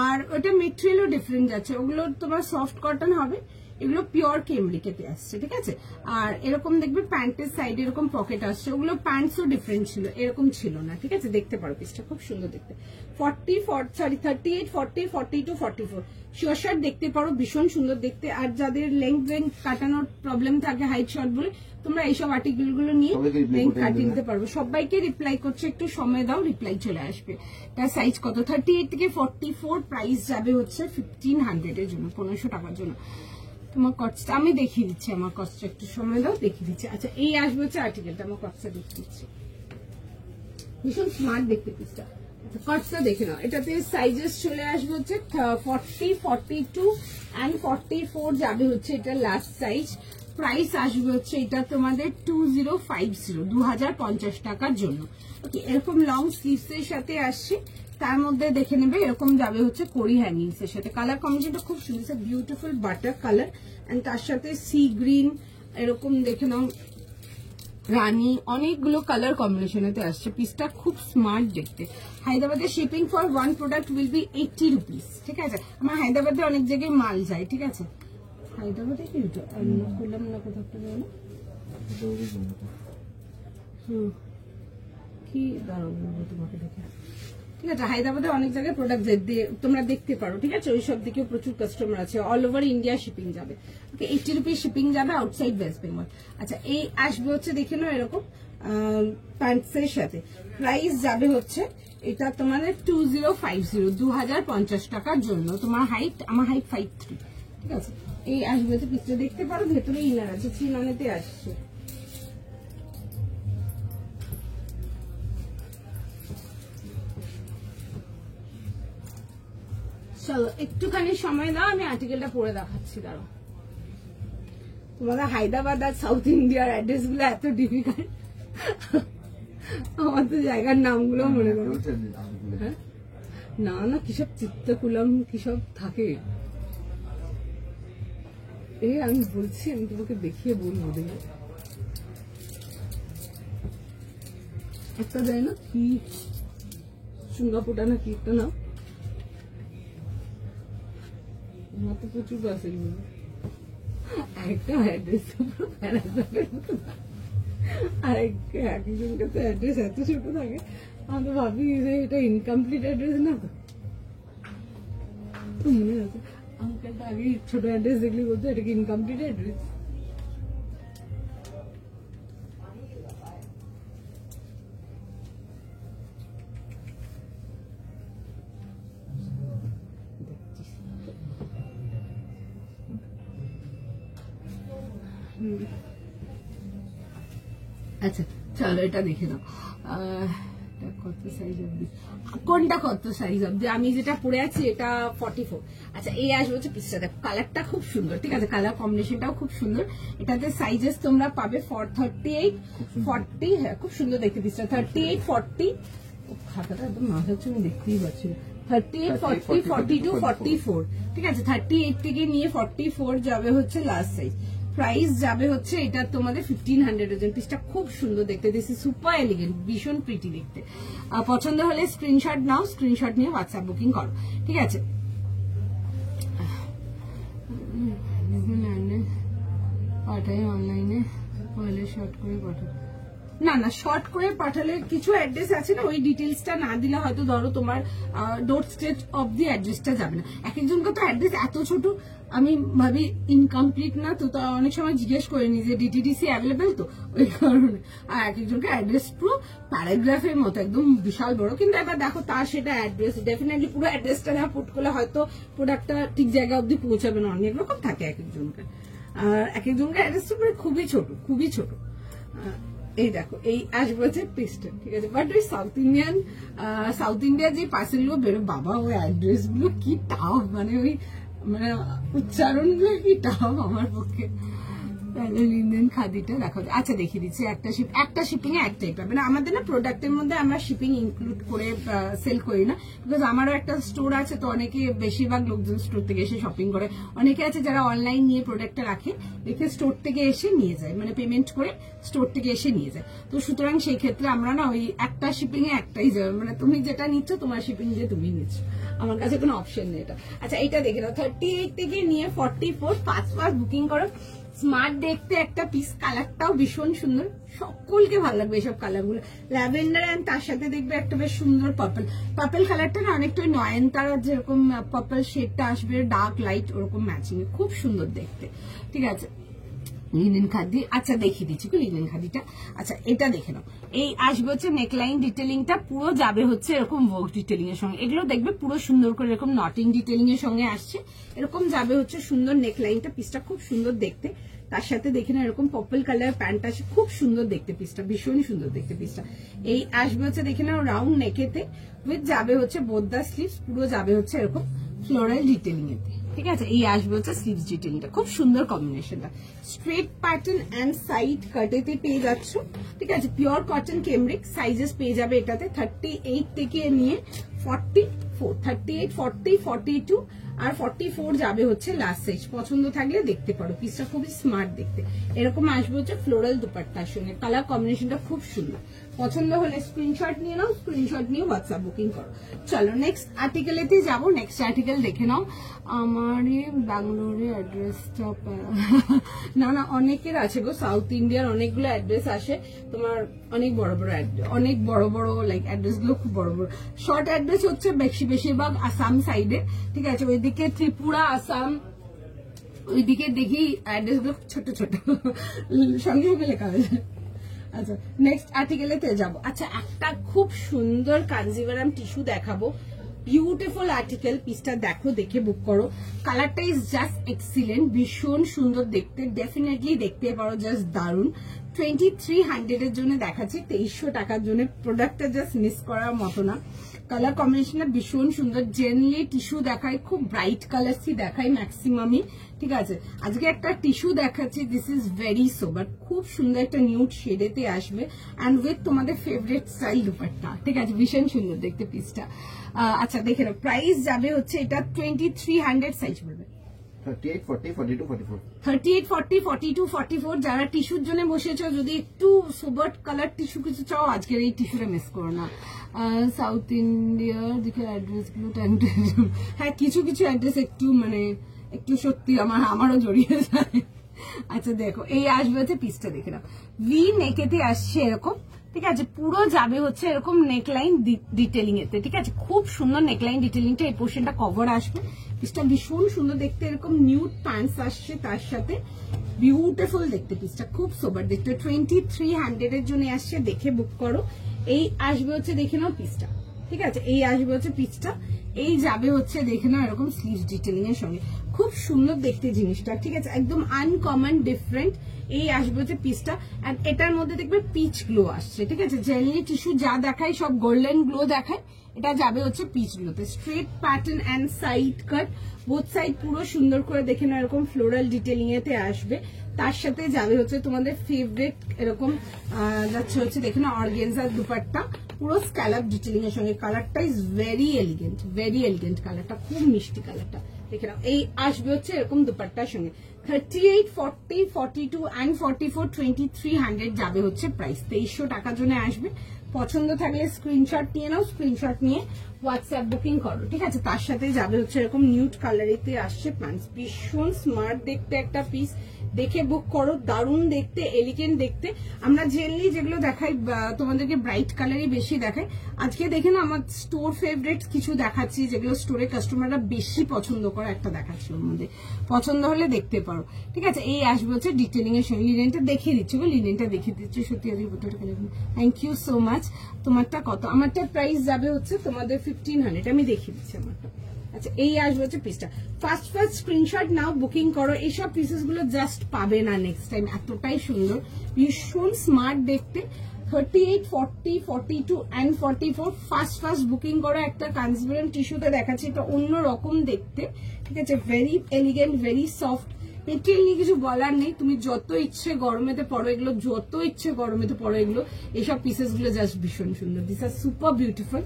আর ওটা মেটেরিয়ালও ডিফারেন্ট যাচ্ছে, ওগুলো তোমার সফট কটন হবে, এগুলো পিওর কেমব্রিকেতে আসছে, ঠিক আছে। আর এরকম দেখবে প্যান্টের সাইডে এরকম পকেট আসছে, ওগুলো প্যান্টসও ডিফারেন্ট ছিল, এরকম ছিল না, ঠিক আছে, দেখতে পারো পিসটা খুব সুন্দর দেখতে। 38, 40, 42, 44 শিওর শার্ট দেখতে পারো, ভীষণ সুন্দর দেখতে। আর যাদের লেন্থ কাটানোর প্রবলেম থাকে, হাইট শর্ট বলে, তোমরা এইসব আর্টিকেল গুলো নিয়ে লেন্থ কাটিয়ে নিতে পারবে। সবাইকে রিপ্লাই করছে, একটু সময় দাও, রিপ্লাই চলে আসবে। তার সাইজ কত? 38 থেকে 44, প্রাইস যাবে হচ্ছে 1500 এর জন্য, 1500 টাকার জন্য। তোমার কস্টটা আমি দেখিয়ে দিচ্ছি, আমার কস্টটা একটু সময় দাও, দেখিয়ে দিচ্ছি। আচ্ছা এই আসবে হচ্ছে আর্টিকেলটা, আমার কস্টটা দেখিয়ে দিচ্ছি, ভীষণ স্মার্ট দেখতে পিসটা। কটটা দেখে নাও, এটাতে সাইজেস চলে আসবে হচ্ছে 40, 42 অ্যান্ড 44 যাবে হচ্ছে এটা লাস্ট সাইজ। প্রাইস আসবে হচ্ছে এটা তোমাদের 2050, 2050 টাকার জন্য। ওকে এরকম লং স্লিভস এর সাথে আসছে, তার মধ্যে দেখে নেবে এরকম যাবে হচ্ছে কড়ি হ্যাঙ্গিংস এর সাথে। কালার কম্বিনেশনটা খুব সুন্দর, বিউটিফুল বাটার কালার এন্ড তার সাথে সি গ্রিন, এরকম দেখে নাও রানী, অনেকগুলো কালার কম্বিনেশনেতে আসছে। পিসটা খুব স্মার্ট দেখতে। হায়দ্রাবাদের shipping for one product will be 80 rupees, ঠিক আছে। আমার হায়দ্রাবাদে অনেক জায়গায় মাল যায়, ঠিক আছে। হায়দ্রাবাদে কি করলাম না কোথাও কি দাঁড়াবো তোমাকে দেখে, ঠিক আছে। হায়দ্রাবাদে অনেক জায়গায় প্রোডাক্ট তোমরা দেখতে পারো, ঠিক আছে, ওই সব দিকেও প্রচুর কাস্টমার আছে, অল ওভার ইন্ডিয়া শিপিং যাবে। ওকে 80 রুপিস শিপিং যাবে আউটসাইড ওয়েস্ট বেঙ্গল। আচ্ছা এই আসবে হচ্ছে দেখে নাও এরকম প্যান্টসের সাথে, প্রাইস যাবে হচ্ছে এটা তোমাদের 2050, 2050 টাকার জন্য। তোমার হাইট, আমার হাইট 5'3", ঠিক আছে। এই আসবে হচ্ছে পিসটা দেখতে পারো, ভেতরে ইনার আছে, 3 ননেতে আসছে। চলো একটুখানি সময় দাও, আমি আর্টিকেলটা পরে দেখাচ্ছি, দাঁড়াও। তোমাদের হায়দ্রাবাদ আর সাউথ ইন্ডিয়ার অ্যাড্রেস গুলো এত ডিফিকাল্ট, আমার তো জায়গার নামগুলো মনে করো। হ্যাঁ না না, কিসব চিত্তকুলম কিসব থাকে, এই আমি বলছি, আমি তোমাকে দেখিয়ে বলবো। দেখবে একটা যায় না কি সিঙ্গাপুরটা না কি একটা নাম, আমার তো প্রচুর আছে। আরেকটা অ্যাড্রেস একজনের কাছে অ্যাড্রেস এত ছোট থাকে, আমি তো ভাবি যে এটা ইনকমপ্লিট অ্যাড্রেস না। তো মনে আছে আঙ্কেলটা আগে ছোট অ্যাড্রেস দেখলে বলতো এটা কি ইনকমপ্লিট অ্যাড্রেস। আচ্ছা চলো এটা দেখে নাও, কত সাইজ অব্দি, কোনটা কত সাইজ অব্দি। আমি যেটা পরে আছি এটা 44। আচ্ছা এই আসবে হচ্ছে পিসটা, দেখো কালারটা খুব সুন্দর, ঠিক আছে, কালার কম্বিনেশনটাও খুব সুন্দর। এটাতে সাইজেস তোমরা পাবে 38, 40, হ্যাঁ খুব সুন্দর দেখতে পিসটা, 38, 40, খাতাটা একদম মাথা হচ্ছে আমি দেখতেই পাচ্ছি না, 38, 40, 42, 44, ঠিক আছে। 38 থেকে নিয়ে 44 যাবে হচ্ছে লাস্ট সাইজ। প্রাইস যাবে হচ্ছে এটা তোমাদের 1500 ওজন। পিসটা খুব সুন্দর দেখতে, দিস ইজ সুপার এলিগেন্ট, ভীষণ প্রিটি দেখতে। পছন্দ হলে স্ক্রিনশট নাও, স্ক্রিনশট নিয়ে হোয়াটসঅ্যাপ বুকিং করো, ঠিক আছে। পাঠাই অনলাইনে, পরে শর্ট করে পাঠাও। না না, শর্ট করে পাঠালে কিছু অ্যাড্রেস আছে না, ওই ডিটেলসটা না দিলে হয়তো ধরো তোমার ডোর স্টেট অফ দি অ্যাড্রেসটা যাবে না। এক একজনকে তো অ্যাড্রেস এত ছোট, আমি ভাবি ইনকমপ্লিট না তো, অনেক সময় জিজ্ঞেস করিনি যে ডিটিডিসি অ্যাভেলেবেল তো, ওই কারণে। আর এক একজনকে অ্যাড্রেস পুরো প্যারাগ্রাফের মতো একদম বিশাল বড়, কিন্তু এবার দেখো তার সেটা অ্যাড্রেস ডেফিনেটলি পুরো অ্যাড্রেসটা না পুট করলে হয়তো প্রোডাক্টটা ঠিক জায়গা অব্দি পৌঁছাবে না, অনেক রকম থাকে এক একজনকে। আর এক একজনকে অ্যাড্রেসটা পুরো খুবই ছোট, খুবই ছোট। এই দেখো এই আসবে হচ্ছে পিসটা, ঠিক আছে। বাট ওই সাউথ ইন্ডিয়ার যে পার্সেল গুলো বেরো, বাবা ওই অ্যাড্রেস গুলো কি টাফ, মানে ওই মানে উচ্চারণ গুলো কি টাফ আমার পক্ষে। তাহলে লিনদেন খাদিটা দেখো, আচ্ছা দেখিয়ে দিচ্ছি। একটা শিপিং এ একটাই পাবে না, আমাদের না প্রোডাক্টের মধ্যে আমরা শিপিং ইনক্লুড করে সেল করি না, বিকজ আমারও একটা স্টোর আছে, তো অনেকে বেশিরভাগ লোকজন স্টোর থেকে এসে শপিং করে। অনেকে আছে যারা অনলাইন নিয়ে প্রোডাক্টটা রাখে, দেখে স্টোর থেকে এসে নিয়ে যায়, মানে পেমেন্ট করে স্টোর থেকে এসে নিয়ে যায়। তো সুতরাং সেই ক্ষেত্রে আমরা না ওই একটা শিপিং এ একটাই যাবে, মানে তুমি যেটা নিচ্ছ তোমার শিপিং দিয়ে তুমি নিচ্ছ, আমার কাছে কোনো অপশন নেই এটা। আচ্ছা এইটা দেখে নাও, 38 থেকে নিয়ে 44 ফার্স্ট বুকিং করো। স্মার্ট দেখতে একটা পিস, কালারটাও ভীষণ সুন্দর, সকলকে ভালো লাগবে এসব কালারগুলো। ল্যাভেন্ডার এন্ড তার সাথে দেখবে একটা বেশ সুন্দর পার্পল কালারটা না অনেকটা নয়নতারার যেরকম পার্পল শেডটা আসবে, ডার্ক লাইট ওরকম ম্যাচিং, খুব সুন্দর দেখতে, ঠিক আছে। লিনেন খাদি, আচ্ছা দেখিয়ে দিচ্ছি লিনেন খাদিটা। আচ্ছা এটা দেখে নাও, এই আসবে হচ্ছে নেকলাইন ডিটেলিংটা পুরো যাবে হচ্ছে এরকম ওয়ার্ক ডিটেলিং এর সঙ্গে, এগুলো দেখবে পুরো সুন্দর করে এরকম নটিং ডিটেলিং এর সঙ্গে আসছে, এরকম যাবে হচ্ছে সুন্দর নেকলাইনটা, পিসটা খুব সুন্দর দেখতে। তার সাথে দেখে না এরকম পার্পল কালার প্যান্ট আছে, খুব সুন্দর দেখতে পিসটা, ভীষণ সুন্দর দেখতে পিসটা। এই আসবে হচ্ছে দেখে নাও রাউন্ড নেকেতে, উইথ যাবে হচ্ছে বোদ্দা স্লিভস, পুরো যাবে হচ্ছে এরকম ফ্লোরাল ডিটেলিং এতে, ঠিক আছে। এই আসবে হচ্ছে স্লিভস ডিটেইলটা, খুব সুন্দর কম্বিনেশনটা। স্ট্রেট প্যাটার্ন এন্ড সাইড কাটেতে পেয়ে যাচ্ছ, ঠিক আছে। পিওর কটন কেমব্রিক, সাইজেস পেয়ে যাবে এটাতে 38 থেকে নিয়ে 44, 38, 40, 42 আর 44 যাবে হচ্ছে লাস্ট সাইজ। পছন্দ থাকলে দেখতে পারো, পিসটা খুবই স্মার্ট দেখতে। এরকম আসবে হচ্ছে ফ্লোরাল দুপাট্টার সঙ্গে, কালার কম্বিনেশনটা খুব সুন্দর। পছন্দ হলে স্ক্রিনশট নিয়ে নাও, স্ক্রিনশট নিয়ে হোয়াটসঅ্যাপ বুকিং করো। চলো নেক্সট আর্টিকেলেতে যাবো। নেক্সট আর্টিকেল দেখে নাও। আমার ব্যাঙ্গালোরের অ্যাড্রেসটা না না অনেকের আছে গো, সাউথ ইন্ডিয়ার অনেকগুলো অ্যাড্রেস আসে তোমার, অনেক বড় বড় লাইক অ্যাড্রেস গুলো খুব বড় বড়। শর্ট অ্যাড্রেস হচ্ছে বেশিরভাগ আসাম সাইডে, ঠিক আছে। ওইদিকে ত্রিপুরা, আসাম, ওইদিকে দেখি অ্যাড্রেস গুলো ছোট ছোট সঙ্গে সঙ্গে লেখা হয়েছে। আচ্ছা নেক্সট আর্টিকেলেতে যাবো। আচ্ছা একটা খুব সুন্দর কাঞ্জিভারাম টিস্যু দেখাবো, বিউটিফুল আর্টিকেল, পিসটা দেখো, দেখে বুক করো। কালারটা ইজ জাস্ট এক্সিলেন্ট, ভীষণ সুন্দর দেখতে, ডেফিনেটলি দেখতে পারো, জাস্ট দারুন। 2300 এর জন্য দেখাচ্ছি, 2300 টাকার জন্য প্রোডাক্টটা জাস্ট মিস করার মতো না। কালার কম্বিনেশনটা ভীষণ সুন্দর, জেনারেলি টিস্যু দেখায়, খুব ব্রাইট কালারসই দেখায় ম্যাক্সিমামই, ঠিক আছে। আজকে একটা টিস্যু দেখাচ্ছি, দিস ইজ ভেরি সোবার, খুব সুন্দর একটা নিউড শেডেতে আসবে অ্যান্ড উইথ তোমাদের ফেভারিট স্টাইল দুপাট্টা, ঠিক আছে, ভীষণ সুন্দর দেখতে পিসটা। আচ্ছা দেখে নাও, প্রাইস যাবে হচ্ছে এটা 2300, সাইজ বলবে 38, 40, 42, 44। 38, 40, 42, 44। যারা টিস্যুর জন্য বসেছ, যদি একটু সোবার কালার টিস্যু কিছু চাও, আজকের এই টিস্যুটা মিস করো না। সাউথ ইন্ডিয়ার দিকে অ্যাড্রেস গুলো, হ্যাঁ কিছু কিছু অ্যাড্রেস একটু মানে একটু সত্যি আমারও জড়িয়ে যায়। আচ্ছা দেখো, এই আসবে হচ্ছে পিসটা, দেখে নাও, ভি নেকেতে আসছে এরকম, ঠিক আছে, পুরো যাবে হচ্ছে এরকম নেকলাইন ডিটেলিং এতে, ঠিক আছে, খুব সুন্দর নেকলাইন ডিটেলিংটা, এই পোর্শনটা কভার আসবে। পিসটা ভীষণ সুন্দর দেখতে, এরকম নিউড প্যান্টস আসছে তার সাথে, বিউটিফুল দেখতে পিসটা, খুব সোবার দেখতে। 2300 এর জন্য আসছে, দেখে বুক করো। এই আসবে হচ্ছে, দেখে নাও পিসটা, ঠিক আছে, এই আসবে হচ্ছে পিসটা, এই যাবে হচ্ছে দেখে নাও এরকম স্লিভস ডিটেলিং এর সঙ্গে, খুব সুন্দর দেখতে জিনিসটা, ঠিক আছে, একদম আনকমন ডিফারেন্ট। এই আসবে হচ্ছে পিসটা, এন্ড এটার মধ্যে দেখবে পিচ গ্লো আসছে, ঠিক আছে, জেনারেলি টিস্যু যা দেখায় সব গোল্ডেন গ্লো দেখায়, এটা যাবে হচ্ছে পিচ গ্লোতে। Straight pattern and side cut, both side পুরো সুন্দর করে দেখে নাও এরকম ফ্লোরাল ডিটেলিং এতে আসবে। তার সাথে যাবে হচ্ছে তোমাদের ফেভারিট এরকম যাচ্ছে হচ্ছে দেখে নাও অর্গেনজার দুপাট্টা, পুরো স্ক্যালাপ ডিটেলিং এর সঙ্গে। কালারটা ইজ ভেরি এলিগেন্ট কালারটা, খুব মিষ্টি কালারটা, দেখে নাও। এই আসবে হচ্ছে এরকম দুপাট্টার সঙ্গে। 38, 40, 42 and 44, 2300 যাবে হচ্ছে প্রাইস। 2300 টাকার জন্য আসবে। পছন্দ থাকলে স্ক্রিনশট নিয়ে নাও, স্ক্রিনশট নিয়ে হোয়াটসঅ্যাপ বুকিং করো, ঠিক আছে। তার সাথে যাবে হচ্ছে এরকম নিউড কালারেতে আসছে প্যান্টস, ভীষণ স্মার্ট দেখতে একটা পিস, দেখে বুক করো, দারুণ দেখতে, এলিগেন্ট দেখতে। আমরা জেনারেলি যেগুলো দেখাই তোমাদেরকে ব্রাইট কালারই বেশি দেখাই, আজকে দেখে না আমার স্টোর ফেভারিট কিছু দেখাচ্ছি, যেগুলো স্টোরে কাস্টমাররা বেশি পছন্দ করে, একটা দেখাচ্ছি, ওর মধ্যে পছন্দ হলে দেখতে পারো, ঠিক আছে। এই আসবে হচ্ছে ডিটেলিং এর সঙ্গে, লিনেনটা দেখিয়ে দিচ্ছি গো, লিনেনটা দেখিয়ে দিচ্ছি, সত্যি আজকে থ্যাংক ইউ সো মাচ। তোমারটা কত? আমারটা প্রাইস যাবে হচ্ছে তোমাদের 1500, আমি দেখিয়ে দিচ্ছি আমারটা। আচ্ছা এই আসবে হচ্ছে পিসটা, ফার্স্ট স্ক্রিনশট নাও, বুকিং করো। এইসব পিসেস গুলো জাস্ট পাবে না নেক্সট টাইম, এতটাই সুন্দর, ভীষণ স্মার্ট দেখতে। 38, 40, 42 and 44 ফার্স্ট বুকিং করো। একটা কাঞ্জিবরম টিস্যুতে দেখাচ্ছি, এটা অন্য রকম দেখতে, ঠিক আছে, very elegant, very soft. Material নিয়ে কিছু বলার নেই, তুমি যত ইচ্ছে গরমেতে পরো এগুলো, যত ইচ্ছে গরমেতে পরো এগুলো। এইসব পিসেস গুলো জাস্ট ভীষণ সুন্দর, দিস আর সুপার বিউটিফুল।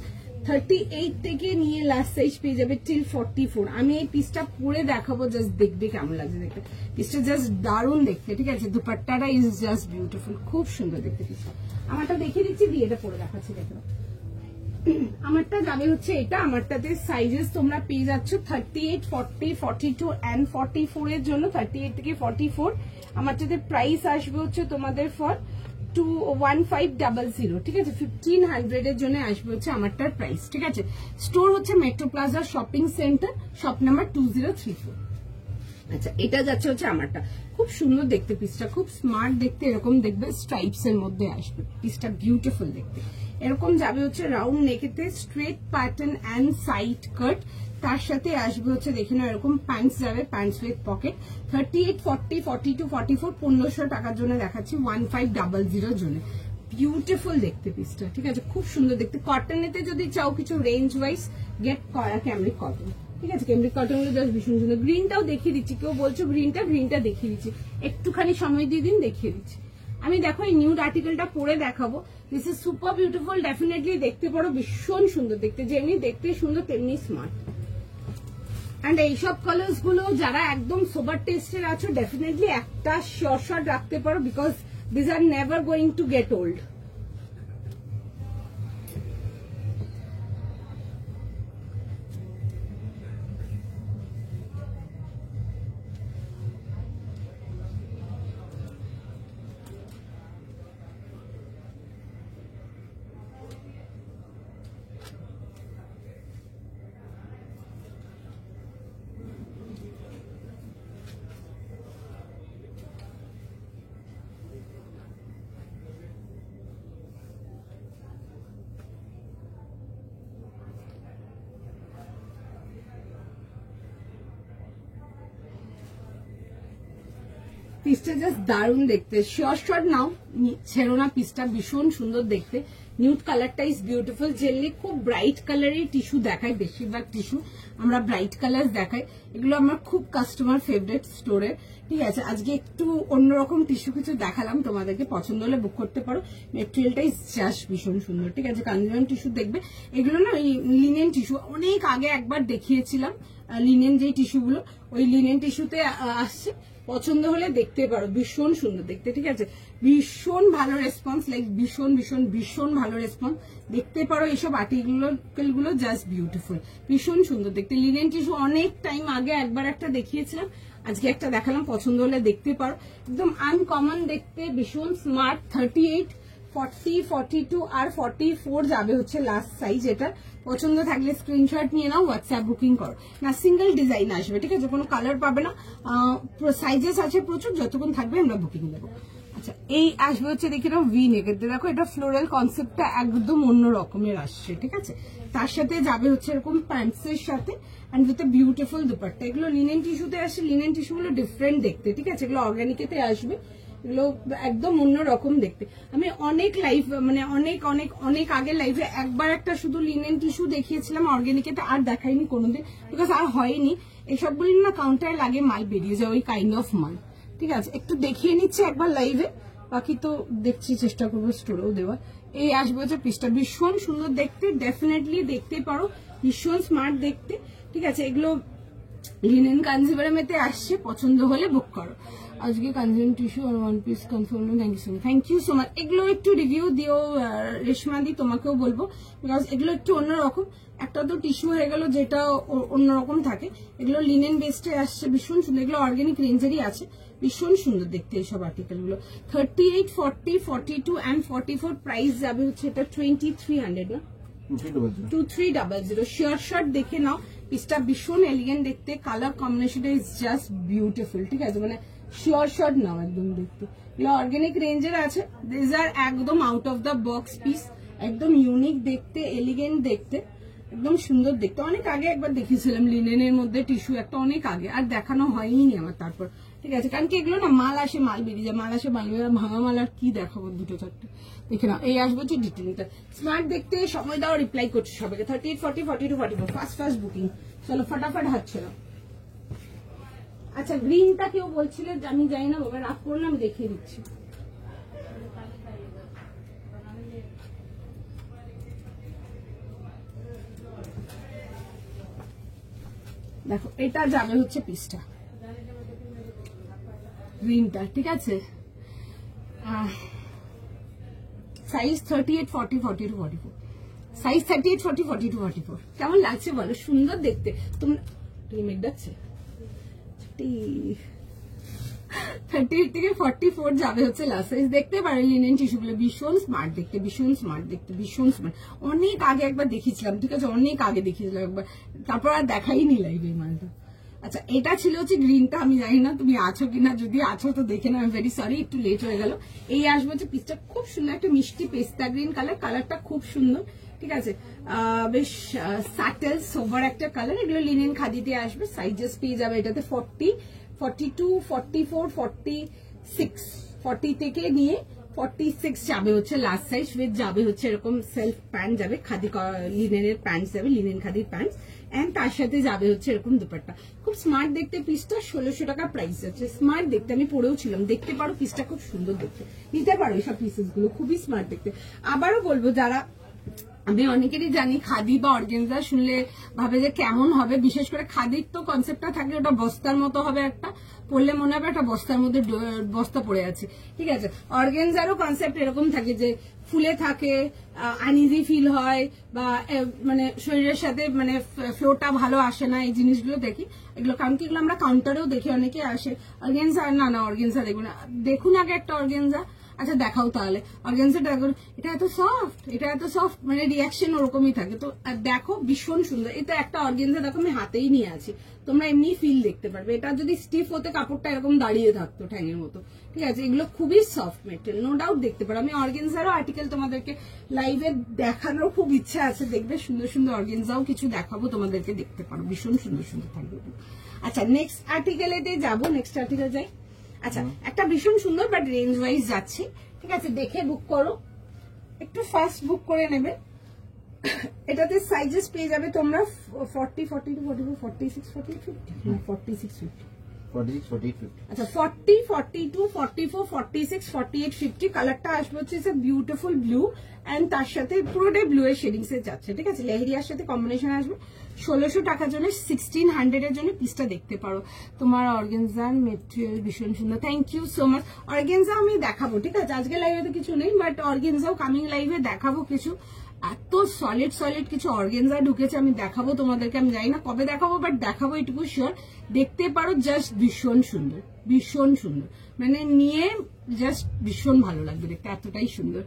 38 থেকে নিয়ে লাস্ট সাইজ পেয়ে যাবে টিল 44। আমি এই পিসটা পরে দেখাবো, জাস্ট দেখবে কেমন লাগছে দেখতে, পিসটা জাস্ট দারুণ দেখতে, ঠিক আছে। দুপাট্টাটা ইজ জাস্ট বিউটিফুল, খুব সুন্দর দেখতে পিসটা। আমারটা দেখিয়ে দিচ্ছি, দিয়ে এটা পরে দেখাচ্ছি, দেখো। আমারটা যাবে হচ্ছে এটা, আমারটাতে সাইজেস তোমরা পেয়ে যাচ্ছ 38, 40, 42 and 44 এর জন্য, 38 থেকে 44। আমারটাতে প্রাইস আসবে হচ্ছে তোমাদের ফর 1500, ঠিক আছে, 1500 এর জন্য আসবে হচ্ছে আমারটার প্রাইস, ঠিক আছে। স্টোর হচ্ছে metro Plaza shopping centre, shop number 2034। আচ্ছা এটা যাচ্ছে হচ্ছে আমারটা, খুব সুন্দর দেখতে পিসটা, খুব স্মার্ট দেখতে, এরকম দেখবে স্ট্রাইপস এর মধ্যে আসবে পিসটা, বিউটিফুল দেখতে। এরকম যাবে হচ্ছে রাউন্ড নেকেতে, straight pattern and side cut. তার সাথে আসবে হচ্ছে দেখে নাও এরকম প্যান্টস যাবে, প্যান্টস উইথ পকেট। 38, 40, 42, 44 1500 টাকার জন্য দেখাচ্ছি, 1500 এর জন্য। বিউটিফুল দেখতে পিসটা, ঠিক আছে, খুব সুন্দর দেখতে। কটনেতে যদি চাও কিছু রেঞ্জ ওয়াইজ, গেট ক্যামরিক কটন, ঠিক আছে, ক্যামরিক কটন গুলো জাস্ট ভীষণ সুন্দর। গ্রিনটাও দেখিয়ে দিচ্ছি, কেউ বলছো গ্রিনটা দেখিয়ে দিচ্ছি, একটুখানি সময় দিয়ে দিন, দেখিয়ে দিচ্ছি। আমি দেখো এই নিউড আর্টিকেলটা পরে দেখাবো, this is super beautiful, definitely দেখতে পারো, ভীষণ সুন্দর দেখতে, যেমনি দেখতে সুন্দর তেমনি স্মার্ট। এন্ড এইসব কালার্স গুলো যারা একদম সোবার টেস্টের আছো, ডেফিনেটলি একটা শর্ট রাখতে পারো, because this are never going to get old. পিসটা জাস্ট দারুণ দেখতে, শিওর শট নাও, ছেড়ো না, পিসটা ভীষণ সুন্দর দেখতে। নিউড কালারটা ইজ বিউটিফুল। জেনারেলি খুব ব্রাইট কালারের টিস্যু দেখায়, বেশিরভাগ টিস্যু আমরা ব্রাইট কালার দেখাই, এগুলো আমার খুব কাস্টমার ফেভারিট স্টোরে। ঠিক আছে, আজকে একটু অন্যরকম টিস্যু কিছু দেখালাম তোমাদেরকে, পছন্দ হলে বুক করতে পারো। মেটেরিয়ালটা ইজ জাস্ট ভীষণ সুন্দর। ঠিক আছে, কাঞ্জিভারম টিস্যু দেখবে, এগুলো না ওই লিনেন টিস্যু, অনেক আগে একবার দেখিয়েছিলাম লিনেন যে টিস্যুগুলো, ওই লিনেন টিস্যুতে আসছে, পছন্দ হলে দেখতে পারো, ভীষণ সুন্দর দেখতে। ঠিক আছে, ভীষণ ভালো রেসপন্স, লাইক ভীষণ ভীষণ ভীষণ ভালো রেসপন্স, দেখতে পারো। এইসব আর্টিকেলগুলো জাস্ট বিউটিফুল, ভীষণ সুন্দর দেখতে। লিনেন টিস্যু অনেক টাইম আগে একবার একটা দেখিয়েছিলাম, আজকে একটা দেখালাম, পছন্দ হলে দেখতে পারো। একদম আনকমন দেখতে, ভীষণ স্মার্ট। 38, 40, 42 আর 44 যাবে হচ্ছে লাস্ট সাইজ। এটা পছন্দ থাকলে স্ক্রিনশট নিয়ে নাও, হোয়াটসঅ্যাপ বুকিং করো না। সিঙ্গেল ডিজাইন আসবে, ঠিক আছে, কোনো কালার পাবে না, সাইজেস আছে প্রচুর, যতক্ষণ থাকবে আমরা বুকিং দেবো। আচ্ছা, এই আসবে হচ্ছে দেখে নাও ভি নেকের, দেখো এটা ফ্লোরাল কনসেপ্টটা একদম অন্য রকমের আসছে। ঠিক আছে, তার সাথে যাবে হচ্ছে এরকম প্যান্টসের সাথে and with a beautiful dupatta. এগুলো লিনেন টিস্যুতে আসে, লিনেন টিস্যুগুলো ডিফারেন্ট দেখতে। ঠিক আছে, এগুলো অর্গানিকেতে আসবে, এগুলো একদম অন্য রকম দেখতে। আমি অনেক লাইভ মানে অনেক অনেক অনেক আগে লাইভে একবার একটা শুধু লিনেন টিস্যু দেখিয়েছিলাম অর্গানিকেতে, আর দেখাইনি কোনোদিন, বিকজ আর হয়নি। এসবগুলি না কাউন্টারে লাগে, মাল বেরিয়ে যায়, ওই কাইন্ড অফ মাল। ঠিক আছে, একটু দেখিয়ে নিচ্ছে একবার লাইভে, বাকি তো দেখছি, চেষ্টা করবো স্টোরেও দেওয়ার। এই আসবে হচ্ছে পিসটা, ভীষণ সুন্দর দেখতে, ডেফিনেটলি দেখতে পারো, ভীষণ স্মার্ট দেখতে। ঠিক আছে, এগুলো লিনেন কাঞ্জিভারমেতে আসছে, পছন্দ হলে বুক করো। আজকে কাঞ্জিভারম টিস্যু আর one piece confirm, thank you so much. এগুলো একটু রিভিউ দিও রেশমা দি, তোমাকেও বলবো, বিকজ এগুলো একটু অন্যরকম। একটা তো টিস্যু হয়ে গেল যেটা অন্যরকম থাকে, এগুলো লিনেন বেস্টে আসছে, ভীষণ সুন্দর। এগুলো অর্গানিক রেঞ্জেরই আছে, ভীষণ সুন্দর দেখতে এইসব আর্টিকেল গুলো। 38, 40, 42 and 44 প্রাইস যাবে হচ্ছে এটা 2300 না, 2300। শিওর শট দেখে নাও, পিসটা ভীষণ এলিগেন্ট দেখতে, কালার কম্বিনেশনটা ইজ জাস্ট বিউটিফুল। ঠিক আছে, মানে শিওর শট নাও একদম দেখতে। এগুলো অর্গানিক রেঞ্জের আছে, দিস আর একদম out of the box piece, একদম ইউনিক দেখতে, এলিগেন্ট দেখতে, একদম সুন্দর দেখতে। অনেক আগে একবার দেখিয়েছিলাম লিনেনের মধ্যে টিস্যু একটা, অনেক আগে, আর দেখানো হয়নি আমার তারপর। ঠিক আছে, কারণ কি এগুলো না মাল আসে মাল বেরিয়ে যায়, মাল আসে মাল বেরিয়ে, ভাঙা মাল আর কি দেখাবো, দুটো চারটে দেখে না। এই আসবো হচ্ছে ডিটেলটা, স্মার্ট দেখতে, সময় দাও, রিপ্লাই করছে সবাইকে। 38, 40, 42, 44 ফার্স্ট বুকিং, চলো ফটাফট হাত ছিল। আচ্ছা, গ্রিনটা কেউ বলছিলে, আমি জানি না বাবা, রাগ করলে আমি দেখিয়ে দিচ্ছি। দেখো এটা যাবে হচ্ছে পিসটা গ্রিনটা। ঠিক আছে, সাইজ 38, 40, 42, 44, সাইজ 38, 40, 42, 44। কেমন লাগছে বলো, সুন্দর দেখতে। তুমি মেঘ ডাকছে। 38 থেকে 44 যাবে হচ্ছে লাস্ট সাইজ। দেখতে পারেন লিনেন টিস্যুগুলো ভীষণ স্মার্ট দেখতে, ভীষণ স্মার্ট দেখতে, ভীষণ স্মার্ট। অনেক আগে একবার দেখিয়েছিলাম, ঠিক আছে, অনেক আগে দেখিয়েছিলাম একবার, তারপর আর দেখাইনি লাইভ এই মালটা। আচ্ছা, এটা ছিল হচ্ছে গ্রিনটা, আমি জানি না তুমি আছো কিনা, যদি আছো তো দেখে না, আমি ভেরি সরি, একটু লেট হয়ে গেল। এই আসবে হচ্ছে পিসটা, খুব সুন্দর একটা মিষ্টি পেস্তা গ্রিন কালার, কালারটা খুব সুন্দর। ঠিক আছে, বেশ স্যাটেল সোভার একটা কালার। এগুলো লিনেন খাদিতে আসবে, সাইজেস পেয়ে যাবে এটাতে 40, 42, 44, 46, 40 থেকে নিয়ে 46 যাবে হচ্ছে লাস্ট সাইজ। উইথ যাবে হচ্ছে এরকম সেলফ প্যান্ট যাবে, খাদি লিনেনের প্যান্ট যাবে, লিনেন খাদির প্যান্ট, এন্ড তার সাথে যাবে হচ্ছে এরকম দুপাট্টা। খুব স্মার্ট দেখতে পিসটা, 1600 টাকা প্রাইস আছে। স্মার্ট দেখতে, আমি পরেও ছিলাম, দেখতে পারো পিসটা খুব সুন্দর দেখতে, নিতে পারো এইসব পিসেস গুলো, খুবই স্মার্ট দেখতে। আবারও বলবো, যারা, আমি অনেকেরই জানি খাদি বা অর্গানজা শুনলে ভাবে যে কেমন হবে, বিশেষ করে খাদির তো কনসেপ্টটা থাকে ওটা বস্তার মতো হবে, একটা পড়লে মনে হবে একটা বস্তার মধ্যে বস্তা পড়ে আছে। ঠিক আছে, অর্গানজারও কনসেপ্ট এরকম থাকে যে ফুলে থাকে, আনইজি ফিল হয়, বা মানে শরীরের সাথে মানে ফ্লোটা ভালো আসে না, এই জিনিসগুলো দেখি এগুলো। কারণ কি এগুলো আমরা কাউন্টারেও দেখি, অনেকে আসে অর্গানজা, না অর্গানজা দেখুন, দেখুন আগে একটা অর্গানজা। আচ্ছা দেখাও তাহলে অর্গানজাটা, দেখুন এটা এত সফট, এটা এত সফট, মানে রিয়াকশন ওরকমই থাকে। তো দেখো ভীষণ সুন্দর, এটা একটা অর্গানজা, দেখো আমি হাতেই নিয়ে আছি, তোমরা এমনি ফিল দেখতে পারবে। এটা যদি স্টিফ হতে কাপড়টা এরকম দাঁড়িয়ে থাকতো ঠ্যাঙের মতো। ঠিক আছে, এগুলো খুবই সফট মেটেরিয়াল, নো ডাউট দেখতে পারো। আমি অর্গানজারও আর্টিকেল তোমাদেরকে লাইভে দেখানোর খুব ইচ্ছা আছে, দেখবে সুন্দর সুন্দর অর্গানজাও কিছু দেখাবো তোমাদেরকে, দেখতে পারো, ভীষণ সুন্দর সুন্দর থাকবে। আচ্ছা, নেক্সট আর্টিকেলেতে যাবো, নেক্সট আর্টিকেল যাই। আচ্ছা একটা ভীষণ সুন্দর বাট রেঞ্জ ওয়াইজ যাচ্ছে, ঠিক আছে, দেখে বুক করো, একটু ফাস্ট বুক করে নেবে। এটাতে সাইজেস পেয়ে যাবে তোমরা 40, 42, 44, 46, 48, 50, 46, 50। 46, 48, 50। আচ্ছা 40, 42, 44, 46, 48, 50 কালারটা আসবে হচ্ছে বিউটিফুল ব্লু এন্ড তার সাথে পুরোটাই ব্লু এর শেডিংস এ যাচ্ছে, ঠিক আছে। লেহেরিয়ার সাথে কম্বিনেশন আসবে। 1600 টাকার জন্য 1600 এর জন্য পিসটা দেখতে পারো। তোমার অর্গানজার মেটেরিয়াল ভীষণ সুন্দর, thank you so much. Organza আমি দেখাবো, ঠিক আছে, আজকে লাইভে তো কিছু নেই, বাট অর্গানজাও কামিং লাইভে দেখাবো কিছু। এত সলিড সলিড কিছু অর্গানজা ঢুকেছে, আমি দেখাবো তোমাদেরকে, আমি জানি না কবে দেখাবো, বাট দেখাবো এটুকু শিওর। দেখতে পারো, জাস্ট ভীষণ সুন্দর, ভীষণ সুন্দর, মানে নিয়ে জাস্ট ভীষণ ভালো লাগবে দেখতে, এতটাই সুন্দর।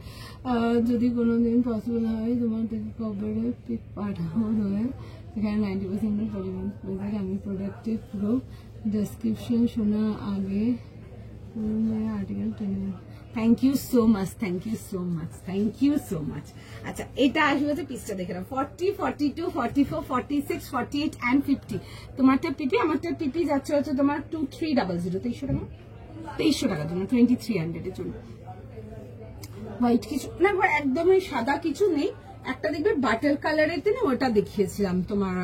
যদি কোনোদিন পসিবল হয় তোমার থেকে কভারে পিক পাঠানো হয়, এখানে 90% পরিমাণ আমি প্রোডাক্টের পুরো ডেসক্রিপশন শোনা আগে আর্টিকেল টেনে। Thank you so much, thank you so much, thank you so much. আচ্ছা এটা আসবে হচ্ছে পিসটা দেখে নাও, 40, 42, 44, 46, 48 and 50। তোমারটা পিপি, আমারটা পিপি যাচ্ছে হচ্ছে তোমার 2300, 2300 টাকা, 2300 টাকার জন্য, 2300 এর জন্য। হোয়াইট কিছু না, একদমই সাদা কিছু নেই, একটা দেখবে বাটার কালারের না, ওটা দেখিয়েছিলাম তোমার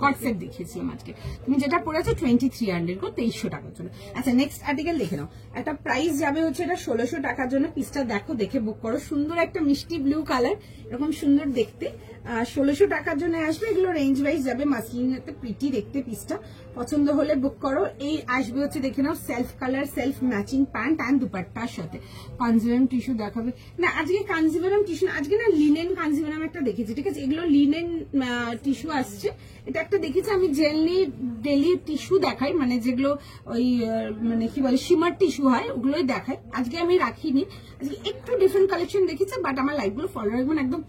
কটসেট দেখিয়েছিলাম আজকে, তুমি যেটা পড়েছো 2300 গো, 2300 টাকার জন্য। আচ্ছা নেক্সট আর্টিকেল দেখে নাও, একটা প্রাইস যাবে হচ্ছে এটা 1600 টাকার জন্য। পিসটা দেখো, দেখে বুক করো, সুন্দর একটা মিষ্টি ব্লু কালার, এরকম সুন্দর দেখতে, 1600 টাকার জন্য আসবে। এগুলো রেঞ্জ ওয়াইজ যাবে, মাসলিনেতে প্রিটি দেখতে পিসটা, পছন্দ হলে বুক করো। এই আসবে হচ্ছে দেখে নাও self colour, self matching pant and দুপাট্টার সাথে। কাঞ্জিভারাম টিস্যু দেখাবে না আজকে, কাঞ্জিভারাম টিস্যু আজকে না, লিনেন কাঞ্জিভারাম একটা দেখেছি, ঠিক আছে, এগুলো লিনেন টিস্যু আসছে। এটা একটা দেখেছি আমি, জেনলি ডেলি টিস্যু দেখাই, মানে যেগুলো ওই মানে কি বলে শিমার টিস্যু হয়, ওগুলোই দেখাই। আজকে আমি রাখিনি, আজকে একটু ডিফারেন্ট কালেকশন দেখেছি, বাট আমার লাইভগুলো ফলো রাখবেন, একদম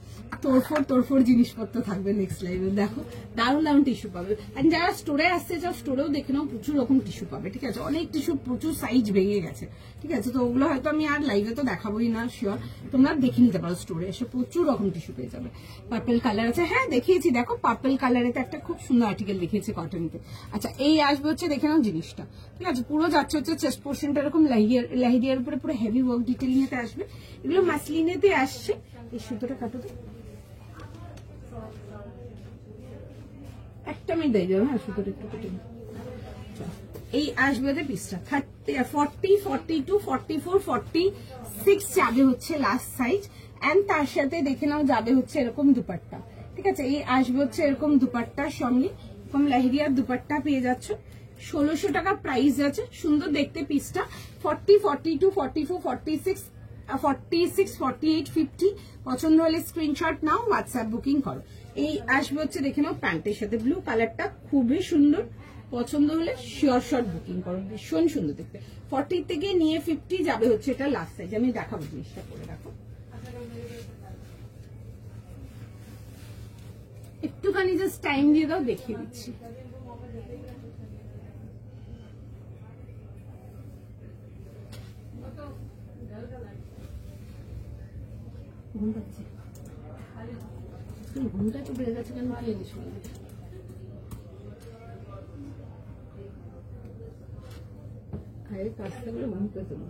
তোরফোর জিনিসপত্র থাকবে নেক্সট লাইভে। দেখো দারুণ দারুণ টিস্যু পাবে, আর যারা স্টোরে আসতে চাও স্টোরেও দেখে নাও, প্রচুর রকম টিস্যু পাবে, ঠিক আছে, অনেক টিস্যু, প্রচুর সাইজ ভেঙে গেছে, ঠিক আছে। তো ওগুলো হয়তো আমি আর লাইভে তো দেখাবোই না, শিওর তোমরা দেখে নিতে পারো, স্টোরে এসে প্রচুর রকম টিস্যু পেয়ে যাবে। পার্পল কালার আছে, হ্যাঁ দেখিয়েছি, দেখো পার্পল কালারেতে একটা খুব সুন্দর আর্টিকেল দেখিয়েছি কটনিতে। আচ্ছা এই আসবে হচ্ছে দেখে নাও জিনিসটা, ঠিক আছে, পুরো যাচ্ছে হচ্ছে চেস্ট পোর্শনটা এরকম লাহিরিয়ার উপরে পুরো হেভি ওয়ার্ক ডিটেলিংতে আসবে। এগুলো মাসলিনেতে আসছে। এই সুতোটা কাটো তো, একটা মিনিট দিয়ে যাবে, হ্যাঁ সুতোটা একটু কেটে। এই আসবে পিসটা 40, 42, 44, 46 যাবে হচ্ছে লাস্ট সাইজ, এন্ড তার সাথে দেখে নাও যাবে হচ্ছে এরকম দুপাট্টা, ঠিক আছে। এই আসবে হচ্ছে এরকম দুপাট্টার সঙ্গে, এরকম লাহিরিয়ার দুপাট্টা পেয়ে যাচ্ছ। 1600 টাকা প্রাইস আছে, সুন্দর দেখতে পিসটা। 40, 42, 44, 46, 48, 50 পছন্দ হলে স্ক্রিনশট নাও, হোয়াটসঅ্যাপ বুকিং করো। এই আসবে হচ্ছে দেখে নাও প্যান্টের সাথে, ব্লু কালারটা খুবই সুন্দর, পছন্দ হলে শিওর শট বুকিং করো, ভীষণ সুন্দর দেখতে। 40 থেকে নিয়ে 50 যাবে হচ্ছে এটা লাস্ট সাইজ। আমি দেখাবো জিনিসটা করে রাখো, একটুখানি জাস্ট টাইম দিয়ে দাও, দেখিয়ে দিচ্ছি। ঘুমটা তো বেড়ে গেছে কেন, কি জিনিস কাজ থাকলে ঘুম পেতো না,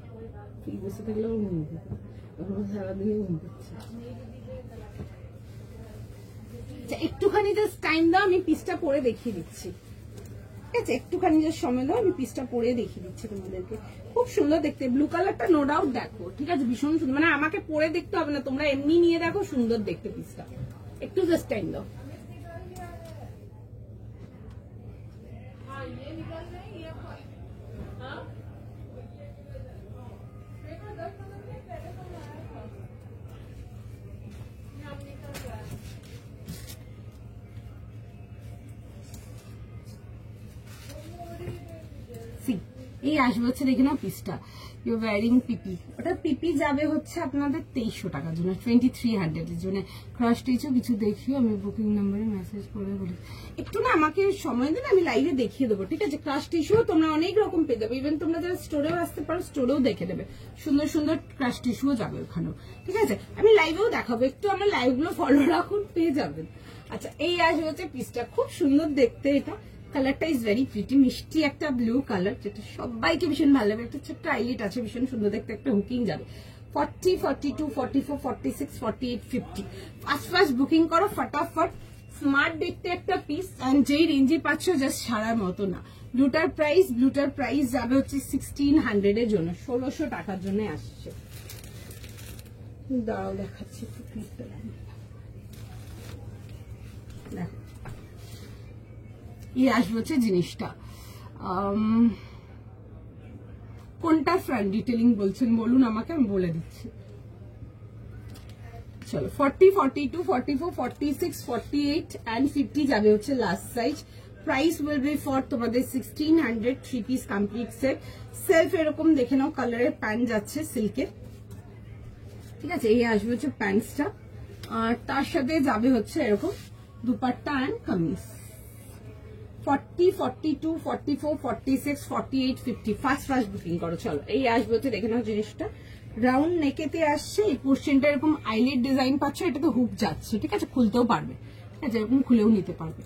ঠিক বসে থাকলেও ঘুম পেত, এখন সারাদিনে ঘুম পাচ্ছে। একটুখানি জাস্ট টাইম দাও, আমি পিসটা পরে দেখিয়ে দিচ্ছি, ঠিক আছে, একটুখানি জাস্ট সময় দাও, আমি পিসটা পরে দেখিয়ে দিচ্ছি তোমাদেরকে। খুব সুন্দর দেখতে, ব্লু কালারটা নো ডাউট দেখো, ঠিক আছে, ভীষণ সুন্দর, মানে আমাকে পরে দেখতে হবে না, তোমরা এমনি নিয়ে দেখো, সুন্দর দেখতে পিসটা। একটু জাস্ট টাইম দাও। এই আসবে হচ্ছে দেখে নাও পিসটা, ইউ ওয়্যারিং পিপি, ওটা পিপি যাবে হচ্ছে আপনাদের 2300 টাকার জন্য, 2300 এর জন্য। ক্রস স্টিচও কিছু দেখিও, আমি বুকিং নাম্বারে মেসেজ করে বলি, একটু না আমাকে সময় দিন, আমি লাইভে দেখিয়ে দেবো, ঠিক আছে। ক্রস টিস্যুও তোমরা অনেক রকম পেয়ে যাবে, ইভেন তোমরা যারা স্টোরেও আসতে পারো স্টোরেও দেখে দেবে, সুন্দর সুন্দর ক্রস টিস্যুও যাবে ওখানেও, ঠিক আছে। আমি লাইভেও দেখাবো, একটু আমার লাইভ গুলো ফলো রাখুন, পেয়ে যাবেন। আচ্ছা এই আসবে হচ্ছে পিসটা, খুব সুন্দর দেখতে, এটা কালারটা ইজ ভেরি প্রিটি, মিষ্টি একটা ব্লু কালার, যেটা সবাইকে ভীষণ ভালো লাগবে। একটা ছোট্ট আইলেট আছে, ভীষণ সুন্দর দেখতে, একটা হুকিং যাবে। 40, 42, 44, 46, 48, 50 ফার্স্ট বুকিং করো ফটাফট। স্মার্ট দেখতে একটা পিস, এন্ড যেই রেঞ্জে পাচ্ছ জাস্ট ছাড়ার মতো না। ব্লুটার প্রাইস যাবে হচ্ছে 1600 এর জন্য, 1600 টাকার জন্য আসছে। দাঁড়াও দেখাচ্ছি একটু পিসটা। দেখো এই আসবে হচ্ছে জিনিসটা, কোনটা ফ্রন্ট ডিটেলিং বলছেন বলুন আমাকে, আমি বলে দিচ্ছি। চলো 40, 42, 44, 46, 48 and 50 যাবে হচ্ছে last size. Price will be for তোমাদের 1600, 3 পিস কমপ্লিট সেট। সেলফ এরকম দেখে নাও, কালারের প্যান্ট যাচ্ছে সিল্কের, ঠিক আছে। এই আসবে হচ্ছে প্যান্টসটা, আর তার সাথে যাবে হচ্ছে এরকম dupatta and kameez. 40, 42, 44, 46, 48, 50 first booking করো। চলো এই আসবে হচ্ছে দেখে নাও জিনিসটা, রাউন্ড নেকেতে আসছে। এই পোর্শনটা এরকম আইলেট ডিজাইন পাচ্ছ, এটাতে হুক যাচ্ছে, ঠিক আছে, খুলতেও পারবে, ঠিক আছে, এরকম খুলেও নিতে পারবে।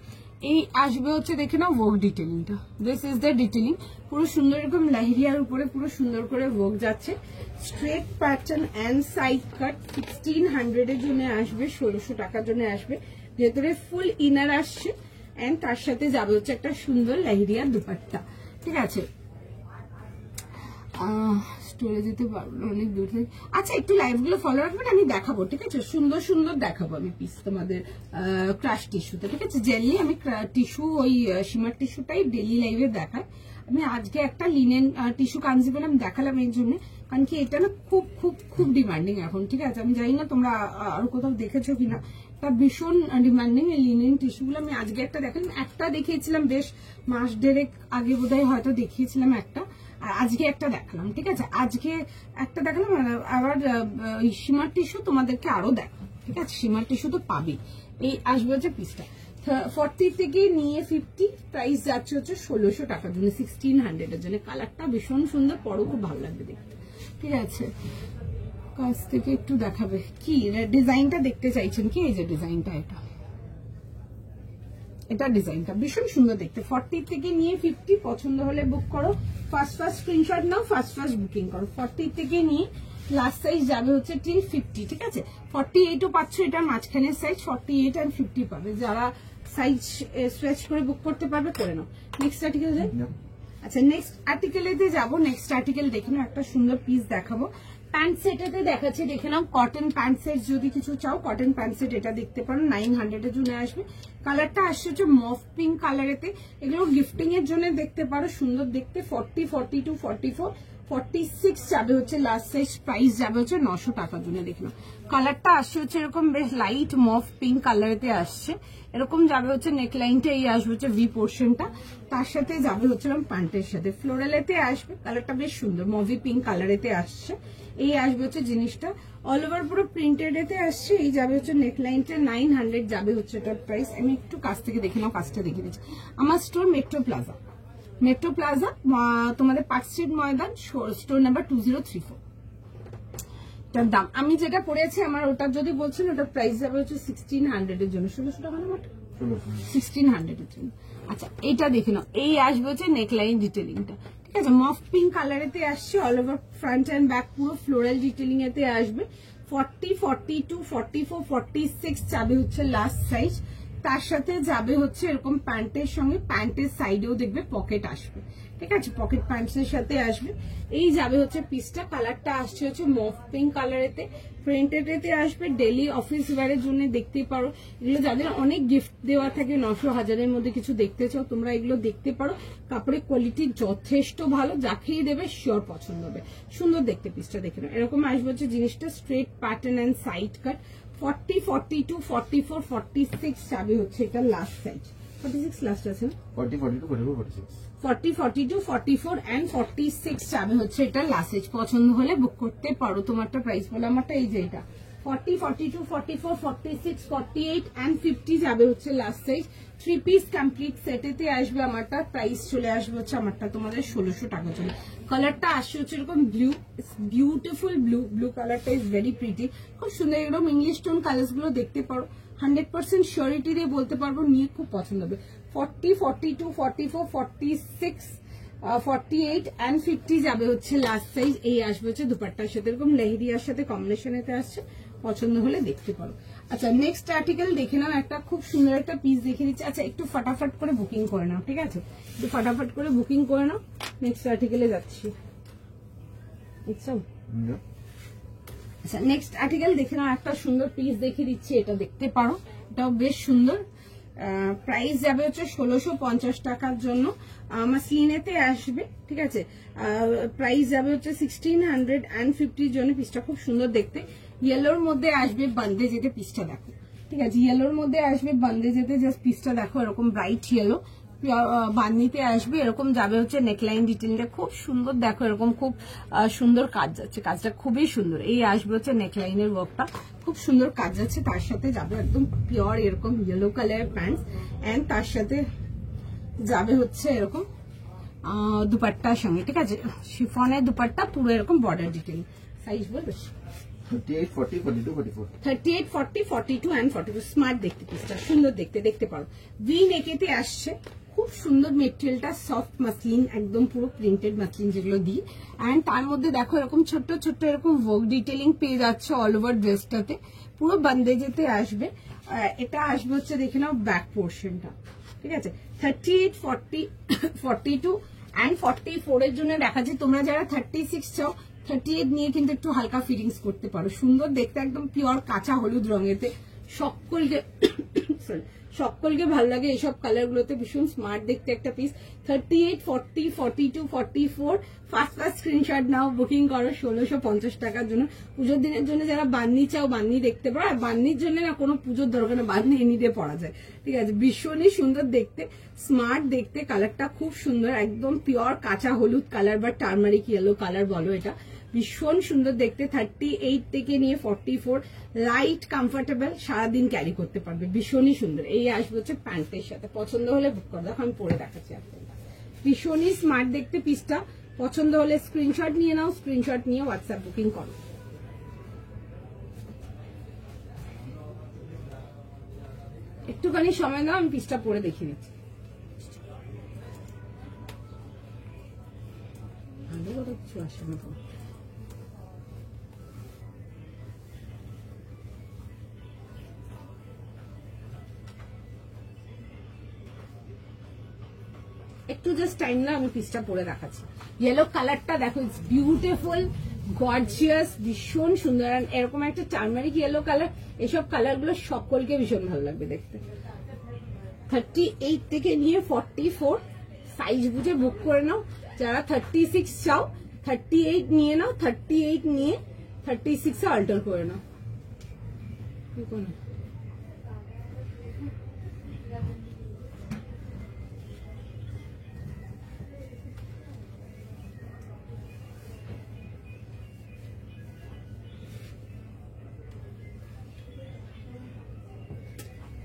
এই আসবে হচ্ছে দেখে নাও ওয়ার্ক ডিটেলিংটা, দিস ইজ দ্য ডিটেলিং, পুরো সুন্দর এরকম লেহেরিয়ার উপরে পুরো সুন্দর করে ওয়ার্ক যাচ্ছে। Straight pattern and side cut, 1600 এর জন্য আসবে, 1600 টাকার জন্য আসবে। ভেতরে ফুল ইনার আসছে, এন্ড তার সাথে যাবে হচ্ছে একটা সুন্দর লেহেরিয়ার দুপাট্টা, ঠিক আছে। স্টোরে যেতে পারবো না, অনেক দূর থেকে। আচ্ছা একটু লাইভ গুলো ফলো রাখবেন, আমি দেখাবো, ঠিক আছে, সুন্দর সুন্দর দেখাবো আমি পিস তোমাদের ক্রাশ টিস্যুতে, ঠিক আছে। জেলি আমি টিস্যু ওই শিমার টিস্যুটাই ডেলি লাইভে দেখাই। আমি আজকে একটা লিনেন টিস্যু কাঞ্জিবরম দেখালাম এই জন্য, কারণ কি এটা না খুব খুব খুব ডিমান্ডিং এখন, ঠিক আছে। আমি জানি না তোমরা আরো কোথাও দেখেছো কিনা, এটা ভীষণ ডিমান্ডিং এই লিনেন টিস্যুগুলো। আমি আজকে একটা দেখালাম, একটা দেখিয়েছিলাম বেশ মাস দেড়েক আগে বোধহয় হয়তো দেখিয়েছিলাম একটা, আর আজকে একটা দেখালাম, ঠিক আছে। আজকে একটা দেখালাম, আবার সীমার টিস্যু তোমাদেরকে আরো দেখাবো, ঠিক আছে। সীমার টিস্যু তো পাবি। এই আসবে হচ্ছে পিসটা 40 থেকে নিয়ে 50, প্রাইস যাচ্ছে হচ্ছে 1600 টাকার জন্য, 1600 এর জন্য। কালারটা ভীষণ সুন্দর, পরও খুব ভালো লাগবে দেখতে, ঠিক আছে। কাছ থেকে একটু দেখাবে কি ডিজাইনটা দেখতে চাইছেন কি, এই যে ডিজাইনটা, এটা ডিজাইনটা ভীষণ সুন্দর দেখতে। 40 থেকে নিয়ে 50 পছন্দ হলে বুক করো, ফার্স্ট স্ক্রিনশট নাও, ফার্স্ট বুকিং করো। 40 থেকে নিয়ে লাস্ট সাইজ যাবে হচ্ছে টিল 50, ঠিক আছে। 48ও পাচ্ছ, এটার মাঝখানের সাইজ 48 and 50 পাবে। যারা সাইজ স্ট্রেচ করে বুক করতে পারবে করে নাও। নেক্সট আর্টিকেল যাই। আচ্ছা নেক্সট আর্টিকেলেতে যাবো। নেক্সট আর্টিকেল দেখে নাও, একটা সুন্দর পিস দেখাবো। প্যান্ট সেটেতে দেখাচ্ছে, দেখে নাও কটন প্যান্ট সেট, যদি কিছু চাও কটন প্যান্ট সেট এটা দেখতে পারো, 900 এর জন্য আসবে। কালারটা আসছে হচ্ছে মফ পিঙ্ক কালারেতে, এগুলো গিফটিং এর জন্য দেখতে পারো, সুন্দর দেখতে। 40, 42, 44, 46 যাবে হচ্ছে লাস্ট সাইজ। প্রাইস যাবে হচ্ছে 900 টাকার জন্য। দেখে নাও কালারটা আসছে হচ্ছে এরকম বেশ লাইট মফ পিঙ্ক কালারেতে আসছে, এরকম যাবে হচ্ছে নেকলাইনটা, এই আসবে হচ্ছে ভি পোর্শনটা, তার সাথে যাবে হচ্ছে প্যান্টের সাথে ফ্লোরালেতে আসবে। কালারটা বেশ সুন্দর মভি পিঙ্ক কালারেতে আসছে। এই আসবে হচ্ছে জিনিসটা, অল ওভার পুরো প্রিন্টেড এতে আসছে। এই যাবে হচ্ছে নেকলাইনটা, 900 যাবে হচ্ছে এটার প্রাইস। আমি একটু কাছ থেকে দেখে নাও, কাজটা দেখে দিচ্ছি। আমার স্টোর মেট্রো প্লাজা তোমাদের পার্ক স্ট্রিট ময়দান, স্টোর নাম্বার 2034। এটার দাম আমি যেটা পড়েছি আমার ওটার যদি বলছেন, ওটার প্রাইস যাবে হচ্ছে 1600 এর জন্য, 1600 টাকা না, 1600 এর জন্য। আচ্ছা এটা দেখে নাও, এই আসবে হচ্ছে নেকলাইন ডিটেলিংটা, ঠিক আছে। মফ পিঙ্ক কালারেতে আসছে, all over front end back পুরো ফ্লোরাল ডিটেলিং এতে আসবে। 40, 42, 44, 46 যাবে হচ্ছে লাস্ট সাইজ। তার সাথে যাবে হচ্ছে এরকম প্যান্টের সঙ্গে, প্যান্টের সাইডেও দেখবে পকেট আসবে, ঠিক আছে, পকেট প্যান্টসের সাথে আসবে। এই যাবে হচ্ছে পিসটা, কালারটা আসছে হচ্ছে মফ পিঙ্ক কালারেতে, প্রিন্টেড এতে আসবে। ডেলি অফিস ওয়ারের জন্য দেখতে পারো, এগুলো যাদের অনেক গিফট দেওয়া থাকে 900 1000-এর মধ্যে কিছু দেখতে চাও তোমরা এগুলো দেখতে পারো। কাপড়ের কোয়ালিটি যথেষ্ট ভালো, যাকেই দেবে শিওর পছন্দ হবে। সুন্দর দেখতে পিসটা দেখে নাও, এরকম আসবে হচ্ছে জিনিসটা, straight pattern and side cut. 40, 42, 44, 46 যাবে হচ্ছে এটা লাস্ট সাইজ। 46 লাস্ট আছে না, 40, 42, 44, 46, 40, 42, 44 and 46 যাবে হচ্ছে এটা লাস্ট সাইজ। পছন্দ হলে বুক করতে পারো। তোমারটা প্রাইস বলে, আমারটা এই যে এটা 40, 42, 44, 46, 48 and 50 যাবে হচ্ছে লাস্ট সাইজ। 3 পিস কমপ্লিট সেটেতে আসবে আমারটা, প্রাইস চলে আসবে হচ্ছে আমারটা তোমাদের 1600 টাকা চলে। কালারটা আসছে হচ্ছে এরকম ব্লু, বিউটিফুল ব্লু কালারটা ইজ ভেরি প্রিটি, খুব সুন্দর। এরকম ইংলিশ টোন কালার্স গুলো দেখতে পারো, 100% শিওরিটি দিয়ে বলতে পারবো নিয়ে খুব পছন্দ হবে। 40, 42, 44, 46, 48 and 50 যাবে হচ্ছে লাস্ট সাইজ। এই আসবে হচ্ছে দুপাট্টার সাথে, এরকম লেহেরিয়ার সাথে কম্বিনেশনেতে আসছে, পছন্দ হলে দেখতে পারো। আচ্ছা নেক্সট আর্টিকেল দেখে নাও, একটা খুব সুন্দর একটা পিস দেখে দিচ্ছি। আচ্ছা একটু ফটাফট করে বুকিং করে নাও, ঠিক আছে, একটু ফটাফট করে বুকিং করে নাও। নেক্সট আর্টিকেলে যাচ্ছি। আচ্ছা নেক্সট আর্টিকেল দেখে নাও, একটা সুন্দর পিস দেখে দিচ্ছি, এটা দেখতে পারো, এটাও বেশ সুন্দর। প্রাইস যাবে হচ্ছে 1650 টাকার জন্য, মাসলিনেতে আসবে, ঠিক আছে। প্রাইস যাবে হচ্ছে 1650 জন্য। পিসটা খুব সুন্দর দেখতে, ইয়েলোর মধ্যে আসবে, বান্ধে যেতে পিসটা দেখো, ঠিক আছে, ইয়েলোর মধ্যে আসবে, বান্ধে যেতে জাস্ট পিসটা দেখো, এরকম ব্রাইট ইয়েলো বান্নিতে আসবে, এরকম যাবে হচ্ছে নেকলাইন ডিটেলটা খুব সুন্দর দেখো, এরকম খুব সুন্দর কাজ যাচ্ছে, কাজটা খুবই সুন্দর। এই আসবে হচ্ছে নেকলাইনের ওয়ার্কটা, খুব সুন্দর কাজ যাচ্ছে, তার সাথে যাবে একদম পিওর এরকম ইয়েলো কালারের প্যান্টস, এন্ড তার সাথে যাবে হচ্ছে এরকম দুপাট্টার সঙ্গে, ঠিক আছে, শিফনের দুপাট্টা, পুরো এরকম বর্ডার ডিটেল। সাইজ বলবে 38, 40, 42, 44। 38, 40, 42 and 44। স্মার্ট দেখতে পিসটা, সুন্দর দেখতে, দেখতে পারো। ভি নেকেতে আসছে, খুব সুন্দর মেটেরিয়ালটা, সফট মাসলিন, একদম পুরো প্রিন্টেড মাসলিন যেগুলো দিই, এন্ড তার মধ্যে দেখো এরকম ছোট্ট ছোট্ট এরকম ওয়ার্ক ডিটেলিং পেয়ে যাচ্ছে অল ওভার ড্রেসটাতে, পুরো বান্ধে যেতে আসবে। এটা আসবে হচ্ছে দেখে নাও ব্যাক পোর্শনটা, ঠিক আছে। 38, 40, 42 and 44 এর জন্য দেখাচ্ছি। তোমরা যারা 36 চাও 38 নিয়ে কিন্তু একটু হালকা ফিটিংস করতে পারো, সুন্দর দেখতে, একদম পিওর কাঁচা হলুদ রঙেতে, সকলকে সকলকে ভালো লাগে এইসব কালার গুলোতে, ভীষণ স্মার্ট দেখতে একটা পিস। 38, 40, 42, 44 ফার্স্ট স্ক্রিনশট নাও, বুকিং করো 1650 টাকার জন্য। পুজোর দিনের জন্য যারা বান্নি চাও বান্নি দেখতে পারো, আর বান্নির জন্য না কোনো পুজোর দরকার না, বান্নি এনি ডে পরা যায়, ঠিক আছে। ভীষণই সুন্দর দেখতে, স্মার্ট দেখতে, কালারটা খুব সুন্দর, একদম পিওর কাঁচা হলুদ কালার বা টার্মারিক ইয়েলো কালার বলো, এটা ভীষণ সুন্দর দেখতে। 38 থেকে নিয়ে 44, লাইট কমফোর্টেবল, সারাদিন ক্যারি করতে পারবে, ভীষণই সুন্দর। এই আসবে হচ্ছে প্যান্টের সাথে, পছন্দ হলে বুক করো, দেখো আমি পরে দেখাচ্ছি আপনাদের। ভীষণই স্মার্ট দেখতে পিসটা, পছন্দ হলে স্ক্রিনশট নিয়ে নাও, স্ক্রিনশট নিয়ে হোয়াটসঅ্যাপ বুকিং করো। একটুখানি সময় দাও, আমি পিসটা পরে দেখিয়ে দিচ্ছি। কিছু আসে না তো, একটু জাস্ট টাইম না, আমি পিসটা পরে দেখাচ্ছি। ইয়েলো কালারটা দেখো, ইটস বিউটিফুল, গর্জিয়াস, ভীষণ সুন্দর, আর এরকম একটা টার্মারিক ইয়েলো কালার, এসব কালার গুলো সকলকে ভীষণ ভালো লাগবে দেখতে। 38 থেকে নিয়ে 44 সাইজ বুঝে বুক করে নাও। যারা 36 চাও 38 নিয়ে নাও, 38 নিয়ে 36 এ অল্টার করে নাও।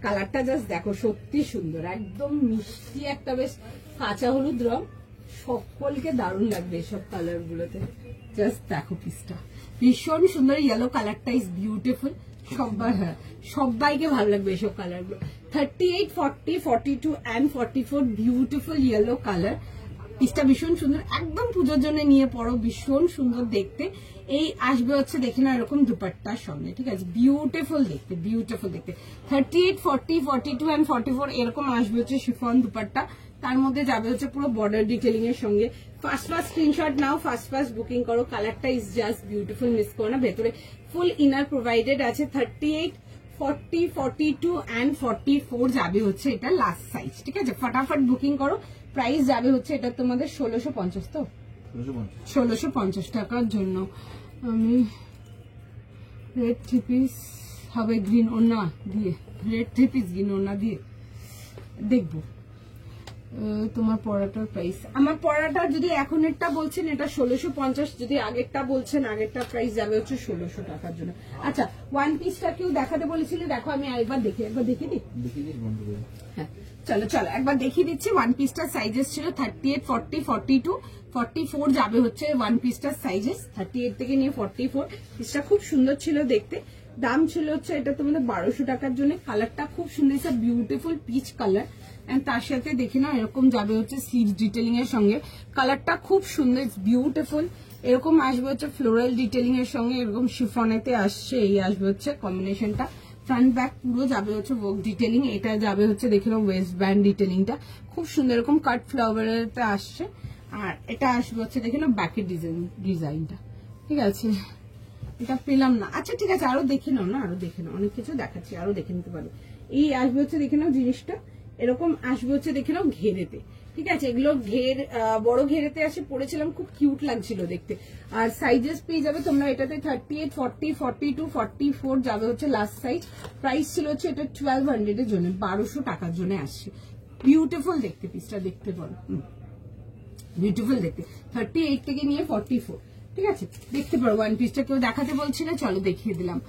কালারটা জাস্ট দেখো, সত্যি সুন্দর, একদম মিষ্টি একটা বেশ কাঁচা হলুদ রং, সকলকে দারুণ লাগবে এসব কালার গুলোতে। জাস্ট দেখো পিসটা ভীষণ সুন্দর, ইয়েলো কালারটা ইজ বিউটিফুল, সবাইকে ভালো লাগবে এসব কালার গুলো। 38, 40, 42 and 44 বিউটিফুল ইয়েলো কালার, পিসটা ভীষণ সুন্দর, একদম পুজোর জন্য নিয়ে পড়ো, ভীষণ সুন্দর দেখতে। এই আসবে হচ্ছে দেখে না এরকম দুপাট্টার সঙ্গে, ঠিক আছে, বিউটিফুল দেখতে, বিউটিফুল দেখতে। 38, 40, 42 and 44 এরকম আসবে হচ্ছে শিফন দুপাট্টা, তার মধ্যে যাবে হচ্ছে পুরো বর্ডার ডিটেলিং এর সঙ্গে। ফার্স্ট স্ক্রিনশট নাও, ফার্স্ট বুকিং করো, কালারটা ইজ জাস্ট বিউটিফুল, মিস করো না। ভেতরে ফুল ইনার প্রোভাইডেড আছে। 38, 40, 42 and 44 যাবে হচ্ছে এটা লাস্ট সাইজ, ঠিক আছে, ফটাফট বুকিং করো। প্রাইস যাবে হচ্ছে এটা তোমাদের 1650, তো 1650 টাকার জন্য। আমি রেড থ্রি পিস হবে গ্রিন ওড়না দিয়ে, রেড থ্রি পিস গ্রিন ওড়না দিয়ে দেখবো। তোমার পড়াটার প্রাইস, আমার পড়াটা যদি এখনেরটা বলছেন এটা 1650, যদি আগেরটা বলছেন আগেরটা প্রাইস যাবে হচ্ছে 1600 টাকার জন্য। আচ্ছা ওয়ান পিসটা কেউ দেখাতে বলেছিলে, দেখো আমি একবার দেখিয়ে দিই। হ্যাঁ চলো একবার দেখিয়ে দিচ্ছি। ওয়ান পিসটার সাইজেস ছিল 38, 40, 42, 44 যাবে হচ্ছে ওয়ান পিসটার সাইজেস। 38 থেকে নিয়ে 44, পিসটা খুব সুন্দর ছিল দেখতে। দাম ছিল হচ্ছে এটা তোমাদের 1200 টাকার জন্য। কালারটা খুব সুন্দর, বিউটিফুল পিচ কালার, এন্ড তার সাথে দেখে নাও এরকম যাবে হচ্ছে স্লিভস ডিটেলিং এর সঙ্গে। কালারটা খুব সুন্দর, ইটস বিউটিফুল। এরকম আসবে হচ্ছে ফ্লোরাল ডিটেলিং এর সঙ্গে, এরকম শিফনেতে আসছে, এই আসবে হচ্ছে কম্বিনেশনটা। ফ্রন্ট ব্যাক পুরো যাবে হচ্ছে ওয়ার্ক ডিটেলিং। এটা যাবে হচ্ছে দেখে নাও ওয়েস্ট ব্যান্ড ডিটেলিংটা খুব সুন্দর, এরকম কাট ফ্লাওয়ারের আসছে। আর এটা আসবে হচ্ছে দেখে নাও ব্যাকের ডিজাইনটা, ঠিক আছে। এটা পেলাম না, আচ্ছা ঠিক আছে, আরো দেখে নাও না, আরো দেখে নাও, অনেক কিছু দেখাচ্ছি, আরো দেখে নিতে পারো। এই আসবে হচ্ছে দেখে নাও জিনিসটা এরকম আসবে হচ্ছে দেখে নাও ঘেরেতে, ঠিক আছে। এগুলো ঘের বড় ঘেরেতে আসে, পরেছিলাম খুব কিউট লাগছিল দেখতে। আর সাইজেস পেয়ে যাবে তোমরা এটাতে 38, 40, 42, 44 যাবে হচ্ছে লাস্ট সাইজ। প্রাইস ছিল হচ্ছে এটা 1200 এর জন্য, 1200 টাকার জন্য আসছে। বিউটিফুল দেখতে, পিসটা দেখতে পারো, বিউটিফুল দেখতে। 38 থেকে নিয়ে 44, ঠিক আছে, দেখতে পারো। ওয়ান পিসটা কেউ দেখাতে বলছিল, চলো দেখিয়ে দিলাম।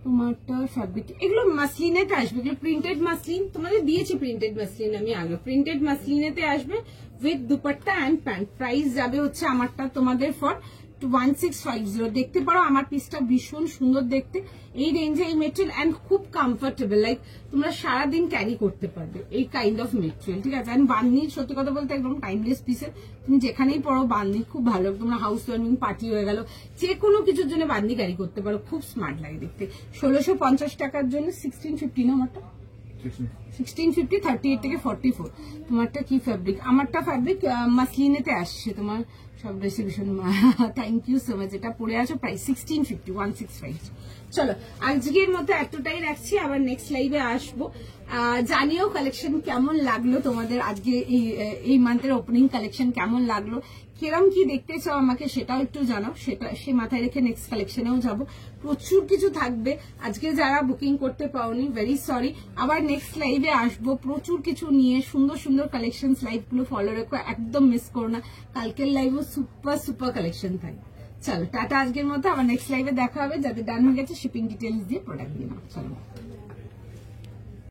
তোমারটা ফ্যাব্রিক, এগুলো মাসলিনেতে আসবে, এগুলো প্রিন্টেড মাসলিন, তোমাদের দিয়েছি প্রিন্টেড মাসলিন আমি আগে। প্রিন্টেড মাসলিনেতে আসবে with dupatta and pant. Price যাবে হচ্ছে আমারটা তোমাদের ফর 1650। দেখতে পারো আমার পিসটা ভীষণ সুন্দর দেখতে, এই রেঞ্জে এই মেটেরিয়াল অ্যান্ড খুব কমফোর্টেবল, লাইক তোমরা সারাদিন ক্যারি করতে পারবে এই কাইন্ড অফ মেটেরিয়াল, ঠিক আছে। অ্যান্ড বান্দি সত্যি কথা বলতে একদম টাইমলেস পিসের, তুমি যেখানেই পড়ো বান্দি খুব ভালো। তোমরা হাউস ওয়ার্মিং পার্টি হয়ে গেল, যে কোনো কিছুর জন্য বান্দি ক্যারি করতে পারো, খুব স্মার্ট লাগে দেখতে। 1650 টাকার জন্য 1650 না আমারটা 1650, 38 থেকে 44। তোমারটা কি ফ্যাব্রিক? আমারটা ফ্যাব্রিক মাসলিনেতে আসছে তোমার সব রেসিপিশন। Thank you so much. এটা পড়ে আছো প্রাইস 1650, 165। চলো আজকের মতো এতটাই রাখছি, আবার নেক্সট লাইভে আসবো। জানিও কালেকশন কেমন লাগলো তোমাদের, আজকে এই মান্থের ওপেনিং কালেকশন কেমন লাগলো, কিরম কি দেখতে চাও আমাকে সেটাও একটু জানাও, সেটা সে মাথায় রেখে নেক্সট কালেকশনেও যাবো। প্রচুর কিছু থাকবে, আজকে যারা বুকিং করতে পাওনি ভেরি সরি। আবার নেক্সট লাইভে আসবো প্রচুর কিছু নিয়ে, সুন্দর সুন্দর কালেকশন। লাইভগুলো ফলো রেখো, একদম মিস করো না। কালকের লাইভও সুপার সুপার কালেকশন থাকে। চলো টাটা আজকের মতো, আবার নেক্সট লাইভে দেখা হবে। যাদের ডান হয়ে গেছে শিপিং ডিটেলস দিয়ে প্রোডাক্ট দিয়ে নাও। চলো।